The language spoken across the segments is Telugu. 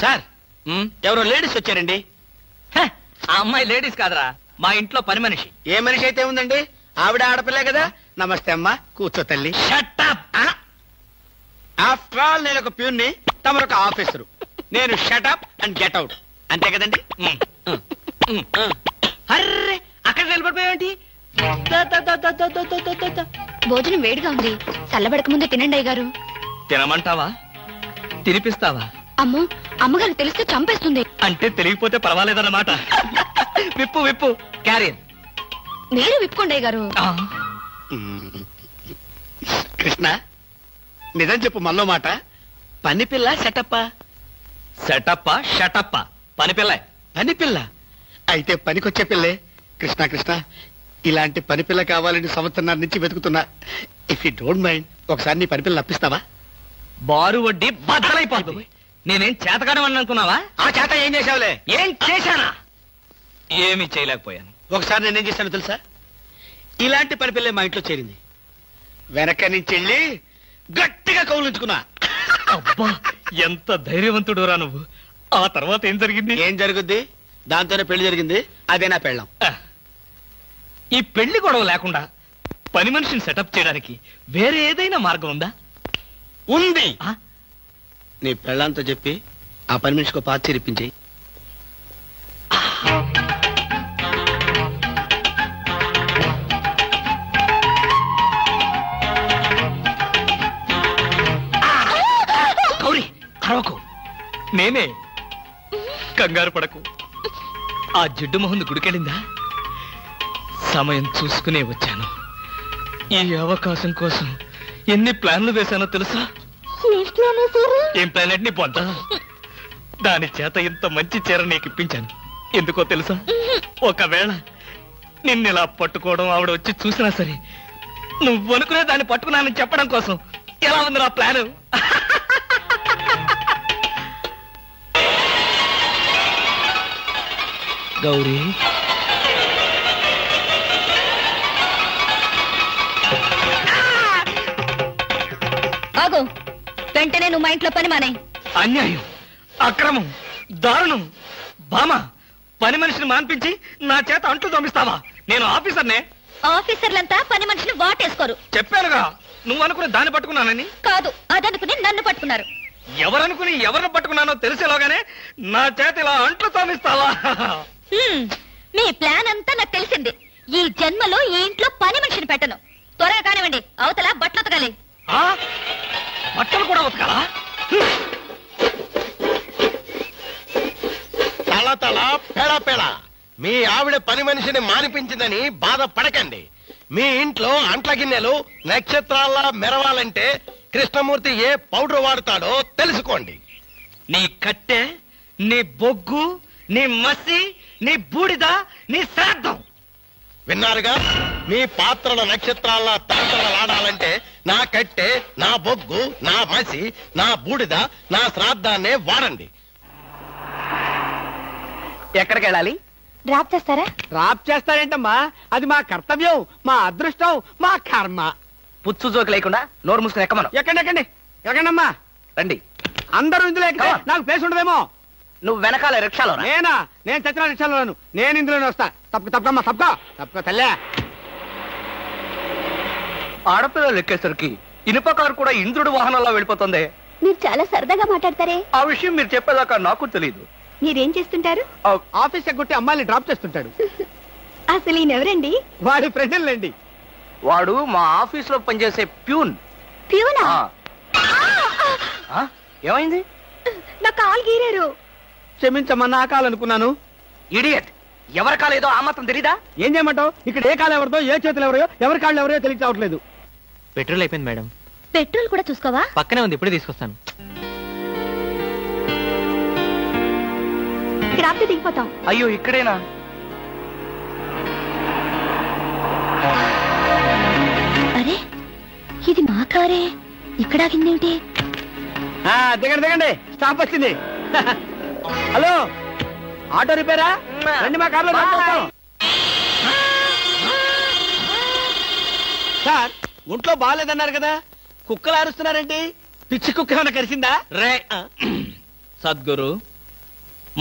సార్ ఎవరో లేడీస్ వచ్చారండి. ఆ అమ్మాయి లేడీస్ కాదురా, మా ఇంట్లో పని మనిషి. ఏ మనిషి అయితే ఉందండి, ఆవిడ ఆడపిల్లే కదా. నమస్తే అమ్మా, కూర్చో తల్లి. ఆఫ్టర్ ఆల్ నేను ఒక ప్యూన్ని, తమరొక ఆఫీసరు. నేను షటప్ అండ్ గెట్ అవుట్, అంతే కదండి. అర్రే అక్కడ నిలబడిపోయావేంటి? భోజనం వేడిగా ఉంది, చల్లబడక ముందే తినండి అయ్యగారు. తినమంటావా, తినిపిస్తావా? అమ్మో, అమ్మగారు తెలిస్తే చంపేస్తుంది. అంటే తెలియకపోతే పర్వాలేదన్నమాట. విప్పు విప్పు క్యారియర్. మీరు విప్పుకోండి అయ్యగారు. కృష్ణ, నిజం చెప్పు, మళ్ళో మాట. పని పిల్ల సెటప్పా? సెటప్పా షటప్పా? పని పిల్ల. పని పిల్ల అయితే పనికొచ్చే పిల్లే. కృష్ణ కృష్ణ, ఇలాంటి పని పిల్ల కావాలని సంవత్సరం నుంచి వెతుకుతున్నా. ఇఫ్ యూ డోంట్ మైండ్, ఒకసారి నీ పని పిల్ల అప్పిస్తావా? బారు వడ్డీ బద్దలైపోతుంది. నేనేం చేతకాడమని అనుకున్నావా? ఆ చేత ఏం చేసావులే? ఏం చేశానా? ఏమీ చేయలేకపోయాను. ఒకసారి నేనేం చేశాను తెలుసా? ఇలాంటి పని పిల్లే మా ఇంట్లో చేరింది. వెనక నుంచి వెళ్ళి గట్టిగా కౌలించుకున్నా. అబ్బా, ఎంత ధైర్యవంతుడు రా నువ్వు. ఆ తర్వాత ఏం జరిగింది? ఏం జరుగుద్ది? దాంతోనే పెళ్లి జరిగింది. అదే నా పెళ్ళం. ఈ పెళ్లి గొడవ లేకుండా పని మనిషిని సెటప్ చేయడానికి వేరే ఏదైనా మార్గం ఉందా? ఉంది. నీ పెళ్ళంతో చెప్పి ఆ పని మనిషికి పాత చిరిపించి. గౌరీ, అరవకు. నేనే. కంగారు పడకు. ఆ జిడ్డు మొహంది గుడికెళ్ళిందా? సమయం చూసుకునే వచ్చాను. ఈ అవకాశం కోసం ఎన్ని ప్లాన్లు వేశానో తెలుసా? ఏం ప్లాన్ అంటే నీ పొంత? దాని చేత ఇంత మంచి చీర నీకు ఇప్పించాను. ఎందుకో తెలుసా? ఒకవేళ నిన్నిలా పట్టుకోవడం ఆవిడ వచ్చి చూసినా సరే, నువ్వు అనుకునే దాన్ని పట్టుకున్నానని చెప్పడం కోసం. ఎలా ఉంది నా ప్లాను? గౌరీ, ఆగు. వెంటనే నువ్వు మా ఇంట్లో పని మానే. అన్యాయం, అక్రమం, దారుణం. బామా, పని మనిషిని మాన్పించి నా చేత అంట్లు తోమిస్తావా? నేను ఆఫీసర్నే. ఆఫీసర్లంతా పని మనిషిని వాటేసుకోరు. చెప్పానుగా, నువ్వు అనుకుని దాన్ని పట్టుకున్నానని. కాదు, అదనుకుని నన్ను పట్టుకున్నారు. ఎవరనుకుని ఎవరిని పట్టుకున్నానో తెలిసేలోగానే నా చేత ఇలా అంట్లు తోమిస్తావా? మీ ప్లాన్ అంతా నాకు తెలిసింది. ఈ జన్మలో ఈ ఇంట్లో పని మనిషిని పెట్టను. త్వరగా కానివ్వండి, అవతల బట్టలు ఉతకాలి. బట్టలు కూడా ఉతకాలా? తల తల పెడ పెడ. మీ ఆవిడ పని మనిషిని మానిపించిందని బాధపడకండి. మీ ఇంట్లో అంట్ల గిన్నెలు నక్షత్రాల్లా మెరవాలంటే కృష్ణమూర్తి ఏ పౌడర్ వాడతాడో తెలుసుకోండి. నీ కట్టె, నీ బొగ్గు, నీ మసి, నీ బూడిద, నీ శ్రాద్ధం. విన్నారుగా? మీ పాత్రల నక్షత్రాల్లా తలతలలాడాలంటే నా కట్టె, నా బొగ్గు, నా మసి, నా బూడిద, నా శ్రాద్ధాన్నే వాడండి. ఎక్కడికి వెళ్ళాలి? డ్రాప్ చేస్తారా? డ్రాప్ చేస్తారేంటమ్మా? అది మా కర్తవ్యం, మా అదృష్టం, మా కర్మ. పుచ్చు జోకి లేకుండా నోరు మూసుకుని ఎక్కమను. ఎక్కండి ఎక్కండి ఎక్కండమ్మా. రండి. అందరూ ఇందులో ఎక్కితే నాకు ప్లేస్ ఉండదేమో. నువ్వు వెనకాల రిక్షాలో. నేనా? నేను చచ్చిన రిక్షాలోను. నేను ఇందులోనే వస్తా. తప్పకమ్మా, తప్పక తల్లే. ఆడపిల్లలు ఎక్కేసరికి ఇనుప కారు కూడా ఇంద్రుడు వాహనంలో వెళ్ళిపోతుంది. మీరు చాలా సరదాగా మాట్లాడతారే. ఆ విషయం మీరు చెప్పేదాకా నాకు తెలియదు. మీరేం చేస్తుంటారు? ఆఫీస్ ఎగ్గొట్టి అమ్మాయిని డ్రాప్ చేస్తుంటాడు. అసలు ఈయనెవరండి? వాడి ఫ్రెండ్లండి. వాడు మా ఆఫీస్ లో పనిచేసే ప్యూన్. ప్యూనా? ఏమైంది? నా కాలు గీరారు. క్షమించమ్మా, నా కాలనుకున్నాను. ఇడియట్, ఎవరి కాలేదో ఆ మాత్రం తెలీదా? ఏం చేయమంటావు? ఇక్కడ ఏ కాలు ఎవరిదో, ఏ చేతులు ఎవరో, ఎవరి కాళ్ళు ఎవరో తెలియ చావట్లేదు. పెట్రోల్ అయిపోయింది మేడం. పెట్రోల్ కూడా చూసుకోవా? పక్కనే ఉంది, ఇప్పుడే తీసుకొస్తాను. ఇక్కడ ఆపితే దిగిపోతాం. అయ్యో, ఇక్కడేనా? అరే, ఇది మా కారే. ఇక్కడ ఆగిందేమిటి? దిగండి దిగండి, స్టాప్ వచ్చింది. హలో, ఆటో రిపేరా? రండి, మా కార్లో సార్. ఒంట్లో బాగాలేదన్నారు కదా, కుక్కలు అరుస్తున్నారేంటి? పిచ్చి కుక్క ఏమైనా కరిసిందా? రే, సద్గురు,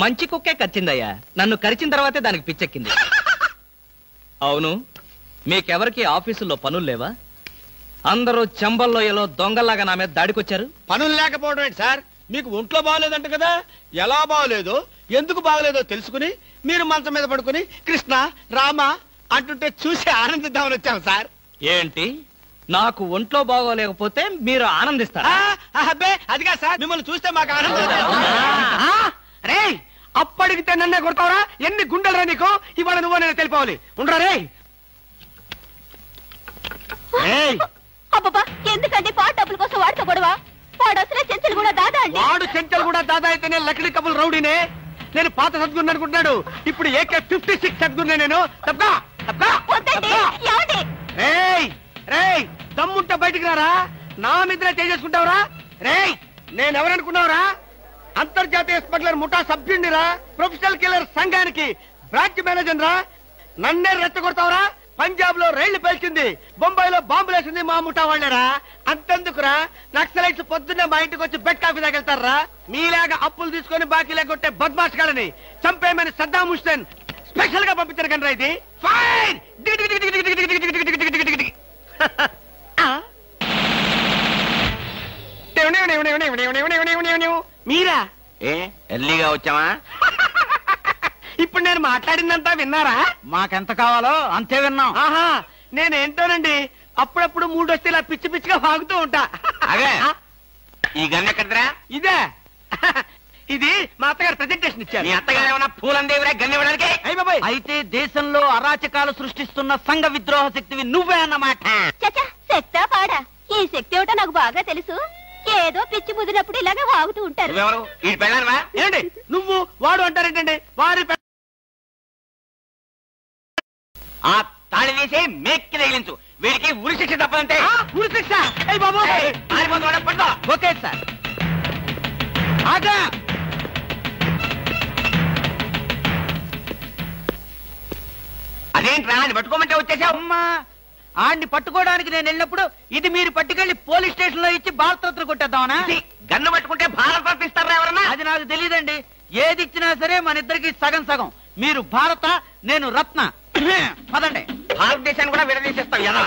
మంచి కుక్కే కరిచిందయ్యా. నన్ను కరిచిన తర్వాతే దానికి పిచ్చెక్కింది. అవును, మీకెవరికి ఆఫీసుల్లో పనులు లేవా? అందరూ చెంబల్లోయలో దొంగల్లాగా నా మీద దాడికొచ్చారు. పనులు లేకపోవడం ఏంటి సార్? మీకు ఒంట్లో బాగోలేదంట కదా, ఎలా బాగోలేదో ఎందుకు బాగోలేదో తెలుసుకుని మీరు మంచం మీద పడుకుని కృష్ణ రామ అంటుంటే చూసి ఆనందిద్దామని వచ్చాం సార్. ఏంటి, నాకు ఒంట్లో బాగోలేకపోతే మీరు ఆనందిస్తారా? అబ్బే అదిగా సార్, మిమ్మల్ని చూస్తే మాకు ఆనందం. రే అప్పడిగితే నన్నే కొడతావరా? ఎన్ని గుండెలరా నీకు? ఇవాళ నువ్వు నేను తెలిపోవాలి. ఉండరా రే. అబ్బబ్బా, ఎందుకండి పాట డబ్బుల కోసం వాడితో గొడవ? వాడు అసలే చెంచలు కూడా దాదా అండి. వాడు చెంచలు కూడా దాదా అయితే నేను లక్లీ కబుల్ రౌడీనే. నేను పాత సద్గురు అనుకుంటున్నాడు. ఇప్పుడు AK-56 సద్గురునే నేను. తప్పా తప్పా వద్దండి, ఏమండి? రేయ్ రేయ్, దమ్ముంటే బయటికి రారా. నా మీద చేసుకుంటావురా? రేయ్, నేనెవరనుకున్నావురా? అంతర్జాతీయ స్మగ్లర్ ముఠా సభ్యుడిరా, ప్రొఫెషనల్ కిల్లర్ సంఘానికి బ్రాంచ్ మేనేజర్ రా. నన్నే రెచ్చగొడతావురా? పంజాబ్ లో రైళ్లు పేల్చింది, బొంబాయిలో బాంబులేసింది మా ముఠా వాళ్ళరా. అంతెందుకురా, నక్సలైట్స్ పొద్దున్నే మా ఇంటికి వచ్చి బెడ్ కాఫీ తాగెళ్తారా? మీలాగా అప్పులు తీసుకొని బాకీ లేకొట్టే బద్మాష్ గాలని చంపేయమని సద్దాం హుస్సేన్ స్పెషల్ గా పంపించారు కనరా. ఇది ఫైన్. మీరా? ఎర్లీగా వచ్చావా? ఇప్పుడు నేను మాట్లాడిందంతా విన్నారా? మాకెంత కావాలో అంతే విన్నాం. ఆహా, నేనేంటోనండి అప్పుడప్పుడు మూడొస్తే ఇలా పిచ్చి పిచ్చిగా వాగుతూ ఉంటా. అదే ఈ గన్ ఎక్కడరా? ఇదే ఇది మా అత్తగారు ప్రెజెంటేషన్ ఇచ్చారు. మీ అత్తగారు ఏమన్నా పూలందేవిరా గన్ ఇవ్వడానికి? అయ్య బాబాయ్, అయితే దేశంలో అరాచకాలు సృష్టిస్తున్న సంఘ విద్రోహ శక్తివి నువ్వే అన్నమాట. చచ్చా, శక్తా పాడా? ఈ శక్తి ఏమిటో నాకు బాగా తెలుసు. ఏదో పిచ్చి ముదిరినప్పుడు ఇలాగే వాగుతూ ఉంటారు. నువ్వెవరు? ఈ పెళ్ళానవా? ఏంటి నువ్వు వాడు అంటారేంటండి? వారి ఆ తాళి తీసి మేక్కి తగిలించు. వీడికి ఉరి శిక్ష తప్పదంటే. ఉరి శిక్ష? అయ్య బాబు, పడుకో. Okay sir. ఆగా. అదేంట్రా, అది పట్టుకోమంటే వచ్చేసావు? అమ్మా, ఆడిని పట్టుకోవడానికి నేను వెళ్ళినప్పుడు ఇది మీరు పట్టుకెళ్లి పోలీస్ స్టేషన్ లో ఇచ్చి భారతరత్న కొట్టేద్దామనా? గన్ను పట్టుకుంటే భారత ఇస్తారా ఎవరన్నా? అది నాకు తెలియదండి. ఏది ఇచ్చినా సరే మన ఇద్దరికి సగం సగం. మీరు భారత, నేను రత్న. పదండి. భారతదేశాన్ని కూడా విడదీసేస్తాం ఎలా?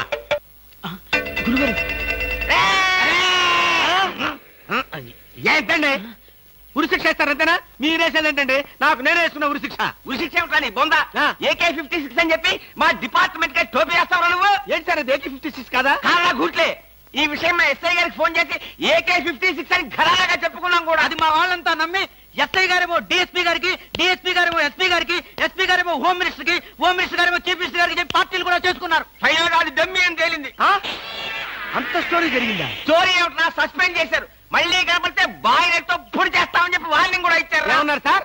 గురుగారు, ఏంటండి ఉరి శిక్ష ఇస్తారంతేనా? మీరేసేదేంటండి? నాకు నేనే వేసుకున్న ఉరి శిక్ష. ఉరి శిక్ష ఏమిట్రా నీ బొంద? ఆ. AK-56 అని చెప్పి మా డిపార్ట్మెంట్ కి టోపీ వేస్తావరా నువ్వు? ఏంటి సార్ అది AK-56 కాదా? కాదా గుట్లే. ఈ విషయం మా ఎస్ఐ గారికి ఫోన్ చేసి AK-56 అని ఘరాగా చెప్పుకున్నాం కూడా. అది మా వాళ్ళంతా నమ్మి ఎస్ఐ గారేమో డిఎస్పీ గారికి, డిఎస్పీ గారేమో ఎస్పీ గారికి, ఎస్పీ గారేమో హోమ్ మినిస్టర్ కి, హోమ్ మినిస్టర్ గారేమో చీఫ్ మినిస్టర్ గారికి చెప్పి పార్టీలు కూడా చేసుకున్నారు. ఫైనల్ గా అది దమ్మి అని తేలింది. అంత స్టోరీ జరిగిందా? స్టోరీ ఏమిటా? సస్పెండ్ చేశారు. మళ్ళీ కాబట్టి బాయిలర్తో పొడి చేస్తామని చెప్పి వార్నింగ్ కూడా ఇచ్చారు. ఏమన్నారు సార్?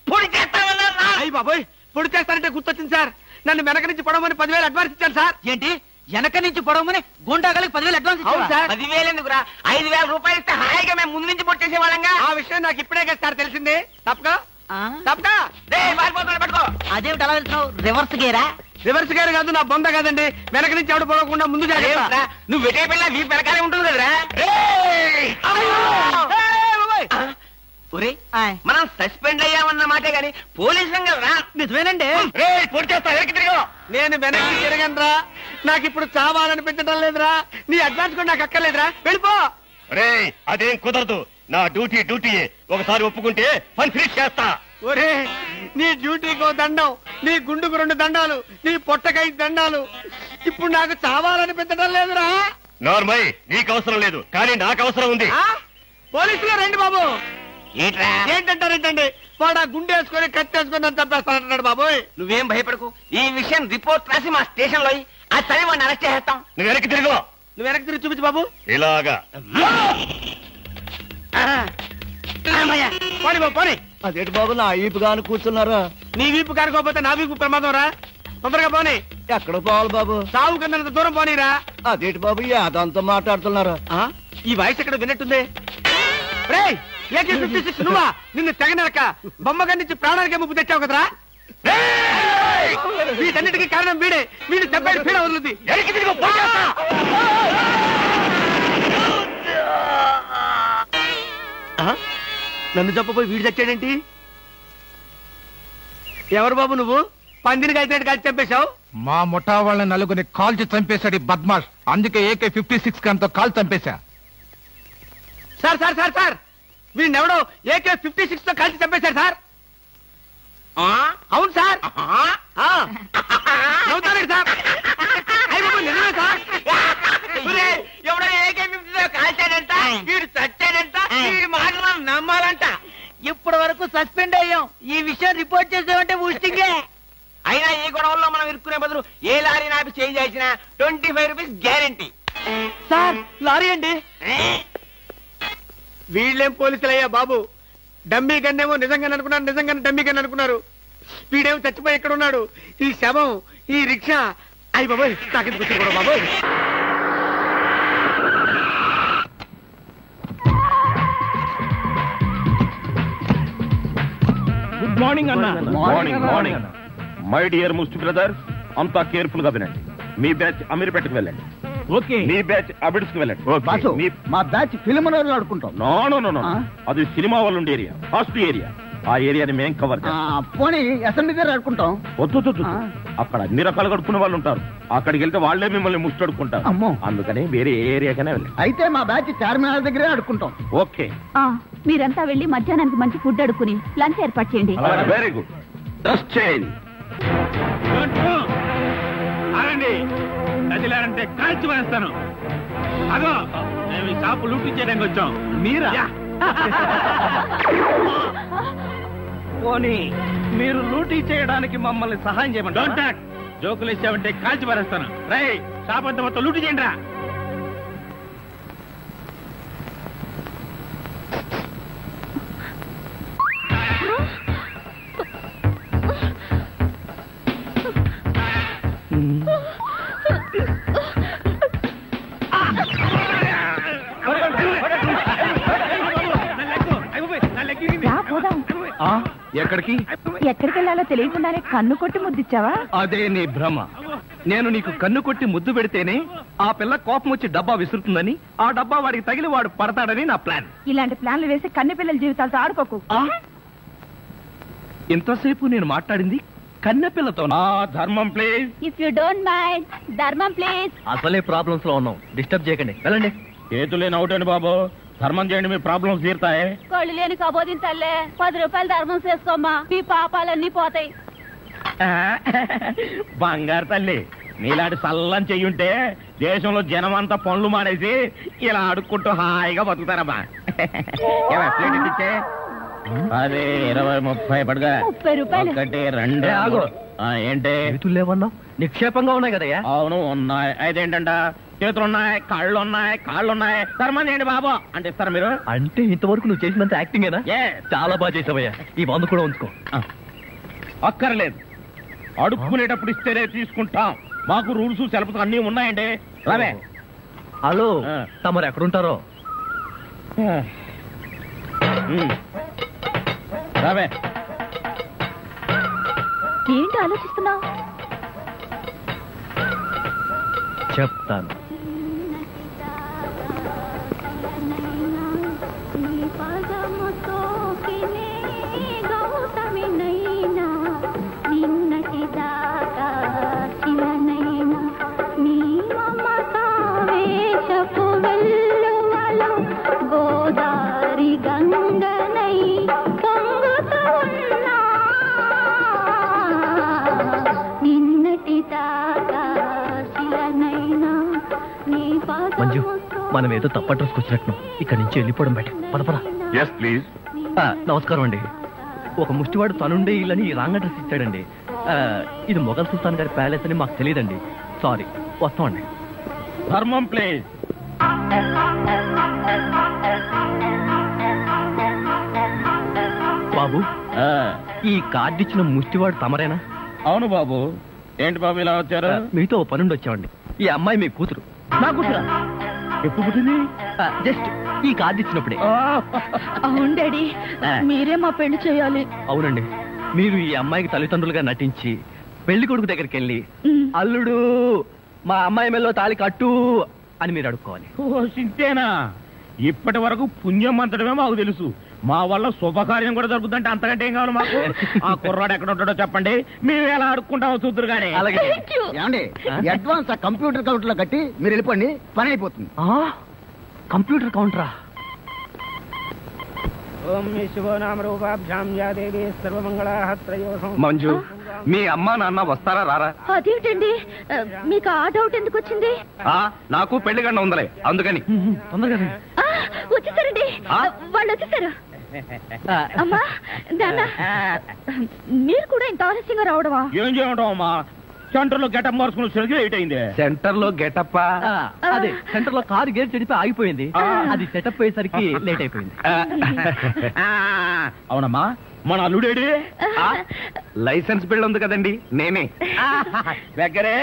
పొడి చేస్తామన్నారు. అయ్యి బాబోయ్, పొడి చేస్తారంటే గుర్తొచ్చింది సార్. నన్ను వెనక నుంచి పడమని 10,000 అడ్వాన్స్ ఇచ్చాను సార్. ఏంటి, వెనక నుంచి పొడవమని గుండాగలకి 10,000 అడ్వాన్స్ అవును ఇచ్చావా? సార్. 10,000 ఎందుకురా? 5,000 రూపాయలు ఇస్తే హాయిగా మేము ముందు నుంచి పొట్టేసే వాళ్ళంగా. ఆ విషయం నాకు ఇప్పుడే కదా సార్ తెలిసింది. తప్పగా ఆ? తప్పగా పారిపోతున్నా పట్టుకో. అదేమిటి అలా వెళ్తున్నావు? రివర్స్ గేరా? రివర్స్ గారు కాదు, నా బొంద కాదండి. వెనక నుంచి ఎవడు పోకుండా ముందు జాగ్రత్త. అదేమిట్రా? నువ్వు వెటే పిల్ల వీ వెనకాలే ఉంటుంది కదరా? ఒరే, ఆయ్. మనం సస్పెండ్ అయ్యామన్న మాటే గాని పోలీసులం కదరా? నిజమేనండి. పొడి చేస్తా వెనక్కి తిరిగి. నేను వెనక్కి తిరగనరా. నాకు ఇప్పుడు చావాలనిపించడం లేదురా. నీ అడ్వాన్స్ కూడా నాకు అక్కర్లేదురా. వెళ్ళిపో. అదేం కుదరదు. నా డ్యూటీ ఒకసారి ఒప్పుకుంటే పని ఫినిష్ చేస్తా. ఒరే, నీ డ్యూటీకో దండం, నీ గుండుకు 2 దండాలు, నీ పొట్టకై దండాలు. ఇప్పుడు నాకు చావాలనిపించడం లేదురా. నార్మల్ నీకు అవసరం లేదు, కానీ నాకు అవసరం ఉంది. పోలీసులు రండి బాబు. ఏంట్రా? ఏంటంటారేంటండి? వాడు ఆ గుండె వేసుకొని కట్టేసుకొని నన్ను చంపేస్తానంటున్నాడు బాబోయ్. నువ్వేం భయపడకు. ఈ విషయం రిపోర్ట్ రాసి మా స్టేషన్ లో ఆ చదివి వాడిని అరెస్ట్ చేస్తాం. నువ్వు వెనక్కి తిరుగు. నువ్వు వెనక్కి తిరిగి చూపించు బాబు. ఇలాగా పోనీ బాబు పోనీ. అదేంటి బాబు నా ఈపుగాను కూర్చున్నారా? నీ వీపు కారుకోపోతే నా వీపు ప్రమాదం రా. తొందరగా పోనీ. ఎక్కడ పోవాలి బాబు? సాగు కింద దూరం పోనీరా. అదేంటి బాబు అదంతా మాట్లాడుతున్నారా? ఈ వాయిస్ ఎక్కడ విన్నట్టుంది? రేయ్, AK-56 నువ్వా? నిన్ను తెగనరక బొమ్మగా నుంచి ప్రాణానికే ముప్పు తెచ్చావు కదరా. వీటన్నిటికీ కారణం వీడే. వీడు దెబ్బడి పీడ వదులుద్ది. నన్ను చెప్పపోయి వీడు చచ్చాడేంటి? ఎవరు బాబు నువ్వు? పందిని కలిసినట్టు కలిసి చంపేశావు. మా ముఠా వాళ్ళని నలుగురిని కాల్చి చంపేశాడు ఈ బద్మాష్. అందుకే AK-56 గన్తో కాల్ చంపేశా. సార్ సార్ సార్ సార్ వీడినెవడో AK-56 తో కలిసి చంపేశారు సార్. అవును సార్. నవ్వుతారండి సార్. నిజమే సార్. ఎవడో AK-50 కాల్చాడంట, వీడు చచ్చాడంట, వీడి మాటలు నమ్మాలంట. ఇప్పటి వరకు సస్పెండ్ అయ్యాం. ఈ విషయం రిపోర్ట్ చేసామంటే ఊస్టింగే. అయినా ఈ గొడవల్లో మనం ఇరుక్కునే బదులు ఏ లారీ నాపి చేంజ్ చేసినా 25 రూపీస్ గ్యారెంటీ. సార్ లారీ అండి. వీళ్ళేం పోలీసులయ్యా బాబు. డమ్మీ గన్నేమో నిజంగానే అనుకున్నారు, నిజంగానే డమ్మీ గన్ అనుకున్నారు. వీడేమో చచ్చిపోయి ఎక్కడ ఉన్నాడు? ఈ శవం, ఈ రిక్షా. అయ్యి బాబోయ్, నాకెందుకు వచ్చి కూడా బాబోయ్. గుడ్ మార్నింగ్ అన్న. Morning morning. మై డియర్ ముస్టి బ్రదర్స్, అంతా కేర్ఫుల్ గా వినండి. మీ బ్యాచ్ అమీర్పేటకు వెళ్ళండి. ఓకే. మీ బ్యాచ్ అబిడ్స్ కి వెళ్ళండి. మా బ్యాచ్ ఫిల్మ్ ఆడుకుంటాం. నో నో నో నో, అది సినిమా వాళ్ళు ఉండే ఏరియా, ఫస్ట్ ఏరియా. ఆ ఏరియాని మేం కవర్ చేస్తాం. పోనీ అసెంబ్లీ దగ్గర ఆడుకుంటాం. వద్దు, అక్కడ అన్ని రకాలుగా అడుక్కునే వాళ్ళు ఉంటారు. అక్కడికి వెళ్తే వాళ్లే మిమ్మల్ని ముష్టి అడుక్కుంటారు. అమ్మో. అందుకని వేరే ఏరియాకనే వెళ్ళండి. అయితే మా బ్యాచ్ చార్మినార్ దగ్గరే ఆడుకుంటాం. ఓకే, మీరంతా వెళ్ళి మధ్యాహ్నానికి మంచి ఫుడ్ అడుక్కుని లంచ్ ఏర్పాటు చేయండి. Very good. Just change. కదిలారంటే కాల్చి వేస్తాను. అదో మేము ఈ షాపు లూటీ చేయడానికి వచ్చాం. మీరా? పోనీ మీరు లూటీ చేయడానికి మమ్మల్ని సహాయం చేయమంటారు. జోకులు ఇచ్చామంటే కాల్చి పారేస్తాను. రై, షాప్ అంతా మొత్తం లూటీ చేయండి రా. ఎక్కడికి? ఎక్కడికి వెళ్ళాలో తెలియకుండానే కన్ను కొట్టి ముద్దిచ్చావా? అదే నీ భ్రమ. నేను నీకు కన్ను కొట్టి ముద్దు పెడితేనే ఆ పిల్ల కోపం వచ్చి డబ్బా విసురుతుందని, ఆ డబ్బా వాడికి తగిలి వాడు పడతాడని నా ప్లాన్. ఇలాంటి ప్లాన్లు వేసి కన్నె పిల్లల జీవితాలతో ఆడుకోకు. ఇంతసేపు నేను మాట్లాడింది కన్నెపిల్లతో. ధర్మం please. If you don't mind, ధర్మం ప్లీజ్. అసలే ప్రాబ్లమ్స్ లో ఉన్నాం, డిస్టర్బ్ చేయకండి, వెళ్ళండి. చేతులేని అవుటండి బాబు, ధర్మం చేయండి, మీ ప్రాబ్లమ్స్ తీరుతాయి. కొళ్ళు లేని కబోదింతల్లే 10 రూపాయలు ధర్మం చేసుకోమ్మా, మీ పాపాలన్నీ పోతాయి. బంగారు తల్లి, నీలాంటి సల్లని చెయ్యుంటే దేశంలో జనం అంతా పనులు మానేసి ఇలా అడుక్కుంటూ హాయిగా బతుకుతారమ్మా. ప్లేట్ ఇచ్చే అదే 20, 30 పడగా. 30 రూపాయలు. 1, 2 ఆగు. ఏంటి లేవన్నా? నిక్షేపంగా ఉన్నాయి కదయ్యా. అవును ఉన్నాయి. అయితే ఏంటంట, చేతులున్నాయి, కాళ్ళున్నాయి, ధర్మం చేయండి బాబు అంటే ఇస్తారా మీరు? అంటే ఇంతవరకు నువ్వు చేసినంత యాక్టింగేనా? చాలా బాగా చేసావయ్యా. ఈ 100 కూడా ఉంచుకో. అక్కర్లేదు, అడుక్కునేటప్పుడు ఇస్తేనే తీసుకుంటాం. మాకు రూల్స్ సెలవులు అన్నీ ఉన్నాయండి. రావే. హలో, తమరు ఎక్కడుంటారో? రావే. ఏంటి ఆలోచిస్తున్నావు? చెప్తాను. గోదారి గంగనై పొంగుతూ ఉన్నా నిన్నటి దాకా శిలనైనా నీ మంజు, మనం ఏదో తప్ప అడ్రస్కి వచ్చినట్టు ఇక్కడి నుంచి వెళ్ళిపోవడం బయట. పద. Yes please. నమస్కారం అండి. ఒక ముష్టివాడు తనుండే ఇల్లని రాంగ్ అడ్రస్ ఇచ్చాడండి. ఇది మొఘల్ సుల్తాన్ గారి ప్యాలెస్ అని మాకు తెలియదండి. సారీ, వస్తామండి. ధర్మం ప్లీజ్. బాబు, ఈ కార్డు ఇచ్చిన ముష్టివాడు తమరేనా? అవును బాబు. ఏంటి బాబు ఇలా వచ్చారు? మీతో ఓ పనుండి వచ్చామండి. ఈ అమ్మాయి మీ కూతురు. నా కూతురా? ఎప్పుడు పుట్టింది? జస్ట్ ఈ కార్డు ఇచ్చినప్పుడే. అవును డాడీ, మీరే మా పెళ్లి చేయాలి. అవునండి, మీరు ఈ అమ్మాయికి తల్లిదండ్రులుగా నటించి పెళ్లి కొడుకు దగ్గరికి వెళ్ళి అల్లుడు మా అమ్మాయి మెల్లో తాళి కట్టు అని మీరు అడుక్కోవాలి. ఓ సింతేనా? ఇప్పటి వరకు పుణ్యం అంతటమే మాకు తెలుసు. మా వల్ల శుభకార్యం కూడా జరుగుతుందంటే అంతకంటే ఏం కావాలి మాకు? ఆ కుర్రాడు ఎక్కడ ఉంటాడో చెప్పండి, మేము ఎలా అడుక్కుంటామో చూద్దరు కానీ. అలాగే. ఏమండి అడ్వాన్స్ ఆ కంప్యూటర్ కౌంటర్ లో కట్టి మీరు వెళ్ళిపోండి, పని అయిపోతుంది. కంప్యూటర్ కౌంటరా? మంజు, మీ అమ్మా నాన్న వస్తారా రారా? అదేంటండి మీకు ఆ డౌట్ ఎందుకు వచ్చింది? నాకు పెళ్లి గంట ఉందలే, అందుకని. తొందరగా వచ్చేసారండి, వాళ్ళు వచ్చేసారు. అమ్మా నాన్న, మీరు కూడా ఇంత ఆలస్యంగా రావడమా? ఏం చేయమంటావు అమ్మా, సెంటర్ లో గెటప్ మార్చుకుని లేట్ అయింది. సెంటర్ లో గెటప్? అదే, సెంటర్ లో కారు గేర్ చెడిపి ఆగిపోయింది, అది సెటప్ అయ్యేసరికి లేట్ అయిపోయింది. అవునమ్మా, మన అల్లుడేడి? లైసెన్స్ బిల్ ఉంది కదండి, నేనే. దగ్గరే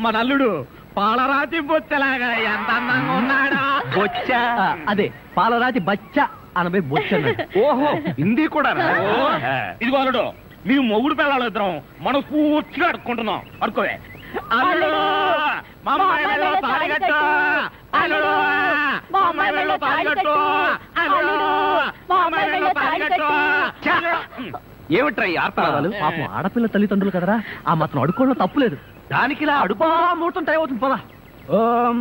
మన అల్లుడు పాలరాతి బొచ్చలాగా ఎంత అందంగా ఉన్నాడా. బొచ్చ? అదే, పాలరాతి బచ్చ అనబై బొచ్చ. ఓహో, హిందీ కూడా. ఇదిగో అల్లుడు, మేము మొగుడు పిల్లలు ఇద్దరం మనం పూర్తిగా అడుక్కుంటున్నాం. అడుకోవే. అల్లుడు, మా అమ్మాయి వెళ్ళో తాళిగట్టు. అల్లుడు, మా అమ్మాయి వెళ్ళో తాళిగట్టు. అల్లుడు, మా అమ్మాయి వెళ్ళో తాళిగట్టు. ఏమిట్రా ఈ ఆర్తనాదాలు? పాపం ఆడపిల్ల తల్లిదండ్రులు కదరా, ఆ మాత్రం అడుక్కోవడం తప్పులేదు. దానికి ఇలా అడుపా ముహూర్తం టైం అవుతుంది పదా. ఓం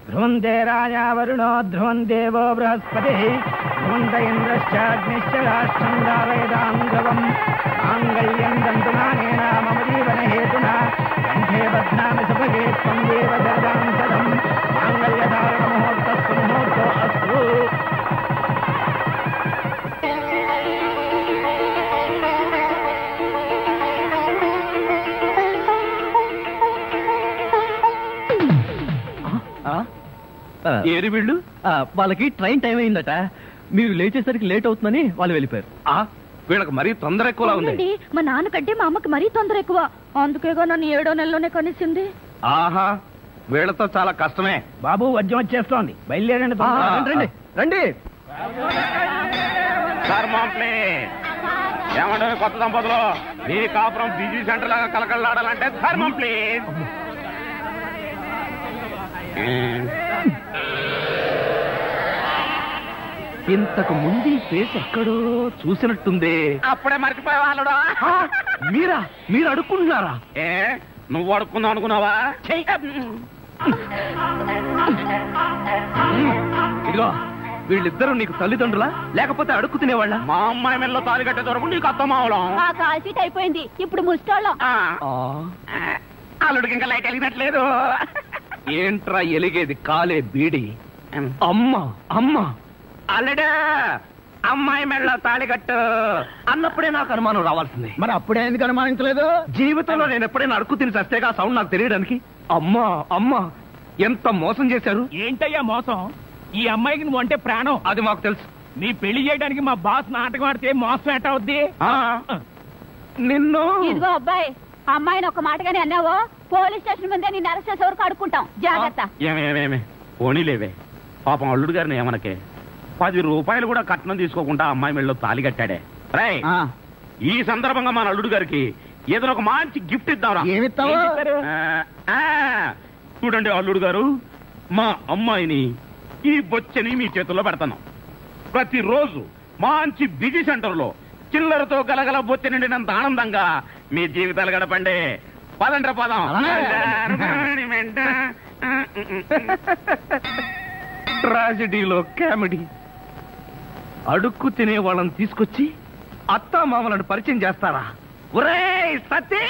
ధ్రువందే రాజా వరుణో ధ్రువం దేవో బృహస్పతి ధ్రువంత ఇంద్రశ్చాగ్నిశ్చ రాష్ట్రం దారయదాం ధ్రువం మాంగళ్యం దంతునానేన మమ జీవన హేతునా కంఠే బధ్నామి సుభగే త్వం దేవ జగదాం సదం మాంగళ్యధారణ ముహూర్తస్సు ముహూర్తో అస్తు. ఏరి వీళ్ళు? వాళ్ళకి ట్రైన్ టైం అయిందట, మీరు లేచేసరికి లేట్ అవుతుందని వాళ్ళు వెళ్ళిపోయారు. వీళ్ళకి మరీ తొందర ఎక్కువలా ఉంది. అవునండి, మా నాన్నకంటే మా అమ్మకి మరీ తొందర ఎక్కువ, అందుకేగా నన్ను 7వ నెలలోనే కనిసింది. ఆహా, వీళ్ళతో చాలా కష్టమే. బాబు వద్యం వచ్చేస్తోంది, బయలుదేరండి. రండి రండి. ఏమంటే కొత్త దంపతులు, మీ కాపురం బిజీ సెంటర్ లాగా కలకలాడాలంటే ధర్మం ప్లీజ్. ఇంతకు ముందు ఈ ఫేస్ ఎక్కడో చూసినట్టుంది. అప్పుడే మర్చిపోయే వాళ్ళుడా. మీరు అడుక్కుంటున్నారా? ఏ, నువ్వు అడుక్కుందాం అనుకున్నావా? ఇదిగో, వీళ్ళిద్దరూ నీకు తల్లిదండ్రులా లేకపోతే అడుక్కు తినేవాళ్ళ? మా అమ్మాయి మెల్లో తాలి కట్టే దొరకు నీకు అత్తమావడం. ఆ కాల్ సీట్ అయిపోయింది, ఇప్పుడు ముస్టాళ్ళం. అల్లుడికి ఇంకా లైట్ వెలిగినట్లేదు. ఏంట్రా ఎలిగేది? కాలే బీడి. అమ్మా అమ్మా, అల్లుడు అమ్మాయి మెళ్ళో తాళి కట్టు అన్నప్పుడే నాకు అనుమానం రావాల్సింది. మరి అప్పుడే ఎందుకు అనుమానించలేదు? జీవితంలో నేను ఎప్పుడైనా అడుక్కు తిని చస్తేగా సౌండ్ నాకు తెలియడానికి. అమ్మా అమ్మా, ఎంత మోసం చేశారు. ఏంటయ్యా మోసం? ఈ అమ్మాయికి నువ్వు అంటే ప్రాణం. అది మాకు తెలుసు. నీ పెళ్లి చేయడానికి మా బాస్ నాటకం ఆడితే మోసం ఎట్ట అవుద్ది? నిన్ను ఇదిగో అబ్బాయి, అమ్మాయిని ఒక మాటగానే అన్నావో పోలీస్ స్టేషన్ ముందే నిన్ను అరెస్ట్ చేసే వరకు అడుక్కుంటాం, జాగ్రత్త. ఏమేమేమే పోనీలేవే, పాపం అల్లుడు గారిని ఏమనకే. 10 రూపాయలు కూడా కట్నం తీసుకోకుండా అమ్మాయి మెళ్ళలో తాళి కట్టాడే. రై, ఈ సందర్భంగా మన అల్లుడు గారికి ఏదైనా ఒక మంచి గిఫ్ట్ ఇద్దాంరా. ఏమిస్తావు? చూడండి అల్లుడు గారు, మా అమ్మాయిని ఈ బొచ్చని మీ చేతుల్లో పెడతాను. ప్రతిరోజు మంచి బిజీ సెంటర్ లో చిల్లరతో గలగల బొచ్చ నిండినంత ఆనందంగా మీ జీవితాలు గడపండి. పదండ్ర పదం. ట్రాజడీలో కామెడీ. అడుక్కు తినే వాళ్ళని తీసుకొచ్చి అత్తా మామలను పరిచయం చేస్తారా? ఒరేయ్ సతీష్!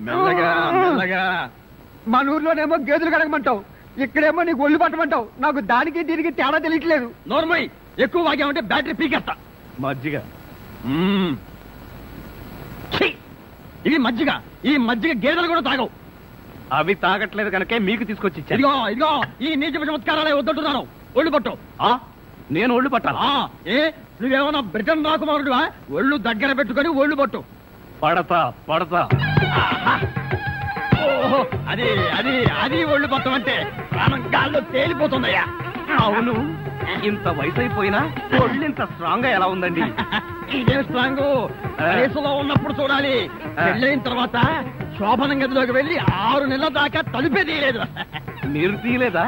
మెల్లగా మెల్లగా. మన ఊర్లోనేమో గేదెలు కడగమంటావు, ఇక్కడేమో నీకు ఒళ్ళు పట్టమంటావు. నాకు దానికి దీనికి తేడా తెలియట్లేదు. నోర్మై, ఎక్కువ వాగామంటే బ్యాటరీ పీకేస్తా. మజ్జిగ. ఇది మజ్జిగ. ఈ మజ్జిగ గేదెలు కూడా తాగవు. అవి తాగట్లేదు కనుకే మీకు తీసుకొచ్చి ఇచ్చాను. ఇదిగో ఇదిగో, ఈ నీచ చమత్కారాలే వద్దంటున్నాను. ఒళ్ళు పట్టు. నేను ఒళ్ళు పట్టాలా? ఏ, నువ్వేమన్నా బ్రిటన్ రాకుమారుడువా? ఒళ్ళు దగ్గర పెట్టుకొని ఒళ్ళు పట్టు. పడతా పడతా. ఓహో, అది అది అది ఒళ్ళు పట్టం అంటే ప్రాణం గాల్లో తేలిపోతుందయ్యా. అవును, ఇంత వయసు అయిపోయినా ఒళ్ళు ఇంత స్ట్రాంగ్ గా ఎలా ఉందండి? ఇదే స్ట్రాంగ్ వయసులో ఉన్నప్పుడు చూడాలి. పెళ్ళైన తర్వాత శోభనం గదిలోకి వెళ్ళి 6 నెలల దాకా తలుపే తీయలేదు. మీరు తీయలేదా?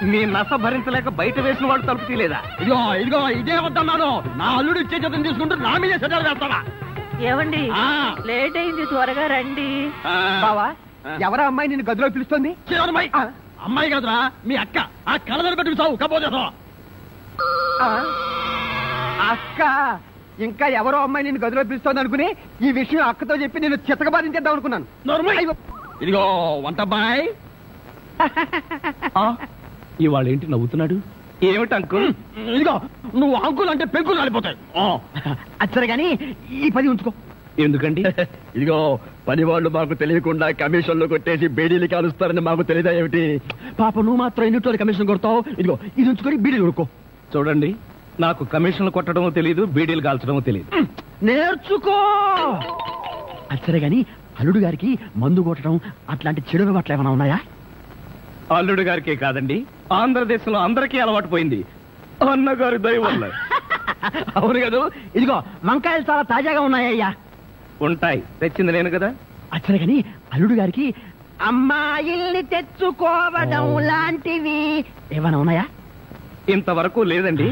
మీ నస భరించలేక బయట వేసిన వాడు తలుపు తీలేదా? ఇదిగో ఇదే వద్దన్నాను. నా అల్లుడు ఇచ్చే చేతం తీసుకుంటూ నా మీదే సెటల్ వేస్తావా? ఏమండి లేట్ అయింది, త్వరగా రండి. బావా, ఎవరా అమ్మాయి నిన్ను గదిలో పిలుస్తుంది? అమ్మాయి కదరా మీ అక్క. ఆ కళ్ళ పెట్టి సావు కపోతే అక్క. ఇంకా ఎవరో అమ్మాయి నిన్ను గదిలో పిలుస్తోంది అనుకుని ఈ విషయం అక్కతో చెప్పి నేను చితకబాధించేద్దాం అనుకున్నాను. ఇదిగో వంటబ్బాయ్. ఇవాళ ఏంటి నవ్వుతున్నాడు? ఏమిటి అంకుల్? ఇదిగో నువ్వు అంకుల్ అంటే పెంకులు కాలిపోతాయి. అచ్చరే గాని ఈ 10 ఉంచుకో. ఎందుకండి? ఇదిగో పని వాళ్ళు మాకు తెలియకుండా కమిషన్లు కొట్టేసి బేడీలు కాలుస్తారని మాకు తెలియదా ఏమిటి? పాప నువ్వు మాత్రం ఎన్నిటో కమిషన్ కొడతావు. ఇదిగో ఇది ఉంచుకొని బీడీలు కొడుకో. చూడండి, నాకు కమిషన్లు కొట్టడమో తెలియదు, బీడీలు కాల్చడమో తెలియదు. నేర్చుకో. అచ్చరే గాని అల్లుడు గారికి మందు కొట్టడం అట్లాంటి చెడు అలవాట్లు ఏమైనా ఉన్నాయా? అల్లుడు గారికే కాదండి, ఆంధ్రదేశంలో అందరికీ అలవాటు పోయింది అన్నగారి దయ వల్ల. అవును కదా. ఇదిగో వంకాయలు చాలా తాజాగా ఉన్నాయ్యా. ఉంటాయి, తెచ్చింది నేను కదా. అచ్చరే గాని అల్లుడు గారికి అమ్మాయిల్ని తెచ్చుకోవడం లాంటివి ఏమైనా ఉన్నాయా? ఇంతవరకు లేదండి.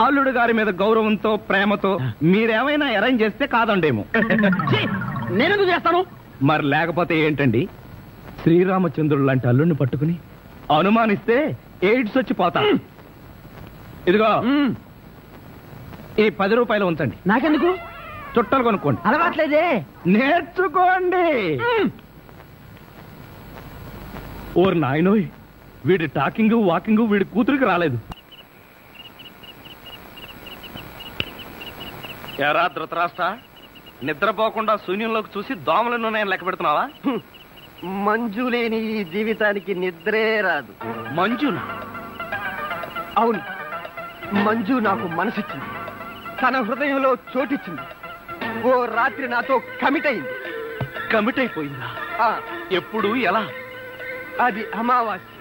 అల్లుడు గారి మీద గౌరవంతో ప్రేమతో మీరేమైనా అరేంజ్ చేస్తే కాదండేమో. నేనెందుకు చేస్తాను? మరి లేకపోతే ఏంటండి? శ్రీరామచంద్రుడు లాంటి అల్లుడిని పట్టుకుని అనుమానిస్తే ఎయిడ్స్ వచ్చి పోతా. ఇదిగో ఈ 10 రూపాయలు ఉంచండి. నాకెందుకు? చుట్టలు కొనుక్కోండి. అలవాట్లేదే. నేర్చుకోండి. ఓర్ నాయనోయ్, వీడి టాకింగ్ వాకింగ్ వీడి కూతురికి రాలేదు. ఎరా ధృతరాష్ట్ర, నిద్రపోకుండా శూన్యంలోకి చూసి దోమలను నేను లెక్క పెడుతున్నావా? మంజు లేని ఈ జీవితానికి నిద్రే రాదు. మంజునా? అవును, మంజు నాకు మనసిచ్చింది, తన హృదయంలో చోటిచ్చింది. ఓ రాత్రి నాతో కమిట్ అయింది. కమిట్ అయిపోయిందా? ఎప్పుడు, ఎలా? అది అమావాస్య,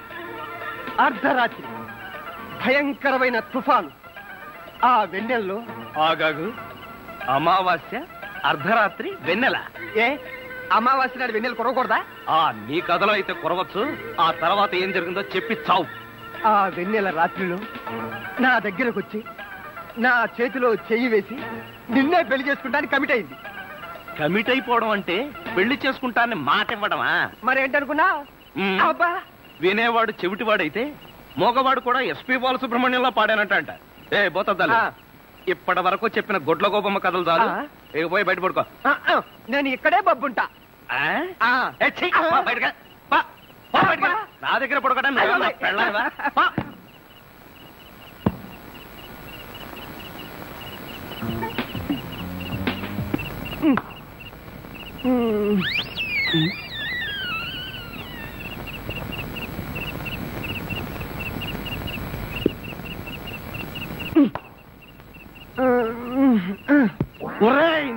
అర్ధరాత్రి, భయంకరమైన తుఫాను. ఆ వెన్నెల్లో ఆగాగు. అమావాస్య, అర్ధరాత్రి, వెన్నెల. ఏ అమావాస్య నాడు వెన్నెల కురవకూడదా? నీ కథలో అయితే కురవచ్చు. ఆ తర్వాత ఏం జరిగిందో చెప్పి చావు. ఆ వెన్నెల రాత్రిలో నా దగ్గరకు వచ్చి నా చేతిలో చెయ్యి వేసి నిన్నే పెళ్లి చేసుకుంటానికి కమిట్ అయింది. కమిట్ అయిపోవడం అంటే పెళ్లి చేసుకుంటానని మాట ఇవ్వడమా? మరేంటనుకున్నా? అబ్బా, వినేవాడు చెవిటివాడైతే మోగవాడు కూడా ఎస్పీ బాలసుబ్రహ్మణ్యంలో పాడానంట. ఏ బోతద్దాలు, ఇప్పటి వరకు చెప్పిన గొడ్ల గోపమ్మ కథలు చాలు. ఇక పోయి బయట పడుకో. నేను ఇక్కడే బబ్బుంటా. నా దగ్గర పడుకోవడం పెళ్ళావా?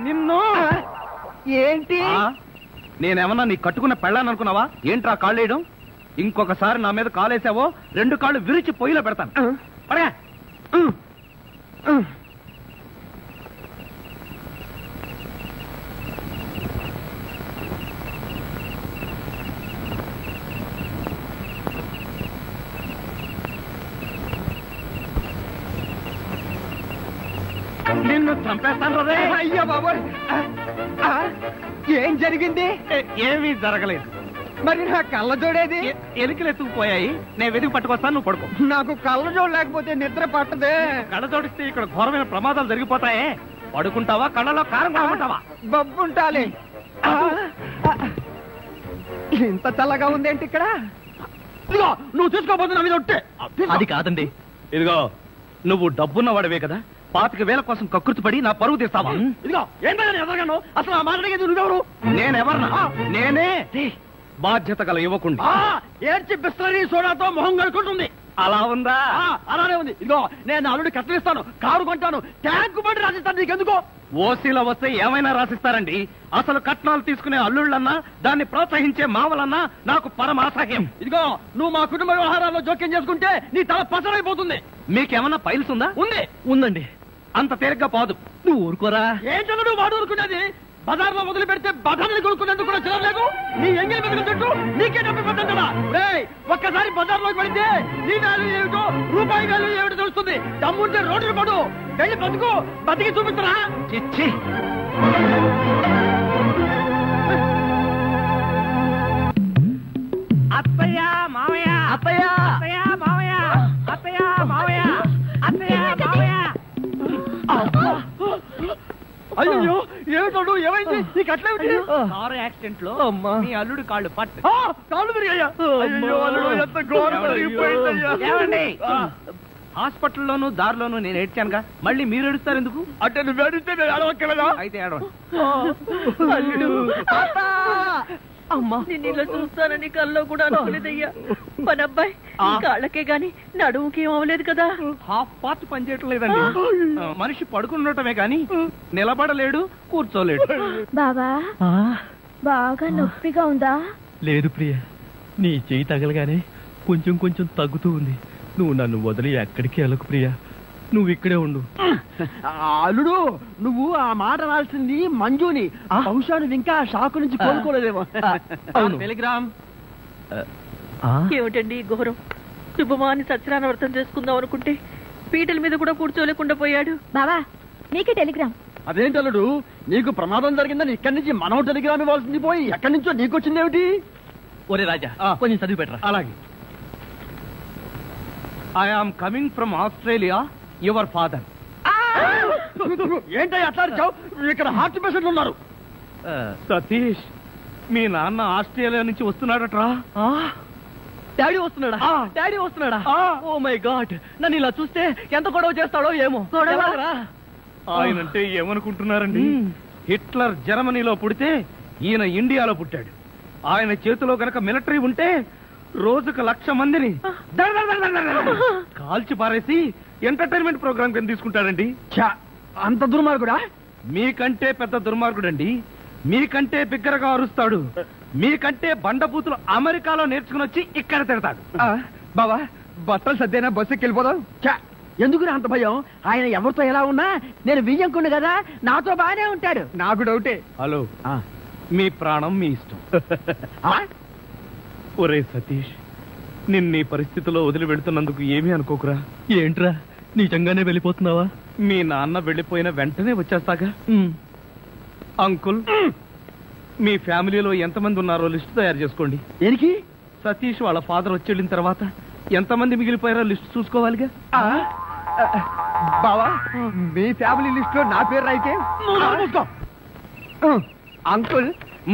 నిన్ను ఏంటి? నేనేమన్నా నీ కట్టుకున్న పెళ్ళాను అనుకున్నావా? ఏంట్రా కాళ్ళేయడం? ఇంకొకసారి నా మీద కాలేసావో 2 కాళ్ళు విరిచి పొయ్యిలో పెడతాను. పడగా. నిన్ను చంపేస్తాను రే. అయ్యో బాబోయ్, ఏం జరిగింది? ఏమీ జరగలేదు. మరి నా కళ్ళ జోడేది? ఎలికలు ఎత్తుకుపోయాయి. నేను వెతికి పట్టుకొస్తాను, నువ్వు పడుకో. నాకు కళ్ళ జోడు లేకపోతే నిద్ర పట్టదే. కళ్ళ జోడిస్తే ఇక్కడ ఘోరమైన ప్రమాదాలు జరిగిపోతాయే. పడుకుంటావా, కళ్ళలో కారం కాకుంటావా? బబ్బుంటాలి. ఇంత చల్లగా ఉందేంటి ఇక్కడ? ఇదిగో నువ్వు తీసుకోబోతు నా మీద ఒట్టే. అది కాదండి. ఇదిగో నువ్వు డబ్బున్న వాడివే కదా, 25,000 కోసం కక్కుర్తి పడి నా పరువు తీస్తావా? ఇదిగో ఏంటని ఎదగాను? అసలు ఆ మాట్లాడేది నువ్వెవరు? నేనెవరన్నా? నేనే బాధ్యత గల యువకుండి. ఏడ్చి బిస్లరీ సోడాతో మొహం కడుకుంటుంది. అలా ఉందా? అలానే ఉంది. ఇదిగో నేను అల్లుడు కట్టలిస్తాను, కారు కొంటాను, ట్యాంకు బండి రాసిస్తాను. నీకెందుకో? ఓసీలో వస్తే ఏమైనా రాసిస్తారండి. అసలు కట్నాలు తీసుకునే అల్లుళ్ళన్నా, దాన్ని ప్రోత్సహించే మామలన్నా నాకు పరమాసహ్యం. ఇదిగో నువ్వు మా కుటుంబ వ్యవహారాల్లో జోక్యం చేసుకుంటే నీ తల పసరైపోతుంది. మీకేమన్నా ఫైల్స్ ఉందా? ఉంది. ఉందండి. అంత తేలిగ్గా పోదు. నువ్వు ఊరుకోరా. ఏంటో నువ్వు వాడు ఊరుకునేది? బజార్లో మొదలు పెడితే బజార్ని కొనుక్కునేందుకు కూడా చిరలేదు. నీ ఎంగిలి మెతుకుతుంటూ నీకే డబ్బు పడ్డం కదా. ఒక్కసారి బజార్లోకి పడితే నీ వాల్యూ ఏమిటో రూపాయి వాల్యూ ఏమిటో తెలుస్తుంది. దమ్ముంటే రోడ్డు పడు, వెళ్ళి బతుకు, బతికి చూపిస్తున్నా. చిచ్చి అత్తయ్య మావయ్య అత్తయ్య అత్తయ్య మావయ్య అత్తయ్య మావయ్య అత్తయ్య మావయ్య. అయ్యో ఏమిటోడు, ఏమైంది నీకు? అట్లేమిటి? కారు యాక్సిడెంట్ లో మీ అల్లుడు కాళ్ళు పట్టు. కాళ్ళు విరిగాయ్యా? అయ్యో అల్లుడు, ఎంత ఘోరం జరిగిపోయిందయ్యా. ఏమండి, హాస్పిటల్లోనూ దారిలోనూ నేను ఏడ్చానుగా, మళ్ళీ మీరు ఏడుస్తారు ఎందుకు? అంటే నువ్వు ఏడిస్తే నేను ఏడవక్కలేదా? అయితే ఏడవండి. అమ్మా నిన్ను ఇలా చూస్తానని కల్లో కూడా అనుకోలేదయ్యా. పనబ్బాయి కాళ్ళకే గాని నడుముకి ఏం అవ్వలేదు కదా? హాఫ్ పార్ట్ పనిచేయటం లేదండి. మనిషి పడుకుండటమే గాని నిలబడలేడు, కూర్చోలేడు. బాబా బాగా నొప్పిగా ఉందా? లేదు ప్రియ, నీ చెయ్యి తగలగానే కొంచెం కొంచెం తగ్గుతూ ఉంది. నువ్వు నన్ను వదిలి ఎక్కడికి వెళ్ళకు ప్రియ, నువ్వు ఇక్కడే ఉండు. అల్లుడు, నువ్వు ఆ మాట రాల్సింది మంజుని. బహుశా నువ్వు ఇంకా షాకు నుంచి కోలుకోలేదేమో. టెలిగ్రామ్. ఏమిటండి ఘోరం? శుభమాని సత్యనారాయణ వ్రతం చేసుకుందాం అనుకుంటే పీటల మీద కూడా కూర్చోలేకుండా పోయాడు. బాబా నీకే టెలిగ్రామ్. అదేంటి అల్లుడు, నీకు ప్రమాదం జరిగిందని ఇక్కడి నుంచి మనం టెలిగ్రామ్ ఇవ్వాల్సింది పోయి ఎక్కడి నుంచో నీకు వచ్చిందేమిటి? ఒరే రాజా, కొంచెం చదివి పెట్టరా. అలాగే. I am coming from Australia, your father. ఏంటో అట్లా అరిచావు? ఇక్కడ హార్ట్ పేషెంట్లు ఉన్నారు. సతీష్, మీ నాన్న ఆస్ట్రేలియా నుంచి వస్తున్నాడట్రా. డాడీ వస్తున్నాడా? డాడీ వస్తున్నాడా? ఓ మై గాడ్, నన్ను ఇలా చూస్తే ఎంత గొడవ చేస్తాడో ఏమో. ఆయనంటే ఏమనుకుంటున్నారండి? హిట్లర్ జర్మనీలో పుడితే ఈయన ఇండియాలో పుట్టాడు. ఆయన చేతిలో గనక మిలిటరీ ఉంటే రోజుకు 1,00,000 మందిని కాల్చి పారేసి ఎంటర్టైన్మెంట్ ప్రోగ్రామ్ కింద తీసుకుంటాడండి. అంత దుర్మార్గుడా? మీకంటే పెద్ద దుర్మార్గుడండి. మీకంటే బిగ్గరగా అరుస్తాడు. మీకంటే బండబూతులు అమెరికాలో నేర్చుకుని వచ్చి ఇక్కడ తిడతాడు. బావా, బట్టలు సర్దేనా బస్సుకి వెళ్ళిపోదాం. ఎందుకు అంత భయం? ఆయన ఎవరితో ఎలా ఉన్నా నేను వియ్యంకుండు కదా, నాతో బాగానే ఉంటాడు. నాకు డౌటే. హలో, మీ ప్రాణం మీ ఇష్టం. ఒరే సతీష్, నిన్నీ పరిస్థితిలో వదిలి వెళ్తున్నందుకు ఏమీ అనుకోకురా. ఏంట్రా, నిజంగానే వెళ్ళిపోతున్నావా? మీ నాన్న వెళ్ళిపోయిన వెంటనే వచ్చేస్తాగా. అంకుల్, మీ ఫ్యామిలీలో ఎంతమంది ఉన్నారో లిస్ట్ తయారు చేసుకోండి. దేనికి? సతీష్ వాళ్ళ ఫాదర్ వచ్చి వెళ్ళిన తర్వాత ఎంతమంది మిగిలిపోయారో లిస్ట్ చూసుకోవాలిగా. బావా, మీ ఫ్యామిలీ లిస్ట్ లో నా పేరు రాయితే అంకుల్,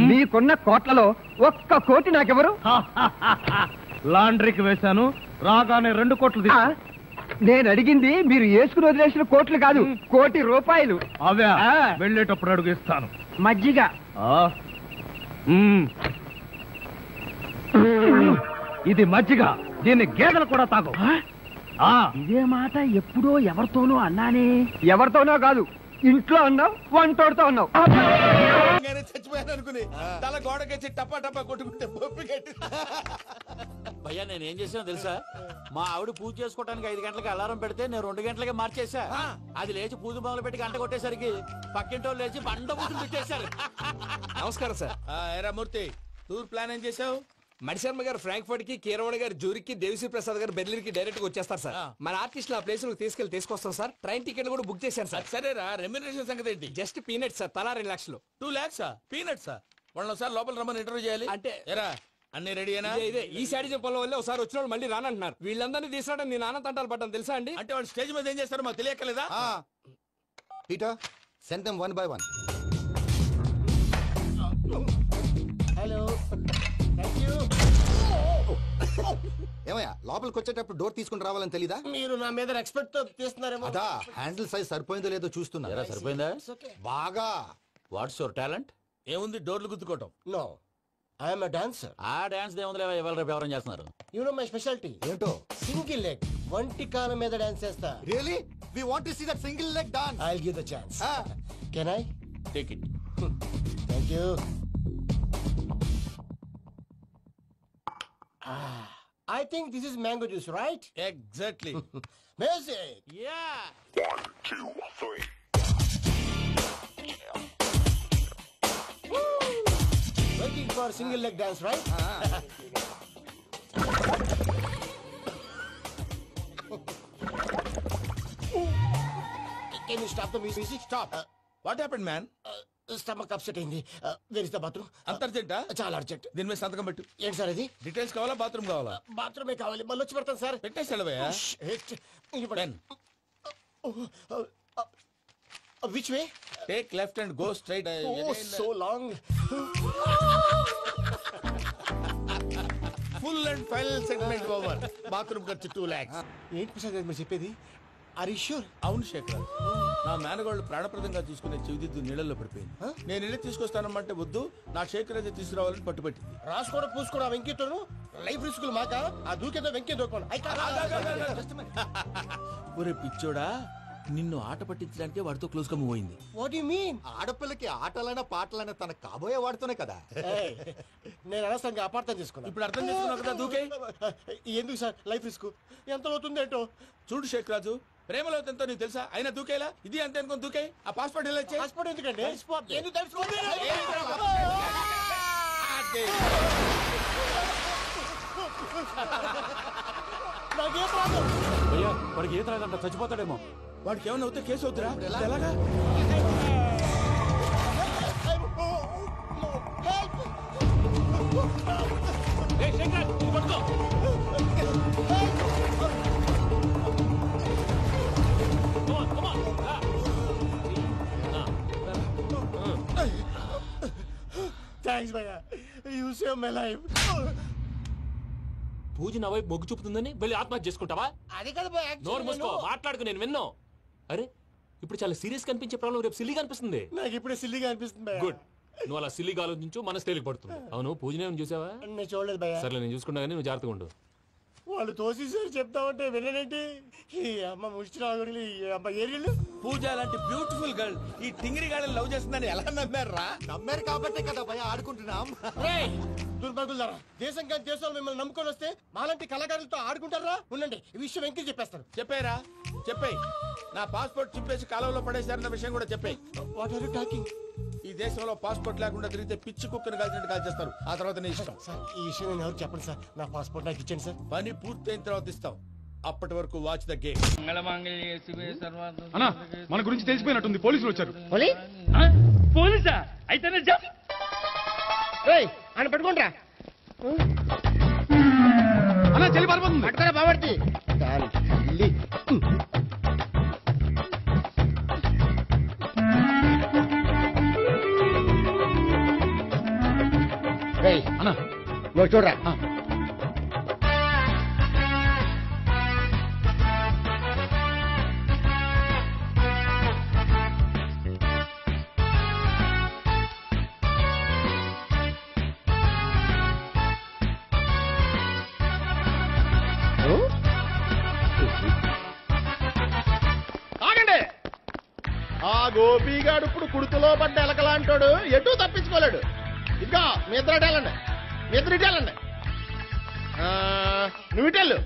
మీకున్న కోట్లలో 1 కోటి నాకెవరు? లాండ్రీకి వేశాను, రాగానే 2 కోట్లు. నేను అడిగింది మీరు వేసుకుని వదిలేసిన కోట్లు కాదు, 1 కోటి రూపాయలు. అవే వెళ్ళేటప్పుడు అడుగుస్తాను. మజ్జిగ. ఇది మజ్జిగ, దీన్ని గేదెలు కూడా తాగు. ఇదే మాట ఎప్పుడో ఎవరితోనో అన్నానే. ఎవరితోనో కాదు, ఇంట్లో అన్నావు, వంటోడుతో అన్నావు. చచ్చిపోయాను అనుకుని తల గోడకొచ్చి టపా టపా కొట్టుకుంటే భయ్యా, నేను ఏం చేసినా తెలుసా? మా ఆవిడ పూజ చేసుకోవడానికి 5 గంటలకి అలారం పెడితే నేను 2 గంటలకి మార్చేసా. అది లేచి పూజ మొదలు పెట్టి గంట కొట్టేసరికి పక్కింటో లేచి బండ పూజలు పెట్టేశారు. నమస్కారం సార్. ఎరా మూర్తి, టూర్ ప్లాన్ ఏం చేసావు? మణిశర్మ గారు ఫ్రాంక్ఫర్ట్ కి, కీరవాణి గారు జూరిక్ కి, దేవిశ్రీ ప్రసాద్ గారు బెర్లిన్ కి డైరెక్ట్ గా వచ్చేస్తారు సార్. మన ఆర్టిస్ట్ ఆ ప్లేస్ తీసుకొస్తాం సార్. ట్రైన్ టికెట్ కూడా బుక్ చేశాను సార్. సరేరా, రెమ్యూనరేషన్ సంగతి ఏంటి? జస్ట్ పీనట్స్ సార్, తలా 2 లక్షలు. 2 lakhs పీనట్స్? వాళ్ళని ఒకసారి లోపల రమ్మని ఇంటర్వ్యూ చేయాలి అంటే. ఎరా, అన్ని రెడీ అయినా? ఇదే ఈ శాడిజం పొలం వల్ల ఒకసారి వచ్చిన వాళ్ళు మళ్ళీ రానంటున్నారు. వీళ్ళందరినీ తీసుకురావడం నీ నాన్న తంటాలు పడ్డాను తెలుసా అండి? అంటే వాళ్ళు స్టేజ్ మీద ఏం చేస్తారో మాకు తెలియక్కలేదా? Peter, send them 1 by 1. Hello, ఏమయ్యా, లోపలికి వచ్చేటప్పుడు డోర్ తీసుకుని రావాలని తెలీదా? మీరు నా మీద ఎక్స్పెక్ట్ తో తీస్తున్నారేమో. అదా, హ్యాండిల్ సైజ్ సరిపోయిందో లేదో చూస్తున్నా. సరిపోయిందా? బాగా. What's your talent? ఏముంది, డోర్లు గుద్దుకోవటం. No, I'm dancer. ఆ డాన్స్ దేవుందిలే, ఇవాళ రేపు ఎవరైనా చేస్తున్నారు. యు నో మై స్పెషాలిటీ ఏంటో? సింగిల్ లెగ్, వంటి కాలం మీద డాన్స్ చేస్తా. Really? We want to see that single leg dance. I will give the chance. Can I take it? Thank you. I think this is mango juice, right? Exactly. Music. Yeah. 1, 2, 3. looking for single leg dance, right? Can you stop the music? Stop. What happened man? Stomach upset అయింది. Where is the bathroom? అంత అర్జెంటా? చాలా అర్జెంట్. దీని మీద సంతకం పెట్టు. ఏంటి సార్ ఇది? డీటెయిల్స్ కావాలా బాత్రూమ్ కావాలా? బాత్రూమే కావాలి. మళ్ళీ వచ్చి పెడతాను సార్. పెట్టేసి వెళ్ళవయ్యా. Which way? Take left and go straight. Oh, so long. Full and final segment over. Bathroom ఖర్చు 2 lakhs. ఏంటి ప్రసాద్ గారు మీరు చెప్పేది? Are you sure? అవును శేఖర్, నా మేనగోళ్ళు ప్రాణప్రదంగా చూసుకునే చెవిదిద్దు నీళ్ళల్లో పడిపోయింది. నేను ఇల్లు తీసుకొస్తానమ్మంటే వద్దు, నా శేఖర్ అయితే తీసుకురావాలని పట్టుబట్టింది. రాసుకోవడం పూసుకోవడం వెంకీతోను లైఫ్ రిస్కులు మాక. ఆ దూకేదో వెంకీ దూకోండి. ఒరే పిచ్చోడా, నిన్ను ఆట పట్టించడానికి వాడితో క్లోజ్ గా మూవ్ అయింది. What you mean? ఆడపిల్లకి ఆటలైనా పాటలైనా తన కాబోయే వాడుతూనే కదా. నేను అనవసరంగా అపార్థం చేసుకున్నా. ఇప్పుడు అర్థం చేసుకున్నావు కదా దూకే. ఎందుకు సార్ లైఫ్ రిస్క్? ఎంత అవుతుంది ఏంటో చూడు శేఖ్ రాజు, ప్రేమలో ఎంతో నీకు తెలుసా? అయినా దూకేలా ఇది అంతే అనుకుని దూకే. ఆ పాస్పోర్ట్ ఎలా ఇచ్చే? పాస్పోర్ట్ ఎందుకండి? ఎందుకు తెలుసుకోండి. నాకేం ప్రాబ్లం? భయ్యా, వాడికి ఈత రాదంట, చచ్చిపోతాడేమో. వాడికి ఏమన్నా అవుతే కేసు అవుతురా? ఎలాగా? థ్యాంక్స్ భయ్యా, యు సేవ్ మై లైఫ్. పూజ నా వైపు మొగ్గు చూపుతుందని వెళ్ళి ఆత్మహత్య చేసుకుంటావా? అది కదా నోరు మూసుకో, మాట్లాడుకు, నేను విన్నాను. అరే ఇప్పుడు చాలా సీరియస్ కనిపించే ప్రాబ్లం రేపు సిల్లీగా అనిపిస్తుంది. నాకు ఇప్పుడే సిల్లీగా అనిపిస్తుంది. గుడ్, నువ్వు అలా సిల్లీగా ఆలోచించు, మనసు తేలిక పడుతుంది. అవును, పూజనే చూసావా? నేను చూడలేదు భయ్యా. సర్లే, నేను చూసుకున్నా కానీ నువ్వు జాగ్రత్తగా ఉండు. వాళ్ళు తోసేసారు చెప్తామంటే విననేంటి? ఈ అమ్మ ముష్టి ఈ అమ్మ ఏరియలు. పూజ లాంటి బ్యూటిఫుల్ గర్ల్ ఈ టింగిరి గాళ్ళని లవ్ చేస్తుందని ఎలా నమ్మారా? నమ్మారు కాబట్టే కదా భయ ఆడుకుంటున్నాం. దుర్భగులారా, దేశం కానీ దేశాలు మిమ్మల్ని నమ్ముకొని వస్తే మాలాంటి కళాకారులతో ఆడుకుంటారా? ఉండండి, ఈ విషయం వెంకీ చెప్పేస్తాను. చెప్పారా? చెప్పేయ్. నా పాస్పోర్ట్ చింపేసి కాలువలో పడేశారన్న విషయం కూడా చెప్పేయ్. What are you talking? ఈ దేశంలో పాస్పోర్ట్ లేకుండా తిరిగితే పిచ్చి కుక్కను కాల్చినట్టు కాల్చేస్తారు. ఆ తర్వాత నీ ఇష్టం. సార్, ఈ విషయం నేను ఎవరు చెప్పండి సార్. నా పాస్పోర్ట్ నాకు ఇచ్చండి సార్. పని పూర్తయిన తర్వాత ఇస్తాం. అప్పటి వరకు వాచ్ ద గేమ్. అన్నా, మన గురించి తెలిసిపోయినట్టుంది, పోలీసులు వచ్చారు. పోలీసా? అయితే ఆయన పట్టుకుంటా అన్నా, చెల్లి పారిపోతుంది. పట్టుకోరా బాబర్తి. అన్నా నువ్వు చూడరా. ఆగండి. ఆ గోపిగాడు ఇప్పుడు కుడుతులో పడ్డ ఎలకలాంటాడు, ఎటూ తప్పించుకోలేడు. ఇంకా మీ ఇద్దరు ఇటేళ్ళండి, మీ ఇద్దరు ఇటేళ్ళండి. నువ్వు ఇటెళ్ళు.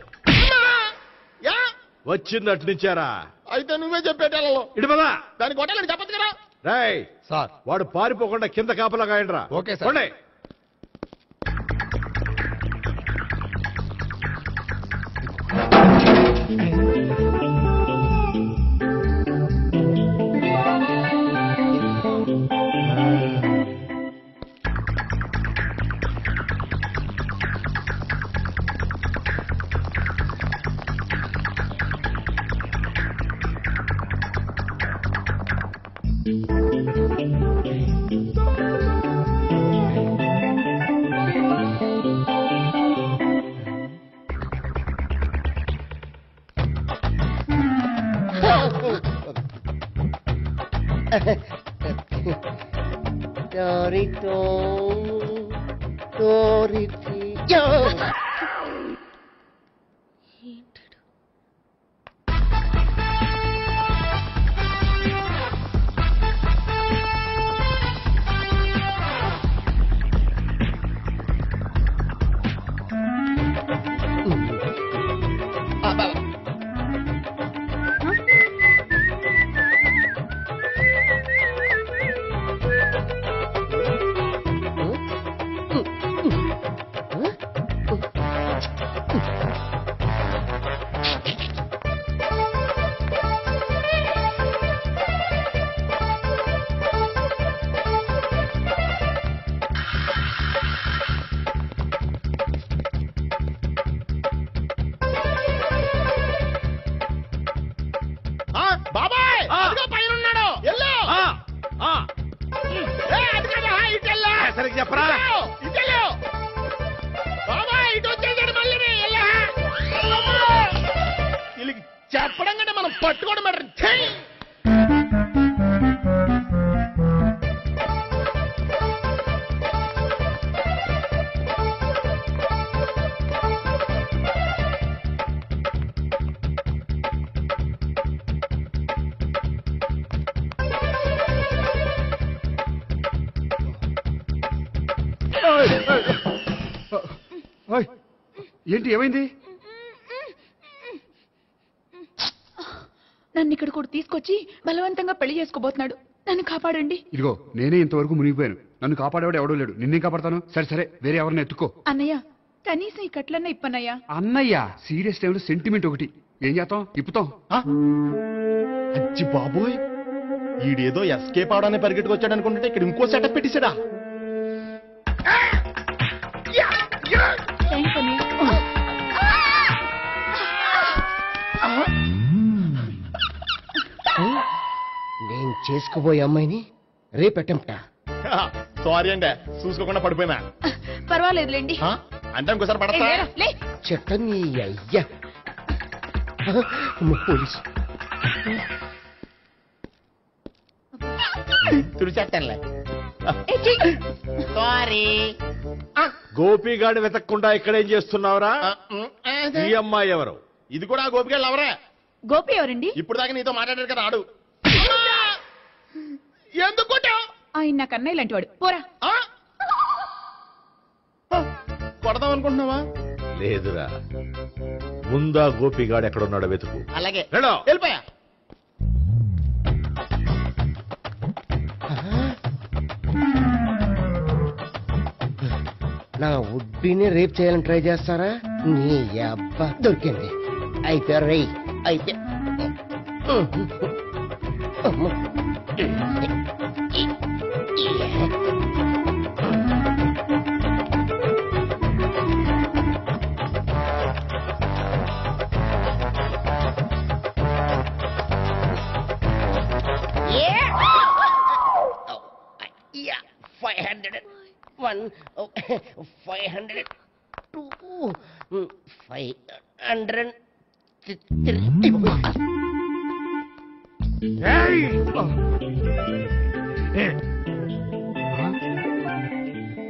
వచ్చిందటు నుంచారా? అయితే నువ్వే చెప్పేటెళ్ళలో ఇటు పదా. దానికి కొట్టాలని చెప్పచ్చు కదా. రేయ్ సార్, వాడు పారిపోకుండా కింద కాపలా కాయండిరా. Okay sir. చెప్పడం కంటే మనం పట్టుకోవడం బెటర్. ఏంటి ఏమైంది? నన్ను ఇక్కడ కూడా తీసుకొచ్చి బలవంతంగా పెళ్లి చేసుకోబోతున్నాడు. నన్ను కాపాడండి. ఇదిగో నేనే ఇంతవరకు మునిగిపోయాను. నన్ను కాపాడేవాడు ఎవడో లేడు. నిన్నేం కాపాడతాను? సరే సరే వేరే ఎవరిని ఎత్తుకో. అన్నయ్య కనీసం ఈ కట్లన్నా ఇప్పన్నయ్యా. అన్నయ్య సీరియస్ టైంలో సెంటిమెంట్ ఒకటి. ఏం చేస్తాం? ఇప్పుతాం. అచ్చి బాబోయ్, ఈడేదో ఎస్కేప్ అవడానికి పరిగెట్టుకొచ్చాడు అనుకుంటే ఇక్కడ ఇంకో సెటప్ పెట్టేశాడా? నేను చేసుకోబోయే అమ్మాయిని రేపెట్టంట. సారీ అండి, చూసుకోకుండా పడిపోయినా. పర్వాలేదులేండి. అంటే ఇంకోసారి పడతా. చెట్టని అయ్యా పోలీసు తుడిచేస్తానులే. సారీ. గోపిగాడి వెతక్కుండా ఇక్కడేం చేస్తున్నావురా? ఈ అమ్మాయి ఎవరు? ఇది కూడా గోపిగాళ్ళు ఎవరే? గోపి ఎవరండి? ఇప్పుడు దాకా నీతో మాట్లాడారు కదా ఆడు. ఎందుకు ఆయన నాకు అన్నయ్య లాంటి వాడు. పోరా. కొడదాం అనుకుంటున్నావా? లేదురా, ముందా గోపిగాడు ఎక్కడున్నాడో వెతుకు. అలాగే వెళ్ళిపోయా. నా ఉడ్బీని రేప్ చేయాలని ట్రై చేస్తారా? నీ అబ్బా దొరికింది. అయితే రై అయితే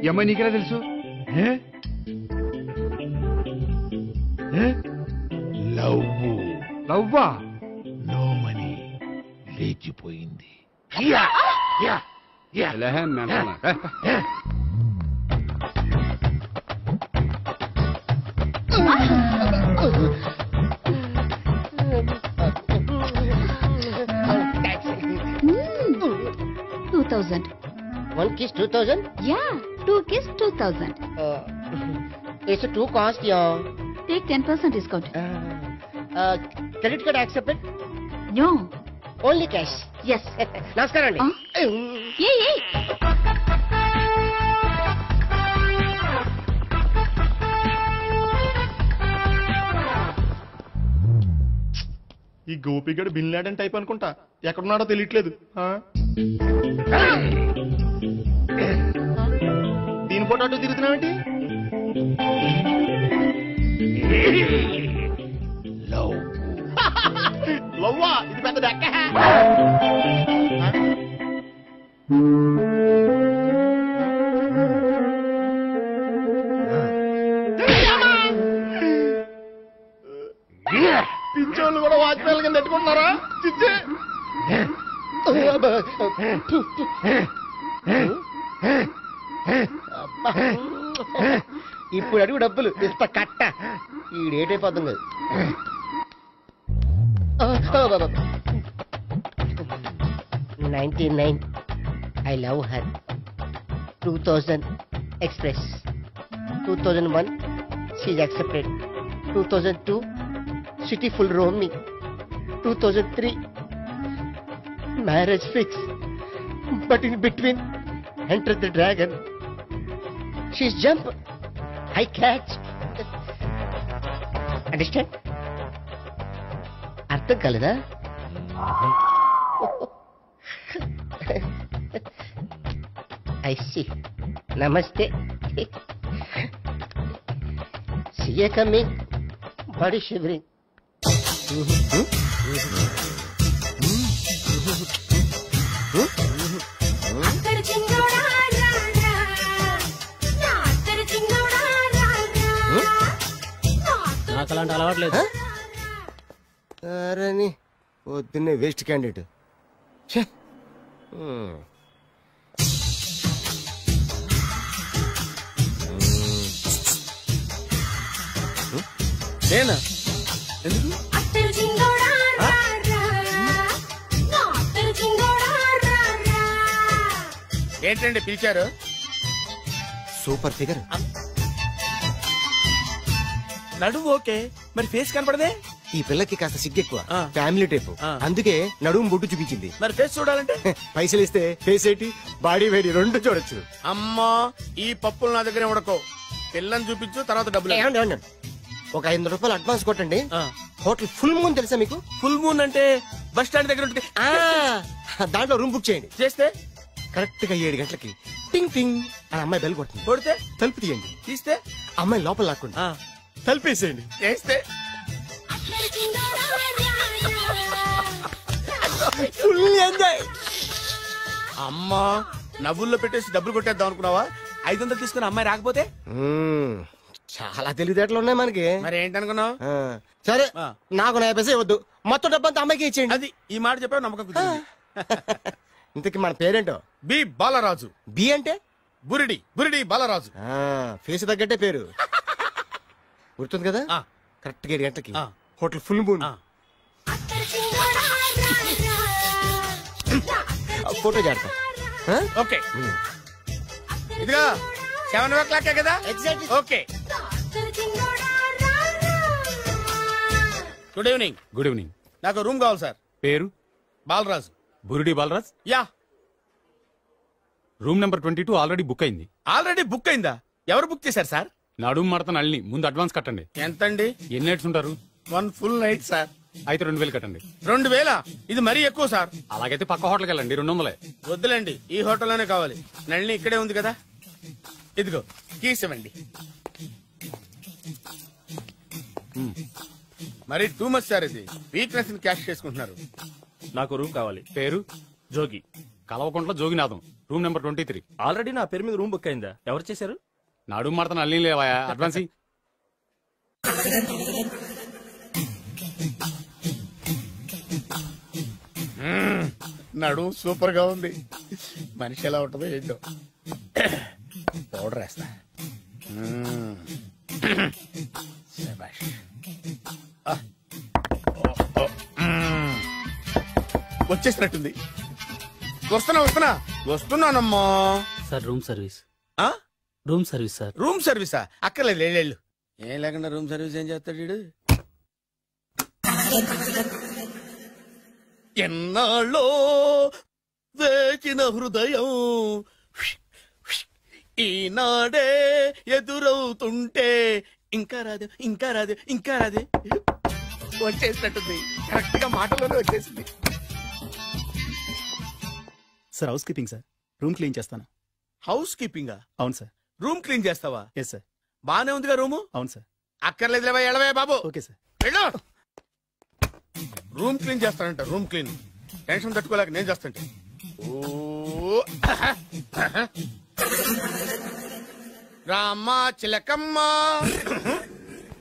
ఈ అమ్మాయి నీకెలా తెలుసు? లవ్వా? నో మనీ లేచిపోయింది. One kiss 2000? Yeah, 2 kiss 2000. It's too cost, yeah. Take 10% discount. Credit card accepted? No. Only cash. Yes. నమస్కారం అండి. Hey. ఈ గోపిగడు బిన్ లాడెన్ టైప్ అనుకుంటా. ఎక్కడున్నాడో తెలియట్లేదు. దీని ఫోటో అటు తిరుగుతున్నావేంటి? లవ్వా? ఇది పెద్ద దక్క. పిచ్చోళ్ళు కూడా వాచ్మెన్ కింద పెట్టుకుంటున్నారా? చిచ్చే ఇప్పుడు అడుగు డబ్బులు ఇస్తా కట్ట. ఈ డేట్ అయిపోతుంది కదా. 99 I love her. 2000 express. 2001 she's accepted. 2002 city full roaming. 2003 marriage fix. But in between entered the dragon. She's jump, I catch. Understand? అర్థం కాలేదా? I see. Namaste. See you coming. Body shivering. నాకు అలాంటి అలవాట్లేదు. అరే పొద్దున్నే వేస్ట్ క్యాండిడేట్. నేనా ఎందుకు ఏంటండి పిలిచారు? Super figure. నడువు ఓకే, మరి ఫేస్ కనపడదే. ఈ పిల్లకి కాస్త సిగ్గెక్కువ, ఫ్యామిలీ టైప్, అందుకే నడుము బొట్టు చూపించింది. మరి ఫేస్ చూడాలంటే పైసలు ఇస్తే ఫేస్ ఏంటి బాడీ వేడి రెండు చూడొచ్చు. అమ్మా ఈ పప్పులు నా దగ్గర ఉడకో. పిల్లని చూపించు, తర్వాత డబ్బులు. ఒక 500 రూపాయలు అడ్వాన్స్ కొట్టండి. హోటల్ ఫుల్ మూన్ తెలుసా మీకు? ఫుల్ మూన్ అంటే బస్ స్టాండ్ దగ్గర ఉంటుంది. దాంట్లో రూమ్ బుక్ చేయండి. చేస్తే కరెక్ట్ గా 7 గంటలకి టింగ్ టింగ్ అని అమ్మాయి బెల్ కొడుతుంది. కొడితే తలుపు తీయండి. తీస్తే అమ్మాయి లోపల లాక్కోండి. తలుపేసేయండి. చేస్తే ఫుల్ ఎంజాయ్. అమ్మా నవ్వుల్లో పెట్టేసి డబ్బులు కొట్టేద్దాం అనుకున్నావా? 500 తీసుకుని అమ్మాయి రాకపోతే? చాలా తెలివితేటలు ఉన్నాయి మనకి. మరి ఏంటనుకున్నావు? సరే నాకు 50 పైసే వద్దు, మొత్తం డబ్బంతా అమ్మాయికి ఇచ్చేయండి. అది ఈ మాట చెప్పావు, నమ్మకం కుదిరింది. ఇంతకీ మన పేరేంటో? బి బాలరాజు. బి అంటే బురిడి. బురిడి బాలరాజు. ఫేస్ తగ్గట్టే పేరు. గుర్తుంది కదా? కరెక్ట్ గా 7 గంటలకి హోటల్ ఫుల్ మూన్. ఫోటో చేడతా. ఓకే ఇదిగా 7 o'clock కదా? Okay. Good evening. Good evening. నాకు రూమ్ కావాలి సార్. పేరు? Balaraju. Burudi Balraj. Yeah. Room number 22 already book అయింది. ఆల్రెడీ బుక్ అయిందా? ఎవరు బుక్ చేశారు సార్? నడుము మడత నల్ని. ముందు అడ్వాన్స్ కట్టండి. ఎంతండి? ఎన్ని నైట్స్ ఉంటారు? 1 full night సార్. అయితే 2000 కట్టండి. 2000? ఇది మరీ ఎక్కువ సార్. అలాగైతే పక్క హోటల్కి వెళ్ళండి, 200. వద్దులేండి, ఈ హోటల్లోనే కావాలి. నళిని ఇక్కడే ఉంది కదా. ఇదిగో కీస్ ఇవ్వండి. మరి టూ మచ్ సార్, ఇది వీక్నెస్ ని క్యాష్ చేసుకుంటున్నారు. నాకు రూమ్ కావాలి. పేరు? Jogi. Kalavakuntla Joginatham. Room number 23. Already నా పేరు మీద రూమ్ బుక్ అయిందా? ఎవరు చేశారు? నడుము మడత నల్లి లేవా? అడ్వాన్స్. నడు సూపర్ గా ఉంది. మనిషి ఎలా ఉంటుందో ఏంటో. పౌడర్ వేస్తా. వచ్చేసినట్టుంది. వస్తున్నానమ్మా. Sir room service. Room service sir. Room సర్వీసా? అక్కర్లేదు, లేళ్ళు. ఏం లేకుండా రూమ్ సర్వీస్ ఏం చేస్తాడు వీడు? ఎన్నాళ్ళో వేచిన హృదయం ఈనాడే ఎదురవుతుంటే ఇంకా రాదు, ఇంకా రాదు, ఇంకా రాదు. వచ్చేసినట్టుంది. కరెక్ట్ గా మాటలోనే వచ్చేసింది. Sir housekeeping sir. Room clean చేస్తాను. హౌస్ కీపింగా? అవును సార్. రూమ్ క్లీన్ చేస్తావా? Yes sir. బానే ఉందిగా రూము? అవును సార్. అక్కర్లేదు, ఎడవే బాబు. Okay sir. వెళ్ళు. రూమ్ క్లీన్ చేస్తానంట. రూమ్ క్లీన్ టెన్షన్ తట్టుకోలేక నేను చేస్తాంటే. రామ చిలకమ్మ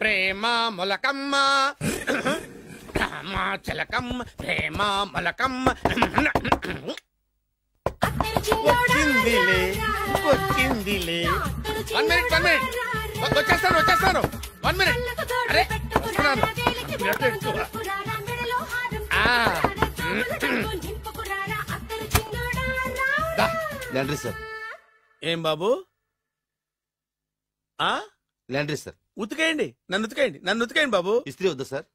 ప్రేమ మొలకమ్మ, రామ చిలకమ్మ ప్రేమ మొలకమ్మ. వచ్చిందిలే వచ్చిందిలే. 1 minute. వచ్చేస్తాను 1 minute. అరే వస్తున్నాను. Laundry sir. ఏం బాబు? Laundry sir. ఉతికేయండి, నన్ను ఉతికేయండి బాబు. ఇస్త్రీ వద్దా సార్?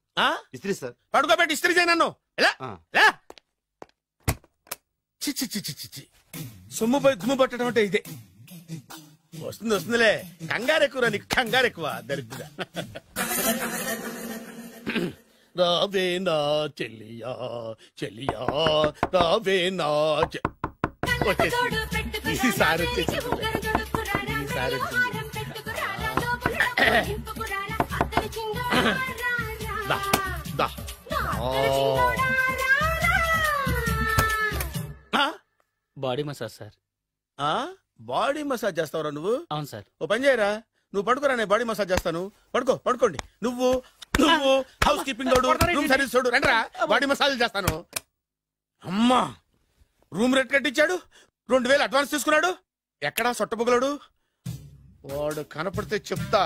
ఇస్త్రీ సార్. పడుకోబెట్టి ఇస్త్రీ చేయి నన్ను. ఎలా చి సొమ్ము పోయి దుమ్ము పట్టడం అంటే ఇదే. వస్తుందిలే. కంగారు ఎక్కువ, నీకు కంగారు ఎక్కువ. దరిద్ర. రావే నా చెల్లియా చెల్లియా రావే నా. ఈసారి body massage sir. Body massage చేస్తావురా నువ్వు? అవును సార్. ఓ పని చేయరా, నువ్వు పడుకోరా, నేను బాడీ మసాజ్ చేస్తాను. పడుకోండి. నువ్వు హౌస్ కీపింగ్ తోడు, రూమ్ సర్వీస్ తోడు, రండిరా బాడీ మసాజ్ చేస్తాను. అమ్మా, రూమ్ రేట్ కట్టించాడు, 2000 అడ్వాన్స్ తీసుకున్నాడు. ఎక్కడా సొట్టబుగలాడు? వాడు కనపడితే చెప్తా,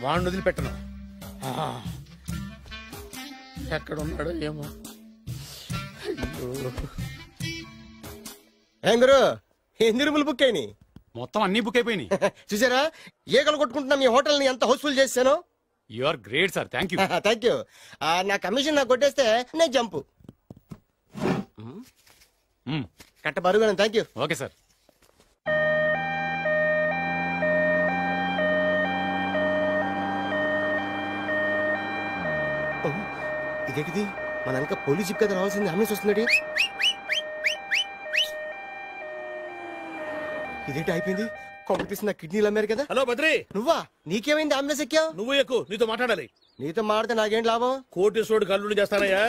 వాడిని వదిలిపెట్టను. ఎక్కడ ఉన్నాడో ఏమో. ఏం గురు, ఎన్ని రూములు బుక్ అయినాయి? మొత్తం అన్ని బుక్ అయిపోయినాయి. చూసారా ఏగలు కొట్టుకుంటున్నా మీ హోటల్ ని ఎంత హౌస్ఫుల్ చేశాను. You are great sir. Thank you. Thank you. నా కమిషన్ నాకు కొట్టేస్తే నేను జంపు కట్ట బరుగా. Thank you. Okay sir. ఇదేంటిది, మన వెనక పోలీస్ జిప్ కదా రావాల్సింది, అంబులెన్స్ వస్తున్నాడు. ఇదేంటి అయిపోయింది, కాంపిటీషన్ నా కిడ్నీలు అమ్మారు కదా. హలో బద్రి, నువ్వా? నీకేమైంది, అంబులెన్స్ ఎక్కావు? నువ్వు ఎక్కువ, నీతో మాట్లాడాలి. నీతో మాట్లాడితే నాకేం లాభం? కోటేశ్వరుడు కల్లుడు చేస్తానయ్యా.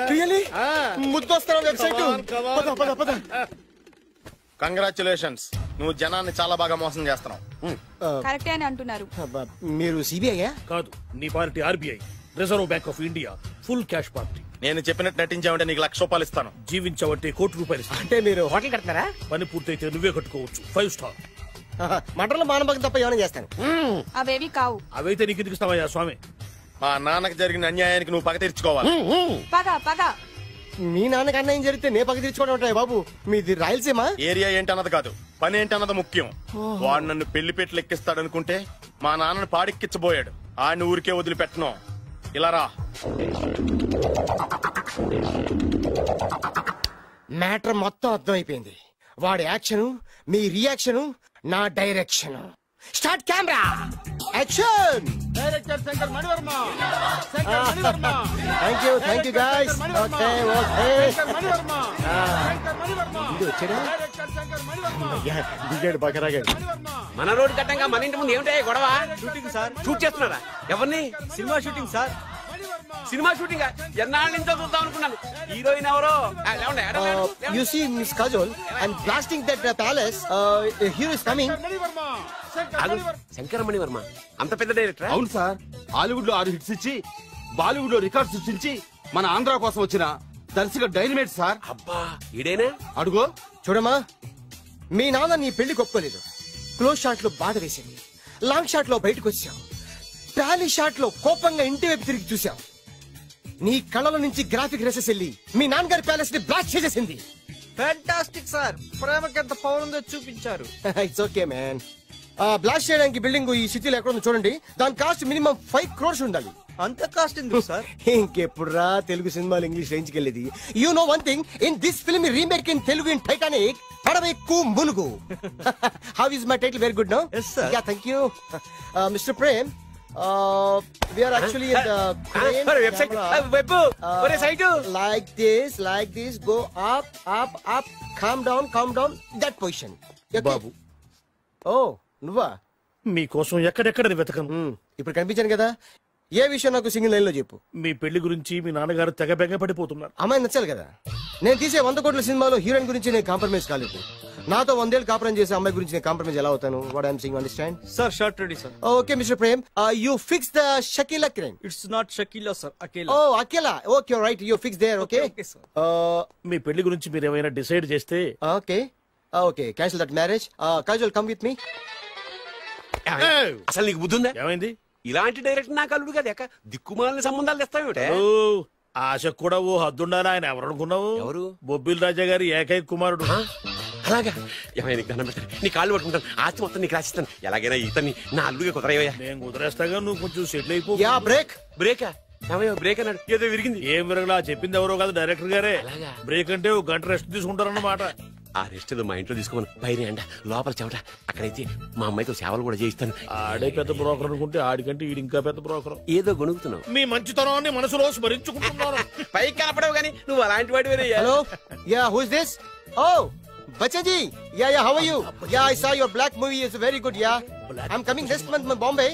ముద్దొస్తాను వెబ్సైట్. కంగ్రాచులేషన్స్, నువ్వు జనాన్ని చాలా బాగా మోసం చేస్తున్నావు. కరెక్టే అని అంటున్నారు. మీరు సిబిఐ కాదు, నీ party RBI, reserve bank of India, full cash party. నేను చెప్పినట్టు నటించావంటే నీకు ₹1,00,000 ఇస్తాను. జీవించావంటే ₹1,00,00,000 ఇస్తాను. అంటే మీరు హోటల్ కడతారా? పని పూర్తయితే నువ్వే కట్టుకోవచ్చు 5 స్టార్. మటన్లో మానభంగం తప్ప ఏమైనా చేస్తాను. అవేవి కావు. అవైతే నీకు ఎందుకు ఇస్తావయ్యా స్వామి? మా నాన్నకు జరిగిన అన్యాయానికి నువ్వు పగ తీర్చుకోవాలి. పగ మీ నాన్నకి అన్యాయం జరిగితే నే పగ తీర్చుకోవడం ఉంటాయి బాబు. మీది రాయలసీమ. ఏరియా ఏంటన్నది కాదు, పని ఏంటన్నది ముఖ్యం. వాడు నన్ను పెళ్లి పెట్లు ఎక్కిస్తాడనుకుంటే మా నాన్నను పాడెక్కించబోయాడు. ఆడిని ఊరికే వదిలిపెట్టను. ఇలా రా. మ్యాటర్ మొత్తం అర్థమైపోయింది. వాడి యాక్షన్, మీ రియాక్షన్, నా direction. Start camera, action. Director Shankar Mani Varma. Thank you guys. Okay దిగాడు బకరాగాడు. మన రోడ్డు కట్టంగా మన ఇంటి ముందు ఏమిటాయి గొడవ? Shooting sir. షూట్ చేస్తున్నారా? ఎవరిని? Cinema shooting sir. Cinema shooting ఎన్నాళ్ళ నుంచో చూద్దాం అనుకున్నాను. హీరోయిన్ ఎవరో? You see Miss Kajol, I'm blasting that palace. Hero is coming. Shankara Mani Varma అంత పెద్ద డైరెక్టర్? అవును సార్. హాలీవుడ్ లో 6 హిట్స్ ఇచ్చి బాలీవుడ్ లో రికార్డ్ సృష్టించి మన ఆంధ్ర కోసం వచ్చిన దర్శక డైనమేట్ సార్. అబ్బా, ఈడేనా? అడుగో చూడమ్మా, మీ నాన్న నీ పెళ్లి ఒప్పుకోలేదు. క్లోజ్ షాట్ లో బాధ వేసింది, లాంగ్ షాట్ లో బయటకు వచ్చావు, టాలీ షాట్ లో కోపంగా ఇంటి వైపు తిరిగి చూసావు. నీ కళ్ళలో నుంచి గ్రాఫిక్ రెసెస్ వెళ్ళి మీ నాన్నగారి ప్యాలెస్ ని బ్లాస్ట్ చేసేసింది. ఫ్యాంటాస్టిక్ సార్, ప్రేమకి ఎంత పవర్ ఉందో చూపించారు. It's okay man. బ్లాస్ట్ చేయడానికి బిల్డింగ్ ఈ సిటీలో ఎక్కడ ఉందో చూడండి. దాని కాస్ట్ మినిమం 5 crores ఉండాలి. అంత కాస్ట్ ఎందుకు సార్? ఇంకెప్పుడు రా తెలుగు సినిమాలు ఇంగ్లీష్ రేంజ్ కి వెళ్ళేది. You know one thing, in this film remake in Telugu in Titanic, పడవెక్కు మునుగు. How is my title? Very good no. Yes sir. Yeah, thank you. Mr. Prem, we are actually in the crane website. Web. Like this, go up, calm down, that position. Okay? Babu, Oh, నువ్వా? మీకోసం ఎక్కడెక్కడ వెతకను. ఇప్పుడు కనిపించాను కదా. ఏ విషయం నాకు సింగిల్ లైన్ లో చెప్పు. మీ పెళ్లి గురించి మీ నాన్నగారు తెగ బెంగ పడిపోతున్నారు. అమ్మాయి నచ్చాలి కదా. నేను తీసే 100 కోట్ల సినిమాలో హీరోయిన్ గురించి నేను కాంప్రమైజ్ కాలేదు. నాతో 100 ఏళ్ళు కాపురం చేసే అమ్మాయి గురించి నేను కాంప్రమైజ్ ఎలా అవుతాను? What I'm sing, understand? Sir shot ready sir. Okay Mister Prem, you fix the Shakila crime. It's not Shakila sir, Akela. Oh Akela. Okay right, you fix there. Okay మీ పెళ్లి గురించి మీరు ఏమైనా డిసైడ్ చేస్తే. Okay cancel that marriage. Kajal come with me. అసలు నీకు బుద్ధి ఉందా? ఏమైంది? ఇలాంటి డైరెక్టర్ నాకు అల్లుడు కదా, దిక్కుమాలని సంబంధాలు తెస్తావేమిటే? ఆశకు కూడా ఓ హద్దుండాలి. ఆయన ఎవరు అనుకున్నావు? ఎవరు? బొబ్బిల్ రాజా గారి ఏకైక కుమారుడు. అలాగా? ఏమైనా నీకు దండం పెట్టాను, నీ కాళ్ళు పట్టుకుంటాను, ఆస్తి మొత్తం నీకు రాసిస్తాను. ఎలాగైనా ఇతన్ని నా అల్లుడిగా కుదరయ్యా. నేను కుదిరేస్తాగా, నువ్వు కొంచెం సెటిల్ అయిపో. బ్రేకా? బ్రేక్ అన్నాడు, ఏదో విరిగింది. ఏం విరగలా? చెప్పింది ఎవరో కాదు, డైరెక్టర్ గారే. బ్రేక్ అంటే 1 గంట రెస్ట్ తీసుకుంటారన్నమాట. ఆ రెస్ట్ ఏదో మా ఇంట్లో తీసుకోమని. పైన అంట, లోపల చెమట. అక్కడైతే మా అమ్మాయితో సేవలు కూడా చేయిస్తాను. ఆడే పెద్ద బ్రోకర్ అనుకుంటే ఆడికంటే ఈడు ఇంకా పెద్ద బ్రోకర్. ఏదో గొనుగుతున్నావు. మీ మంచితనాన్ని మనసులో స్మరించుకుంటున్నాను. పైకి కనపడవు కానీ నువ్వు అలాంటి వాడి. Hello, yeah who is this? Oh Bachchaji, yeah how are you? Yeah I saw your Black movie is very good. Yeah I am coming next month in Bombay.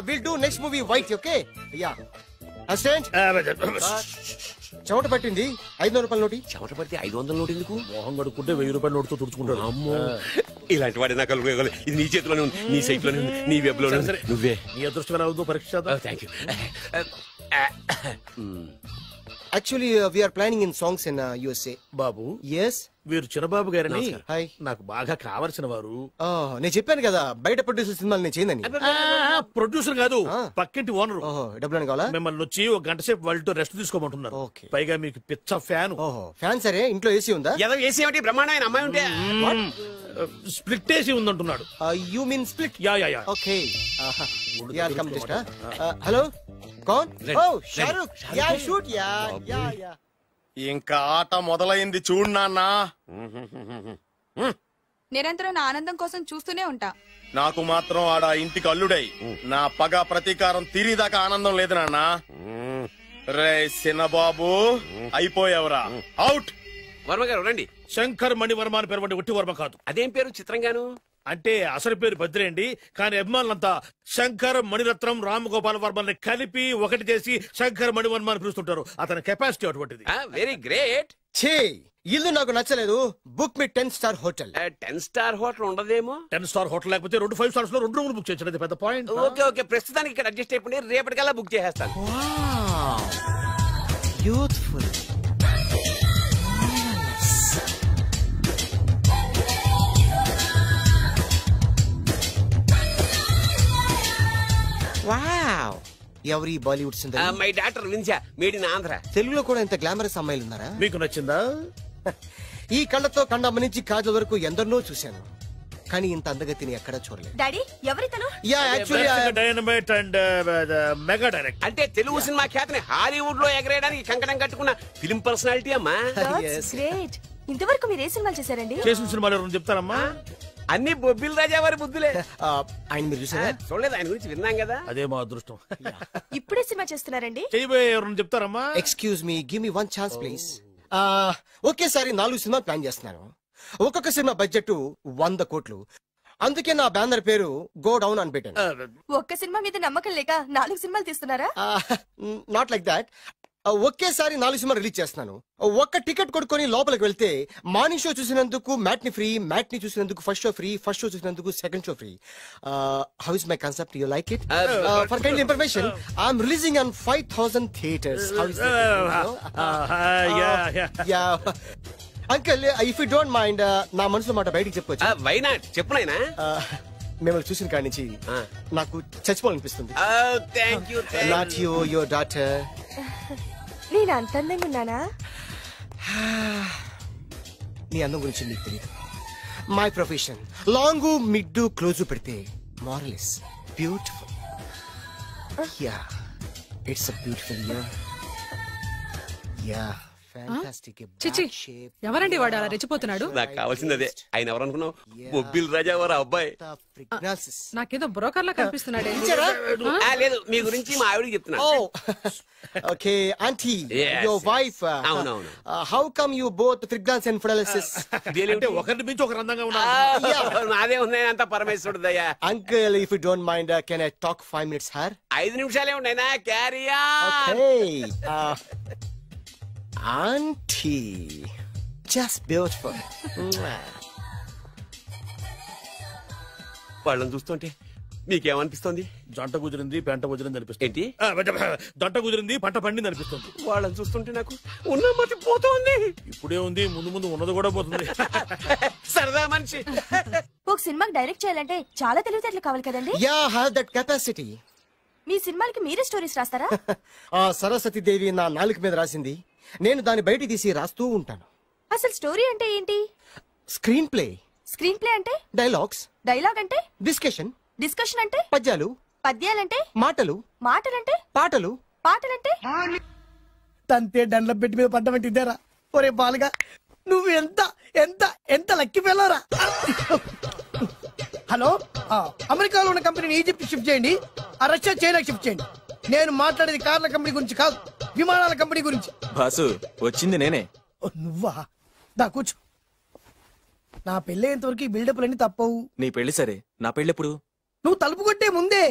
We'll do next movie white, okay? Yeah. Understand? చెమట పట్టింది 500 రూపాయల నోటి. చెమట పడితే 500 నోటు ఎందుకు? మొహం కడుక్కుంటే 1000 రూపాయల నోటుతో తుడుచుకుంటాడు. అమ్మో, ఇలాంటి వాడి నాకు ఇది నీ చేతిలోనే ఉంది, నీ సైట్ లోనే ఉంది, నీ వెబ్ లోనే ఉంది. నువ్వే నీ అదృష్టం అవుతుందో పరీక్ష. Thank you. Actually we're planning in songs in USA. బాబు, ఎస్, వీరు చిన్నబాబు గారని హాయ్. నాకు బాగా కావలసిన వారు. నేను చెప్పాను కదా బయట ప్రొడ్యూసర్ సినిమాలు నేను చేయదని. ప్రొడ్యూసర్ కాదు, పక్కింటి ఓనర్. డబ్బులు కావాలా? మిమ్మల్ని వచ్చి ఒక గంట సేపు వాళ్ళతో రెస్ట్ తీసుకోమంటున్నారు. పైగా మీకు పిచ్చ ఫ్యాన్. ఫ్యాన్ సరే, ఇంట్లో ఏసీ ఉందా? ఏసీ ఏమిటి, బ్రహ్మాండమైన అమ్మాయి ఉంటే స్ప్లిట్ ఏసీ ఉందంటున్నాడు. You mean split? Yeah yeah yeah. Okay, hello, కౌన్? Oh Shahrukh. Yeah shoot. Yeah yeah yeah. ఇంకా ఆట మొదలైంది చూడు నాన్న. నిరంతరం నా ఆనందం కోసం చూస్తూనే ఉంటా. నాకు మాత్రం ఆడ ఇంటికి అల్లుడై నా పగ ప్రతీకారం తీరిదాకా ఆనందం లేదు నాన్న. రే సినబాబు, అయిపోయావరా, అవుట్. వర్మ గారు రండి. శంకర్ మణివర్మ అని పేరు, ఒట్టి వర్మ కాదు. అదేం పేరు చిత్రంగాను? అంటే అసలు పేరు భద్రే అండి, కానీ అభిమానులంతా శంకర్ మణిరత్నం రామగోపాల వర్మని కలిపి ఒకటి చేసి శంకర్ మణివర్మ అని పిలుస్తుంటారు. అతని కెపాసిటీ అటువంటిది. Very great. ఛీ, ఇల్లు నాకు నచ్చలేదు. బుక్ మీ 10 స్టార్ హోటల్. 10 స్టార్ హోటల్ ఉండదేమో. 10 స్టార్ హోటల్ లేకపోతే 2 5 స్టార్స్ లో 2 రూములు బుక్ చేయొచ్చు. పెద్ద పాయింట్. ఓకే ఓకే, ప్రస్తుతానికి ఇక్కడ అడ్జస్ట్ అయిపోయి రేపటికల్లా బుక్ చేసేస్తాను. బ్యూటిఫుల్. వావ్, ఎవరి బాలీవుడ్ సుందరి? My doctor Vinsa, made in Andhra. తెలుగులో కూడా ఇంత గ్లామరస్ అమ్మాయిలు ఉన్నారా? మీకు నచ్చిందా? ఈ కళ్ళతో కండమ్మ నుంచి కాజల్ వరకు ఎందరినో చూశాను, కానీ ఇంత అందగతిని ఎక్కడా చూడలేదు. డాడీ, ఎవరితను? Yeah, actually dynamite and mega direct. అంటే తెలుగు సినిమా ఖ్యాతిని హాలీవుడ్ లో ఎగరేయడానికి కంకణం కట్టుకున్న ఫిల్మ్ పర్సనాలిటీ అమ్మా. గ్రేట్. ఇంతవరకు మీరు ఏ సినిమాలు చేశారండి? చేసిన సినిమాలు ఎవరు చెప్తారమ్మా? అన్ని బొబ్బిల్ రాజా వారి బుద్ధులే. ఆయన మీరు చూసారా? చూడలేదు, ఆయన గురించి విన్నాం కదా. అదే మా అదృష్టం. ఇప్పుడే సినిమా చేస్తున్నారండి? చేయబోయే ఎవరు చెప్తారమ్మా? Excuse me, give me 1 chance please. ఒకేసారి 4 సినిమా ప్లాన్ చేస్తున్నాను. ఒక్కొక్క సినిమా బడ్జెట్ 100 కోట్లు. అందుకే నా బ్యానర్ పేరు గో డౌన్ అని పెట్టాను. ఒక్క సినిమా మీద నమ్మకం లేక 4 సినిమాలు తీస్తున్నారా? Not like that. ఒకేసారి 4 సినిమా రిలీజ్ చేస్తున్నాను. ఒక్క టికెట్ కొనుక్కొని లోపలికి వెళ్తే మార్నింగ్ షో చూసినందుకు మ్యాట్ని ఫ్రీ, మ్యాట్ని చూసినందుకు first show free, first show చూసినందుకు second show free. How is my concept? You like it? For kind information, I'm releasing on 5000 theatres. How is it? Uncle, if you don't mind, నా మనసులో మాట బయటికి చెప్పొచ్చు? వై నాట్, చెప్పు నాయనా. మిమ్మల్ని చూసిన కాడి నుంచి నాకు చచ్చిపోవాలనిపిస్తుంది. Not you, your daughter. నేను అంత అందంగా ఉన్నానా? నీ అందం గురించి నీకు తెలియదు. My profession long mid close పెడితే moral is beautiful. Yeah, it's a beautiful year. Yeah, fantastic. చిచి, ఎవరండి వాడు అలా రెచ్చిపోతున్నాడు? నాకు కావాల్సింది అదే. ఆయన ఎవరు అనుకున్నావు? బొబ్బిల్ రాజా వారు అబ్బాయి. నాకేదో బ్రోకర్ లా కనిపిస్తున్నాడే. లేదు, మీ గురించి మా ఆవిడకి చెప్తున్నా. Okay aunty, your wife. అవునవును. How come you both fragrance and fidelities? అంటే ఒకరిని మించి ఒకరు అందంగా ఉన్నారు. నాదే ఉంది అంత పరమేశ్వరుడు దయ్యా. Uncle, if you don't mind, can I talk 5 minutes sir? 5 నిమిషాలే ఉన్నాయినా, carry on. Okay. Auntie, just beautiful. వాళ్ళని చూస్తుంటే మీకేమనిపిస్తుంది? జంట కుదిరింది, పెంట కుదిరింది అనిపిస్తుంది. ఏంటి? జంట కుదిరింది, పంట పండింది అనిపిస్తుంది. వాళ్ళని చూస్తుంటే నాకు ఉన్న మతి పోతుంది. ఇప్పుడే ఉంది, ముందు ముందు ఉన్నది కూడా పోతుంది. సరదా మనిషి. ఒక సినిమాకి డైరెక్ట్ చేయాలంటే చాలా తెలివితేటలు కావాలి కదండి? Yeah, have that capacity. మీ సినిమాలకి మీరే స్టోరీస్ రాస్తారా? సరస్వతి దేవి నా నాలుక మీద రాసింది, నేను దాన్ని బయట తీసి రాస్తూ ఉంటాను. అసలు స్టోరీ అంటే ఏంటి? Screen play. స్క్రీన్ ప్లే అంటే? డైలాగ్స్. డైలాగ్ అంటే? డిస్కషన్. డిస్కషన్ అంటే? పద్యాలు. పద్యాలంటే? మాటలు. మాటలంటే? పాటలు. పాటలంటే? తంతే దండ్ల పెట్టి మీద పడ్డమంటే ఇదేరా? ఒరే బాలుగా, నువ్వు ఎంత ఎంత ఎంత లక్కీ ఫెలోరా. హలో, అమెరికాలో ఉన్న కంపెనీని ఈజిప్ట్ షిఫ్ట్ చేయండి, రష్యా చైనాకి షిఫ్ట్ చేయండి. నేను మాట్లాడేది కార్ల కంపెనీ గురించి కాదు, విమానాల కంపెనీ గురించి. బాసు, వచ్చింది నేనే. నువ్వా? దా కూర్చో. నా పెళ్ళేంతవరకు ఈ బిల్డప్లన్నీ తప్పవు. నీ పెళ్లి సరే, నా పెళ్లి ఎప్పుడు? నువ్వు తలుపు కొట్టే ముందే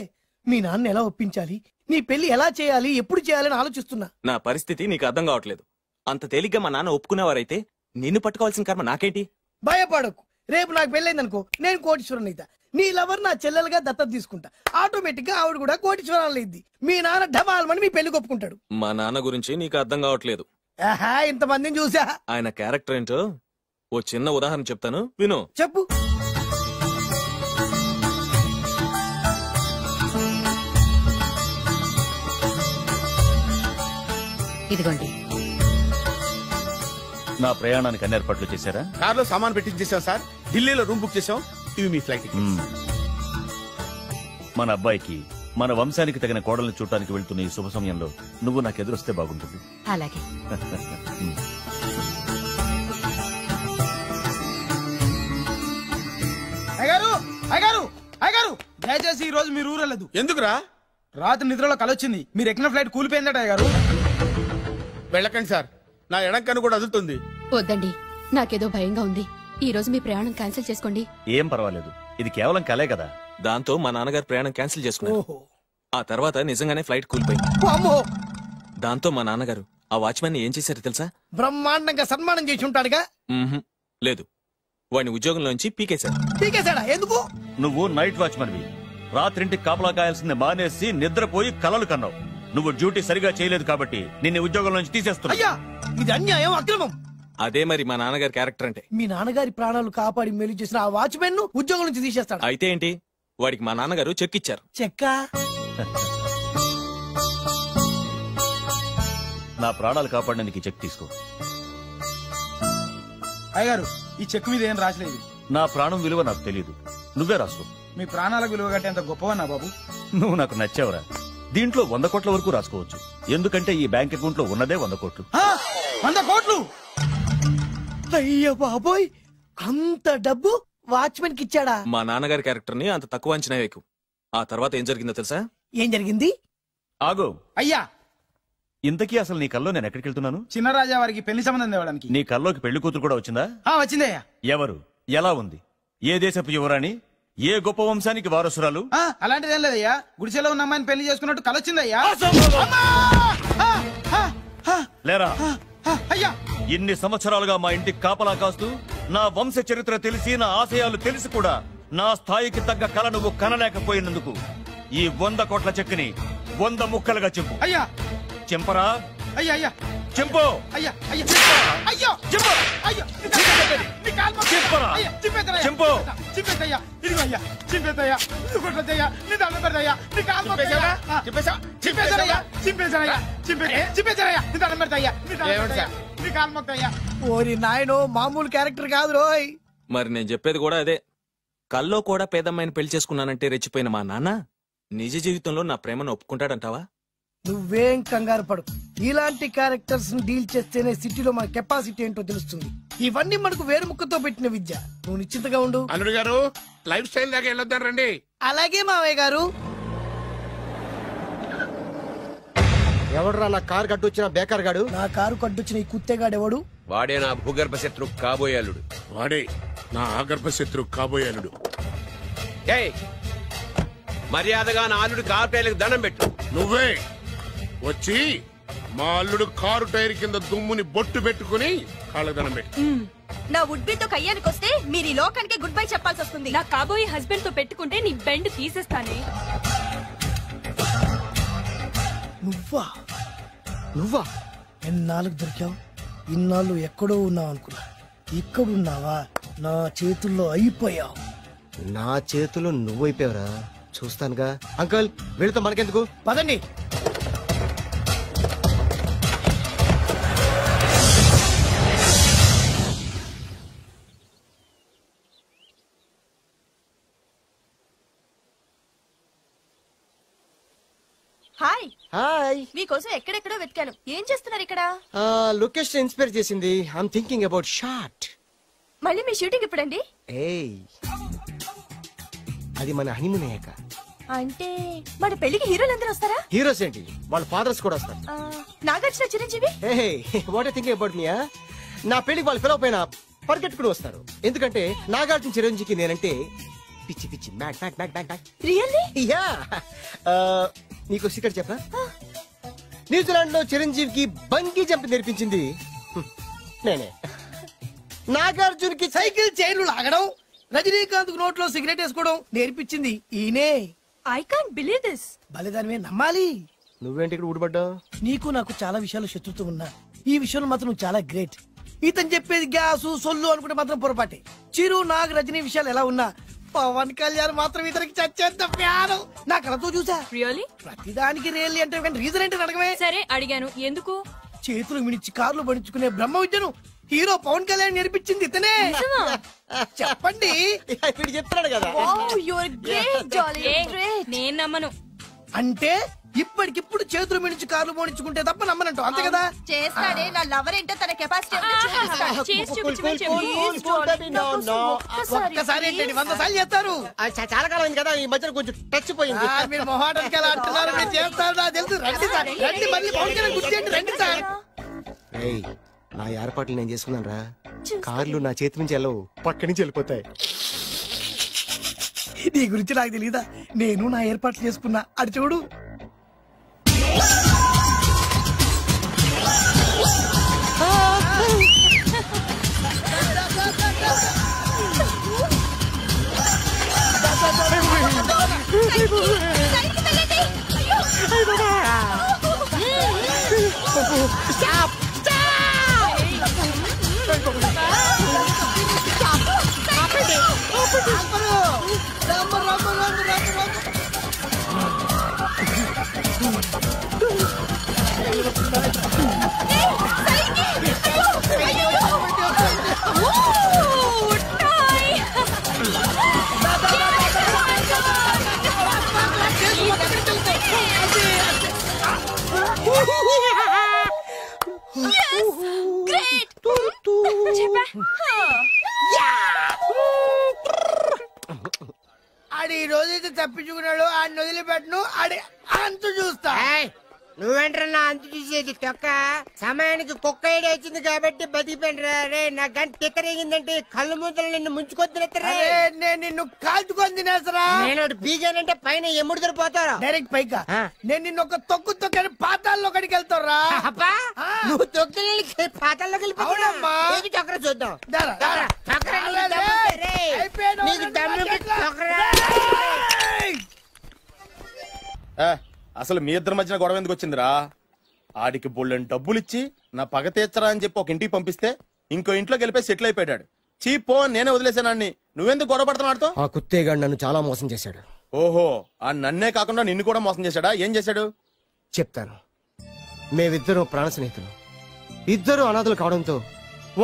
మీ నాన్న ఎలా ఒప్పించాలి, నీ పెళ్లి ఎలా చేయాలి, ఎప్పుడు చేయాలని ఆలోచిస్తున్నా. నా పరిస్థితి నీకు అర్థం కావట్లేదు. అంత తేలిగ్గా మా నాన్న ఒప్పుకునేవారైతే నిన్ను పట్టుకోవాల్సిన కర్మ నాకేంటి? భయపడకు, రేపు నాకు పెళ్ళైందనుకో నేను కోటీశ్వరుని అయితా. నీ లవర్ నా చెల్లెలుగా దత్తత తీసుకుంటా. ఆటోమేటిక్ గా ఆవిడ కూడా కోటీశ్వరాలు అయింది. మీ నాన్న ఢమాల్మని మీ పెళ్లి ఒప్పుకుంటాడు. మా నాన్న గురించి నీకు అర్థం కావట్లేదు. ఆహా, ఇంతమందిని చూసా. ఆయన క్యారెక్టర్ ఏంటో ఓ చిన్న ఉదాహరణ చెప్తాను విను. చెప్పు. ఇదిగోండి. నా ప్రయాణానికి అన్ని ఏర్పాట్లు చేశారా? కార్లో సామాన్ పెట్టించేసాం సార్. ఢిల్లీలో రూమ్ బుక్ చేసాం. ఇవి మీ ఫ్లైట్ టికెట్స్. మన అబ్బాయికి మన వంశానికి తగిన కోడల్ని చూడటానికి వెళ్తున్న ఈ శుభ సమయంలో నువ్వు నాకు ఎదురొస్తే బాగుంటుంది. అలాగే. అయ్యగారు, అయ్యగారు, అయ్యగారు, దయచేసి ఈ రోజు మీరు ఊరెళ్ళదు. ఎందుకురా? రాత్రి నిద్రలో కలొచ్చింది. మీరు ఎక్కిన ఫ్లైట్ కూలిపోయిందట అయ్యగారు. వెళ్ళకండి సార్, నా ఎడంకన్ను కూడా అదులుతుంది. వద్దండి, నాకేదో భయంగా ఉంది. ఈ రోజు మీ ప్రయాణం క్యాన్సిల్ చేసుకోండి. ఏం పర్వాలేదు, ఇది కేవలం కలే కదా. దాంతో మా నాన్నగారు ప్రయాణం క్యాన్సిల్ చేసుకున్నారు. ఆ తర్వాత నిజంగానే ఫ్లైట్ కూలిపోయింది. దాంతో మా నాన్నగారు ఆ వాచ్మెన్ ఏం చేశారు తెలుసా? బ్రహ్మాండంగా సన్మానం చేసి ఉంటాడుగా. లేదు, వాడిని ఉద్యోగంలోంచి పీకేశారు. పీకేశాడా? ఎందుకు? నువ్వు నైట్ వాచ్మన్వి. రాత్రింటికి కాపలా కాయాల్సింది మానేసి నిద్రపోయి కలలు కన్నావు. నువ్వు డ్యూటీ సరిగా చేయలేదు కాబట్టి నిన్ను ఉద్యోగం నుంచి తీసేస్తున్నా. అయ్యా, ఇది అన్యాయం, అక్రమం. అదే మరి మా నాన్నగారి క్యారెక్టర్ అంటే. మీ నాన్నగారి ప్రాణాలు కాపాడి మేలు చేసిన ఆ వాచ్మెన్ ను ఉద్యోగం నుంచి తీసేస్తాడు. అయితే ఏంటి, వాడికి మా నాన్నగారు చెక్ ఇచ్చారు. చెక్కా? నా ప్రాణాలు కాపాడడానికి చెక్ తీసుకో. అయ్యగారు, ఈ చెక్ మీద ఏం రాసలేదు. నా ప్రాణం విలువ నాకు తెలియదు, నువ్వే రాసుకో. మీ ప్రాణాలకు విలువ కట్టేంత గొప్పవన్నా బాబు. నువ్వు నాకు నచ్చావురా. దీంట్లో 100 కోట్ల వరకు రాసుకోవచ్చు. ఎందుకంటే ఈ బ్యాంక్ అకౌంట్ లో ఉన్నదే 100 కోట్లు. 100 కోట్లు? అయ్యో బాబోయ్, అంత డబ్బు వాచ్మెన్ కి ఇచ్చాడా? మా నాన్నగారి క్యారెక్టర్ ని అంత తక్కువ అంచనా వేయకు. ఆ తర్వాత ఏం జరిగిందో తెలుసా? ఏం జరిగింది? ఆగో. అయ్యా, ఇంతకీ అసలు నీ కల్లో నేను ఎక్కడికి వెళ్తున్నాను? చిన్నరాజా వారికి పెళ్లి సంబంధం తేవడానికి. నీ కల్లోకి పెళ్లి కూతురు కూడా వచ్చిందా? వచ్చిందయ్యా. ఎవరు? ఎలా ఉంది? ఏ దేశపు యువరాణి? ఏ గొప్ప వంశానికి వారసురాలు? అలాంటిదేం లేదయ్యా. గుడిసెలో ఉన్న అమ్మాయిని పెళ్లి చేసుకున్నట్టు కలొచ్చిందయ్యా. లేరా? అయ్యా, ఇన్ని సంవత్సరాలుగా మా ఇంటికి కాపలా కాస్తూ నా వంశ చరిత్ర తెలిసి నా ఆశయాలు తెలిసి కూడా నా స్థాయికి తగ్గ కళ నువ్వు కనలేకపోయినందుకు ఈ 100 కోట్ల చెక్కుని 100 ముక్కలుగా చెప్పు. అయ్యా. చెంపరా? అయ్యా, అయ్యా, చెంపు. అయ్యా, అయ్యా, అయ్యో, చెప్పు. అయ్యో, చెప్పరా? చెంపు. చింపేదయ్యా, ఇదిగో అయ్యా, చింపేదయ్యా, కొట్టదయ్యా, నీ దండం పెడదయ్యా, నీ కాలు మొక్కుదయ్యా, చింపేదయ్యా, చింపేదయ్యా, చింపేదయ్యా, నీ దండం పెడదయ్యా, నీ కాలు మొక్కుదయ్యా. ఓరి నాయనో, మామూలు క్యారెక్టర్ కాదు రోయ్. మరి నేను చెప్పేది కూడా అదే. కల్లో కూడా పేదమ్మాయిని పెళ్లి చేసుకున్నానంటే రెచ్చిపోయిన మా నాన్న నిజ జీవితంలో నా ప్రేమను ఒప్పుకుంటాడంటావా? నువ్వేం కంగారు పడు. ఇలాంటి క్యారెక్టర్స్ ని డీల్ చేస్తేనే సిటీలో మన కెపాసిటీ ఏంటో తెలుస్తుంది. ఇవన్నీ మనకు వేరు ముక్కతో పెట్టిన విద్య. నువ్వు నిశ్చింతగా ఉండు. అల్లుడు గారు, లైఫ్ స్టైల్ దాకా వెళ్ళొద్దాం రండి. అలాగే మావయ్య గారు. ఎవడరా నా కారు కట్టొచ్చిన బేకార్ గాడు? నా కారు కట్టొచ్చిన ఈ కుత్తేగాడు ఎవడు? వాడే నా భూగర్భ శత్రు కాబోయాలుడు. వాడే నా ఆగర్భ శత్రు కాబోయాలుడు. మర్యాదగా నా అల్లుడు కారు టైర్లకు దండం పెట్టు. నువ్వే వచ్చి మా అల్లుడు కారు టైర్ కింద దుమ్ముని బొట్టు పెట్టుకుని కాళ్ళకు దండం పెట్టు. నా వుడ్బితో కయ్యానికి వస్తే మీరు ఈ లోకానికి గుడ్ బై చెప్పాల్సి వస్తుంది. నా కాబోయే హస్బెండ్ తో పెట్టుకుంటే నీ బెండ్ తీసేస్తానే. నువ్వా? ఎన్నాళ్ళకు దొరికావు? ఇన్నాళ్ళు ఎక్కడో ఉన్నావు అనుకున్నా. ఇక్కడున్నావా? నా చేతుల్లో అయిపోయావు. నా చేతుల్లో నువ్వైపోయావురా. చూస్తానుగా. అంకల్, వెళుతా, మనకెందుకు? పదండి. హాయ్. హాయ్. మీకోసం ఎక్కడెక్కడో వెతికాను. ఏం చేస్తున్నారు ఇక్కడ? లొకేషన్ ఇన్స్పైర్ చేసింది. I'm thinking about short. మళ్ళీ మీ షూటింగ్ ఎప్పుడండి? అది మన హనీమూన్ అయ్యాక. అంటే మన పెళ్లికి హీరోలందరూ వస్తారా? హీరోస్ ఏంటి, వాళ్ళ ఫాదర్స్ కూడా వస్తారు. Nagarjuna, Chiranjeevi. What thinking about me? నా పెళ్లికి వాళ్ళు పిలవపోయినా పరిగెట్టుకుని వస్తారు. ఎందుకంటే నాగార్జున చిరంజీవికి నేనంటే పిచ్చి పిచ్చి mad mad mad mad mad. Really? Yeah. నీకు సీక్రెట్ చెప్పనా? న్యూజిలాండ్ లో చిరంజీవికి బంగీ జంప్ నేర్పించింది నేనే. నాగార్జున్ కి సైకిల్ చైర్లు లాగడం, రజనీకాంత్ నోట్లో సిగరెట్ వేసుకోవడం నేర్పించింది ఈయనే. I can't believe this. బలిదానమే నమ్మాలి. నువ్వేంటి ఇక్కడ ఊడిపడ్డావు? నీకు నాకు చాలా విషయాలు శత్రుత్వం ఉన్నా ఈ విషయంలో మాత్రం నువ్వు చాలా గ్రేట్. ఇతను చెప్పేది గ్యాసు సొల్లు అనుకుంటే మాత్రం పొరపాటే. చిరు నాగ్ రజనీ విషయాలు ఎలా ఉన్నా పవన్ కళ్యాణ్ మాత్రం ఇతనికి చచ్చేంత ప్యారం నా కళతో చూసా. రియల్లీ? ప్రతిదానికి రియల్లీ అంటే రీజన్ ఏంటి అడగమే. సరే అడిగాను, ఎందుకు? చేతులు మిడిచి కార్లు పడించుకునే బ్రహ్మ విద్యను హీరో పవన్ కళ్యాణ్ నేర్పించింది ఇతనే. చెప్పండి. ఇప్పుడు చెప్తాడు కదా. నేను నమ్మను. అంటే ఇప్పటికిప్పుడు చేతులు మిడిచి కార్లు పోనించుకుంటే తప్ప నమ్మనంటావు, అంతే కదా? చేస్తాడే నా లవర్ ఏంటో తన కెపాసిటీ ఒక్కసారి ఏంటండి 100 సార్లు చేస్తారు. చాలా కాలం అయింది కదా, ఈ మధ్యన కొంచెం టచ్ పోయింది. మీరు మొహాటానికి ఎలా అంటున్నారు? మీరు చేస్తారు నాకు తెలుసు. రండి సార్, రండి. మళ్ళీ పవన్ కళ్యాణ్ గుర్తు చేయండి. రండి సార్. నా ఏర్పాట్లు నేను చేసుకున్నాను రా. కార్లు నా చేతి నుంచి వెళ్ళవు, పక్క నుంచి వెళ్ళిపోతాయి. నీ గురించి నాకు తెలీదా? నేను నా ఏర్పాట్లు చేసుకున్నా. అటు చూడు. ఆడి ఈ రోజైతే తప్పించుకున్నాడు. ఆడిని వదిలిపెట్టను. ఆడి అంత చూస్తా. నువ్వేంట్రా అంత చూసేది తొక్క? సమయానికి కుక్క ఐడియా వచ్చింది కాబట్టి బతికిపోయినరా. రే నా గంట తిక్కరేగిందంటే కళ్ళు ముద్దలు నిన్ను ముంచుకొద్దురా. నేను నిన్ను కాల్చుకొని తినేసరా. నేను బీజానంటే పైన ఎముడు దొరిపోతారా డైరెక్ట్ పైగా. నేను నిన్ను ఒక తొక్కు తొక్కని పాతాల్లో కడికి వెళ్తారా. నువ్వు తొక్కి పాతాల్లోకి వెళ్ళిపోతావమ్మా. చక్ర చూద్దాం. అసలు మీ ఇద్దరి మధ్యన గొడవ ఎందుకు వచ్చిందిరా? ఆడికి బొళ్ళని డబ్బులు ఇచ్చి నా పగ తీర్చరా అని చెప్పి ఒక ఇంటికి పంపిస్తే ఇంకో ఇంట్లోకి వెళ్ళిపోయి సెటిల్ అయిపోయాడు. చీపో నేనే వదిలేసానాన్ని. నువ్వెందుకు గొడవ పడుతున్నాడుతో? ఆ కుత్తేగాడు నన్ను చాలా మోసం చేశాడు. ఓహో, ఆ నన్నే కాకుండా నిన్ను కూడా మోసం చేశాడా? ఏం చేశాడు చెప్తాను. మేమిద్దరం ప్రాణ స్నేహితులు. ఇద్దరు అనాథలు కావడంతో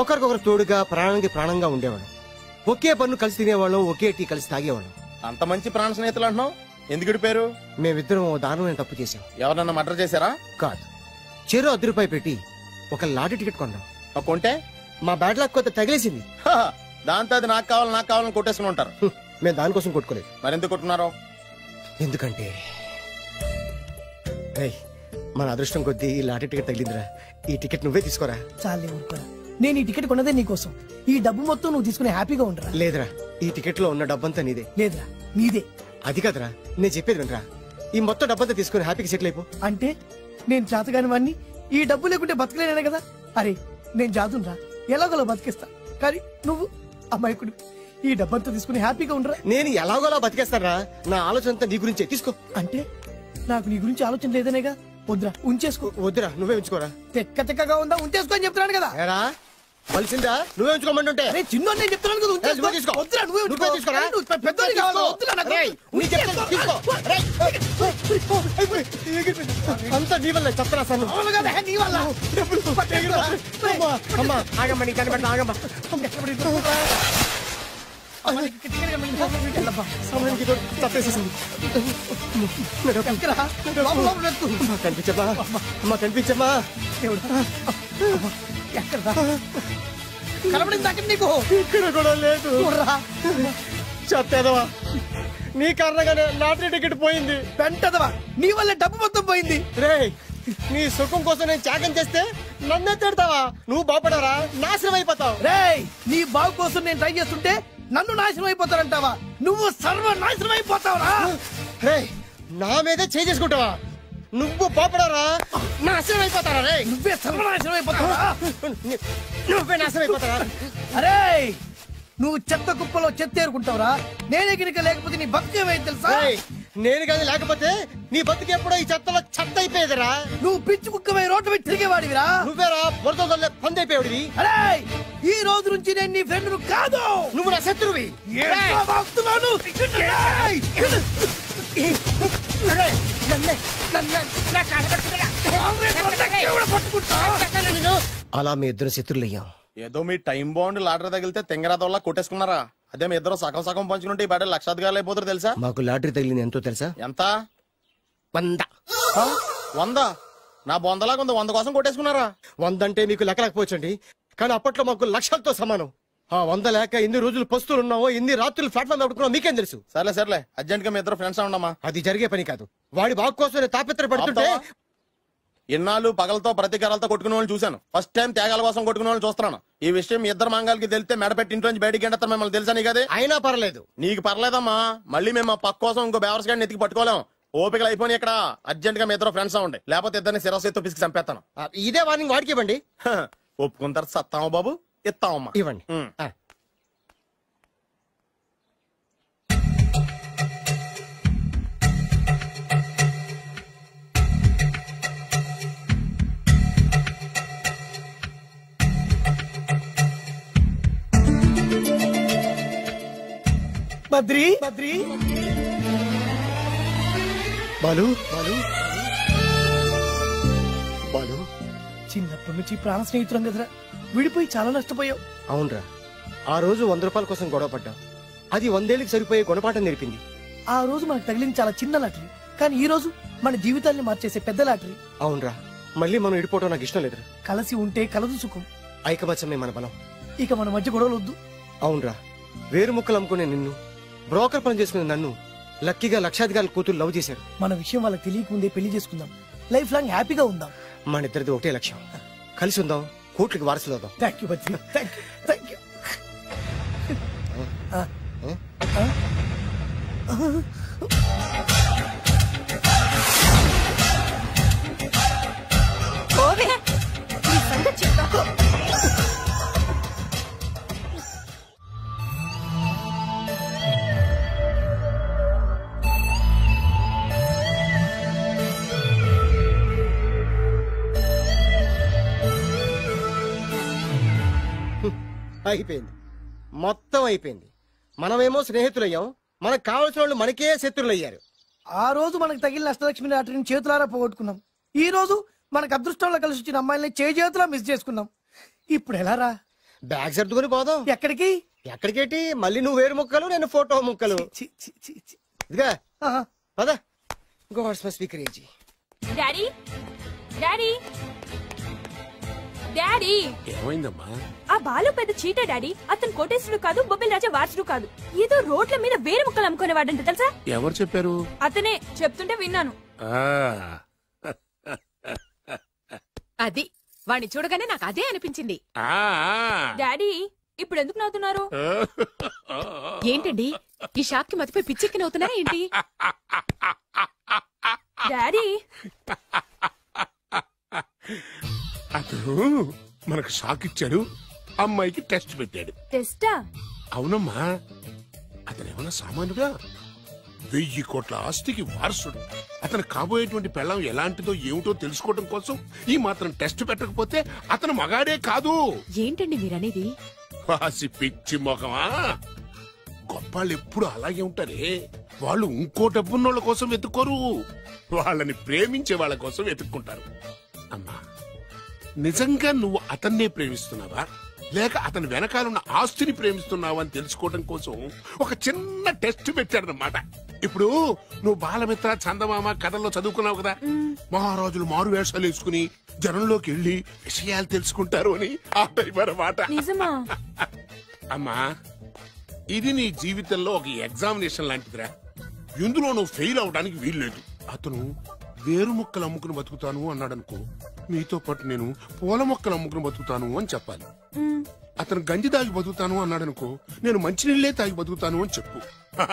ఒకరికొకరు తోడుగా ప్రాణానికి ప్రాణంగా ఉండేవాడు. ఒకే పన్ను కలిసి తినేవాళ్ళం, ఒకే టీ కలిసి తాగేవాళ్ళం. అంత మంచి ప్రాణ స్నేహితులు అంటున్నావు, ఎందుకు విడిపోయారు? మేమిద్దరం దారుణమైన తప్పు చేశాం. ఎవరన్నా మర్డర్ చేశారా? కాదు, చెరో ₹10 పెట్టి ఒక లాటరీ టికెట్ కొన్నాం. కొంటే మా బ్యాడ్ లక్ కొత్త తగిలేసింది. దాంతో అది నాకు కావాలని కొట్టేసుకుని ఉంటారు. మేము దానికోసం కొట్టుకోలేదు. మరెందుకు కొట్టుకున్నారు? ఎందుకంటే మన అదృష్టం కొద్దీ ఈ లాటరీ టికెట్ తగిలిందిరా. ఈ టికెట్ నువ్వే తీసుకోరా. చాలే ఊరుకోరా. నేను ఈ టికెట్ కొన్నదే నీకోసం. ఈ డబ్బు మొత్తం నువ్వు తీసుకుని హ్యాపీగా ఉండరా. లేదురా, ఈ టికెట్ లో ఉన్న డబ్బంతా నీదే. లేదురా, నీదే. అది కాదురా, నేను చెప్పేది వినరా. ఈ మొత్తం డబ్బంతా తీసుకుని హ్యాపీగా సెటిల్ అయిపో. అంటే నేను చేతగాని వాడిని, ఈ డబ్బు లేకుంటే బతకలేనే కదా. అరే నేను జాతునరా, ఎలాగోలా బతికేస్తా. కానీ నువ్వు అమాయకుడు. ఈ డబ్బంతా తీసుకుని హ్యాపీగా ఉండరా. నేను ఎలాగోలా బతికేస్తారా. నా ఆలోచన అంతా నీ గురించే. తీసుకో. అంటే నాకు నీ గురించి ఆలోచన లేదనేగా. వద్దురా, ఉంచేసుకో. వద్దురా, నువ్వే ఉంచుకోరా. తెక్కగా ఉందా, ఉంచేసుకో అని చెప్తున్నాను కదా. కలిసిందా? నువ్వే ఉంచుకోమంటుంటే. చిన్న నేను చెప్తున్నాను కదా, ఉంచేసుకో. వద్దురా, నువ్వే తీసుకోరా. పెద్దోని కావాలి. వద్దురా నాకు. అంతా నీ వల్ల చెప్తారా సార్. నీ వల్ల. అమ్మా ఆగమ్మా, నీ కనబడి ఆగమ్మా. కనిపించమ్మా, అమ్మా కనిపించమ్మా. కనబడింది అక్కడ నీకు. ఇక్కడ కూడా లేదు. చెప్తాదవా, నీ కారణంగానే లాటరీ టికెట్ పోయింది. వెంటదవా, నీ వల్ల డబ్బు మొత్తం పోయింది. రే, నీ సుఖం కోసం నేను త్యాగం చేస్తే నన్నే తిడతావా? నువ్వు బాగుపడరా, నాశనం అయిపోతావు. రే, నీ బాగు కోసం నేను ట్రై చేస్తుంటే నన్ను నాశనం అయిపోతారంటావా? నువ్వు సర్వనాశనం అయిపోతావురా. నా మీదే చేసుకుంటావా? నువ్వు పాపడారా నాశనం అయిపోతారా రే? నువ్వే సర్వనాశనం అయిపోతావా? నువ్వే నాశనం అయిపోతారా? అరే నువ్వు చెత్త కుప్పలో చెత్త ఏరుకుంటావురా. నేనే గిరిక లేకపోతే నీ బతుకేమైంది తెలుసా? నేను కానీ లేకపోతే నీ బతుకు ఎప్పుడో ఈ చెత్తలో చెత్త అయిపోయేదిరా. నువ్వు పిచ్చి కుక్కమై రోడ్డు మీద తిరిగేవాడివిరా. నువ్వేరా బురదలే పంది అయిపోయాడివి. అరే ఈ రోజు నుంచి నేను నీ ఫ్రెండ్ కాదు, నువ్వు నా శత్రువి. అలా మీ ఇద్దరు శత్రులయ్యాం. ఏదో మీ టైం బాండ్ లాటరీ తగిలితే తెంగరాదోళ్ళ కొట్టేసుకున్నారా? అదే మీ ఇద్దరు సగం సగం పంచుకుంటే ఈ బయట లక్షాధికారులు అయిపోతారు తెలుసా? మాకు లాటరీ తగిలింది ఎంతో తెలుసా? ఎంత? 100. 100? నా బొందలాగా ఉంది. 100 కోసం కొట్టేసుకున్నారా? 100 అంటే మీకు లెక్క లేకపోవచ్చండి, కానీ అప్పట్లో మాకు లక్షలతో సమానం. ఆ 100 లేక ఎన్ని రోజులు పస్తులు ఉన్నావో, ఎన్ని రాత్రులు ప్లాట్ఫామ్ ఆడుకున్నావు మీకేం తెలుసు? సర్లే అర్జెంట్ గా మీ ఇద్దరు ఫ్రెండ్స్ ఉండమ్మా. అది జరిగే పని కాదు. వాడి బాగు కోసం తాపిత్ర పడుతుంటే ఇన్నాళ్ళు పగలతో ప్రతీకారాలతో కొట్టుకునే వాళ్ళు చూశాను. ఫస్ట్ టైం త్యాగాల కోసం కొట్టుకునే వాళ్ళు చూస్తున్నాను. ఈ విషయం మీ ఇద్దరు మంగాలకి తెలిస్తే మెడపెట్టి ఇంట్లో నుంచి బయటికి ఎండతారు. మిమ్మల్ని తెలుసా నీకు? అదే అయినా పర్లేదు. నీకు పర్లేదమ్మా. మళ్ళీ మేము మా పక్క కోసం ఇంకో బేవర్స్ గాడిని ఎత్తికి పట్టుకోలేం. ఓపికలు అయిపోయి ఇక్కడ అర్జెంట్ గా మీ ఇద్దరు ఫ్రెండ్స్ అవ్వండి, లేకపోతే ఇద్దరిని శిరస్సు పిసికి చంపేస్తాను. ఇదే వార్నింగ్ వాడికి ఇవ్వండి. ఒప్పుకుంటారు సత్తామా బాబు? ఇస్తామమ్మా. ఇవ్వండి. బద్రి బాలు చిన్నప్పటి నుంచి ప్రాణ స్నేహితులం కదరా, విడిపోయి చాలా నష్టపోయావు. అవునరా, ఆ రోజు 100 రూపాయల కోసం గొడవ పడ్డాం. అది 100 ఏళ్ళకి సరిపోయే గుణపాఠం నేర్పింది. ఆ రోజు మనకు తగిలింది చాలా చిన్న లాటరీ, కానీ ఈ రోజు మన జీవితాన్ని మార్చేసే పెద్ద లాటరీ. అవునరా, మళ్ళీ మనం విడిపోవడం నాకు ఇష్టం లేదురా. కలిసి ఉంటే కలదు సుఖం. ఐకమత్యమే మన బలం. ఇక మన మధ్య గొడవలు వద్దు. అవునరా, వేరు ముక్కలు అమ్ముకునే నిన్ను, బ్రోకర్ పని చేసుకునే నన్ను లక్కీగా లక్షాధికారుల కూతురు లవ్ చేశారు. మన విషయం వాళ్ళకి తెలియకముందే పెళ్లి చేసుకుందాం, లైఫ్ లాంగ్ హ్యాపీగా ఉందాం. మన ఇద్దరిది ఒకటే లక్ష్యం, కలిసి ఉందాం, కోట్లకి వారసులు అవుదాం. Thank you Badri, thank you. అయిపోయింది, మొత్తం అయిపోయింది. మనమేమో స్నేహితులయ్యాం, మనకు కావాల్సిన వాళ్ళు మనకే శత్రులయ్యారు. ఆ రోజు మనకు తగిలిన అష్టలక్ష్మి లాటరీని చేతులారా పోగొట్టుకున్నాం. ఈ రోజు మనకు అదృష్టంలో కలిసి వచ్చిన అమ్మాయిని చేతులా మిస్ చేసుకున్నాం. ఇప్పుడు ఎలా రా? బ్యాగ్ సర్దుకొని పోదాం. ఎక్కడికి? ఎక్కడికేటి? మళ్ళీ నువ్వు వేరు ముక్కలు, నేను ఫోటో ముక్కలు. ఇదిగా పదా. God's must be crazy. Daddy daddy daddy ఏమైందమ్మా? ఆ బాలు పెద్ద చీట డాడీ. అతను కోటేశ్వరుడు కాదు, బొబ్బిల్ రాజా వారసుడు కాదు. ఏదో రోడ్ల మీద వేరే ముక్కలు అమ్ముకునేవాడంట తెలుసా? ఎవరు చెప్పారు? అతనే చెప్తుంటే విన్నాను. అది వాణ్ణి చూడగానే నాకు అదే అనిపించింది. డాడీ ఇప్పుడు ఎందుకు నవ్వుతున్నారు? ఏంటండి ఈ షాక్ కి మతిపోయి పిచ్చెక్కి నవ్వుతున్నారా ఏంటి? డాడీ అతను మనకు షాక్ ఇచ్చాడు, అమ్మాయికి టెస్ట్ పెట్టాడు. టెస్టా? అవునమ్మా, అతను ఏమన్నా సామాన్యుగా 1000 కోట్ల ఆస్తికి వారసుడు. అతను కాబోయేటువంటి పెళ్ళం ఎలాంటిదో ఏమిటో తెలుసుకోవడం కోసం ఈ మాత్రం టెస్ట్ పెట్టకపోతే అతను మగాడే కాదు. ఏంటండి మీరనేది? వాసి పిచ్చి మొఖమా, గొప్పాళ్ళు ఎప్పుడు అలాగే ఉంటారే. వాళ్ళు ఇంకో డబ్బున్నోళ్ళ కోసం వెతుక్కోరు, వాళ్ళని ప్రేమించే వాళ్ళ కోసం వెతుక్కుంటారు. అమ్మా, నిజంగా నువ్వు అతన్నే ప్రేమిస్తున్నావా, లేక అతని వెనకాలన్న ఆస్తిని ప్రేమిస్తున్నావా అని తెలుసుకోవడం కోసం ఒక చిన్న టెస్ట్ పెట్టాడనమాట. ఇప్పుడు నువ్వు బాలమిత్ర, చందమామ కథల్లో చదువుకున్నావు కదా, మహారాజులు మారు వేషాలు వేసుకుని జనంలోకి వెళ్లి విషయాలు తెలుసుకుంటారు అని ఆ టైప్ అన్నమాట. అమ్మా, ఇది నీ జీవితంలో ఒక ఎగ్జామినేషన్ లాంటిదిరా. ఇందులో నువ్వు ఫెయిల్ అవడానికి వీల్లేదు. అతను వేరు మొక్కలు అమ్ముకుని బతుకుతాను అన్నాడనుకో, మీతో పాటు నేను పూల మొక్కలు అమ్ముకుని బతుకుతాను అని చెప్పాలి. అతను గంజి తాగి బతుకుతాను అన్నాడు అనుకో, నేను మంచినీళ్ళే తాగి బతుకుతాను అని చెప్పు.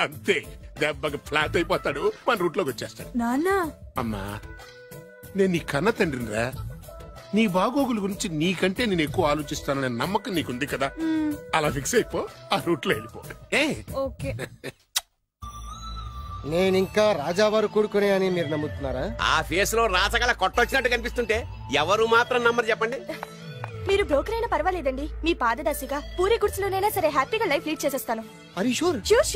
అంతే, దెబ్బకి ఫ్లాట్ అయిపోతాడు, మన రూట్లోకి వచ్చేస్తాడు. నాన్నా అమ్మా, నేను నీ కన్న తండ్రినిరా. నీ బాగోగుల గురించి నీకంటే నేను ఎక్కువ ఆలోచిస్తాననే నమ్మకం నీకుంది కదా. అలా ఫిక్స్ అయిపో, ఆ రూట్లో వెళ్ళిపో. ఓకే. నేను ఇంకా రాజావారు కూడుకునే అని మీరు నమ్ముతున్నారా? ఆ ఫేస్ లో రాసగల కొట్టొచ్చినట్టు కనిపిస్తుంటే ఎవరు మాత్రం నమ్మరు చెప్పండి. మీరు బ్రోకర్ అయినా పర్వాలేదండి, మీ పాదదాసిగా పూరి గుడ్స్లోనైనా సరే హ్యాపీగా లైఫ్ లీడ్ చేసేస్తాను.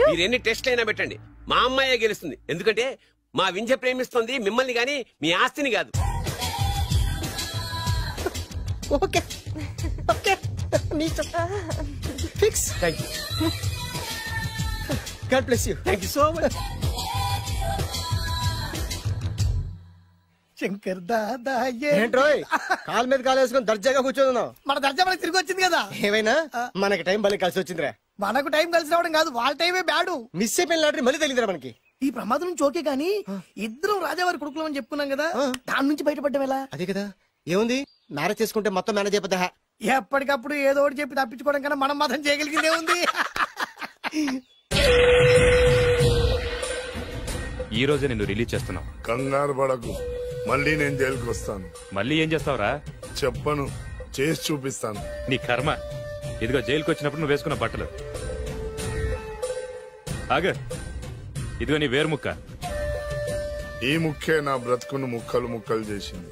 మీరు ఎన్ని టెస్ట్లు అయినా పెట్టండి, మా అమ్మాయే గెలుస్తుంది. ఎందుకంటే మా వింజ ప్రేమిస్తుంది మిమ్మల్ని గాని మీ ఆస్తిని కాదు. Okay okay, fix. Thank you. God bless you. Thank you so much. Shankar Dada ఏంట్రోయ్ కాలు మీద కాలు వేసుకొని దర్జాగా కూర్చోదున్నావు? మన దర్జా మనకి తిరిగి వచ్చింది కదా. ఏమైనా మనకి టైం భలే కలిసి వచ్చిందిరా. మనకు టైం కలిసి రావడం కాదు, వాళ్ళ టైమే బ్యాడు. మిస్ అయిపోయిన లాటరీ మళ్ళీ తెలియదురా మనకి. ఈ ప్రమాదం నుంచి ఓకే గానీ ఇద్దరం రాజావారి కొడుకులు అని చెప్పుకున్నాం కదా, దాని నుంచి బయటపడ్డం ఎలా? అదే కదా, ఏముంది మ్యారేజ్ చేసుకుంటే మొత్తం మేనేజ్ అయిపోతా. ఎప్పటికప్పుడు ఏదో ఒకటి చెప్పి తప్పించుకోవడం కన్నా మనం మాత్రం చేయగలిగిందే ఉంది. ఈ రోజే నిన్ను రిలీజ్ చేస్తున్నావు. కంగారు పడకు, మళ్ళీ నేను జైలుకి వస్తాను. మళ్ళీ ఏం చేస్తావురా? చెప్పను, చేసి చూపిస్తాను. నీ కర్మ. ఇదిగో జైలుకి వచ్చినప్పుడు నువ్వు వేసుకున్న బట్టలు. ఆగ, ఇదిగో నీ వేరు ముక్క. ఈ ముక్కే నా బ్రతుకును ముక్కలు ముక్కలు చేసింది.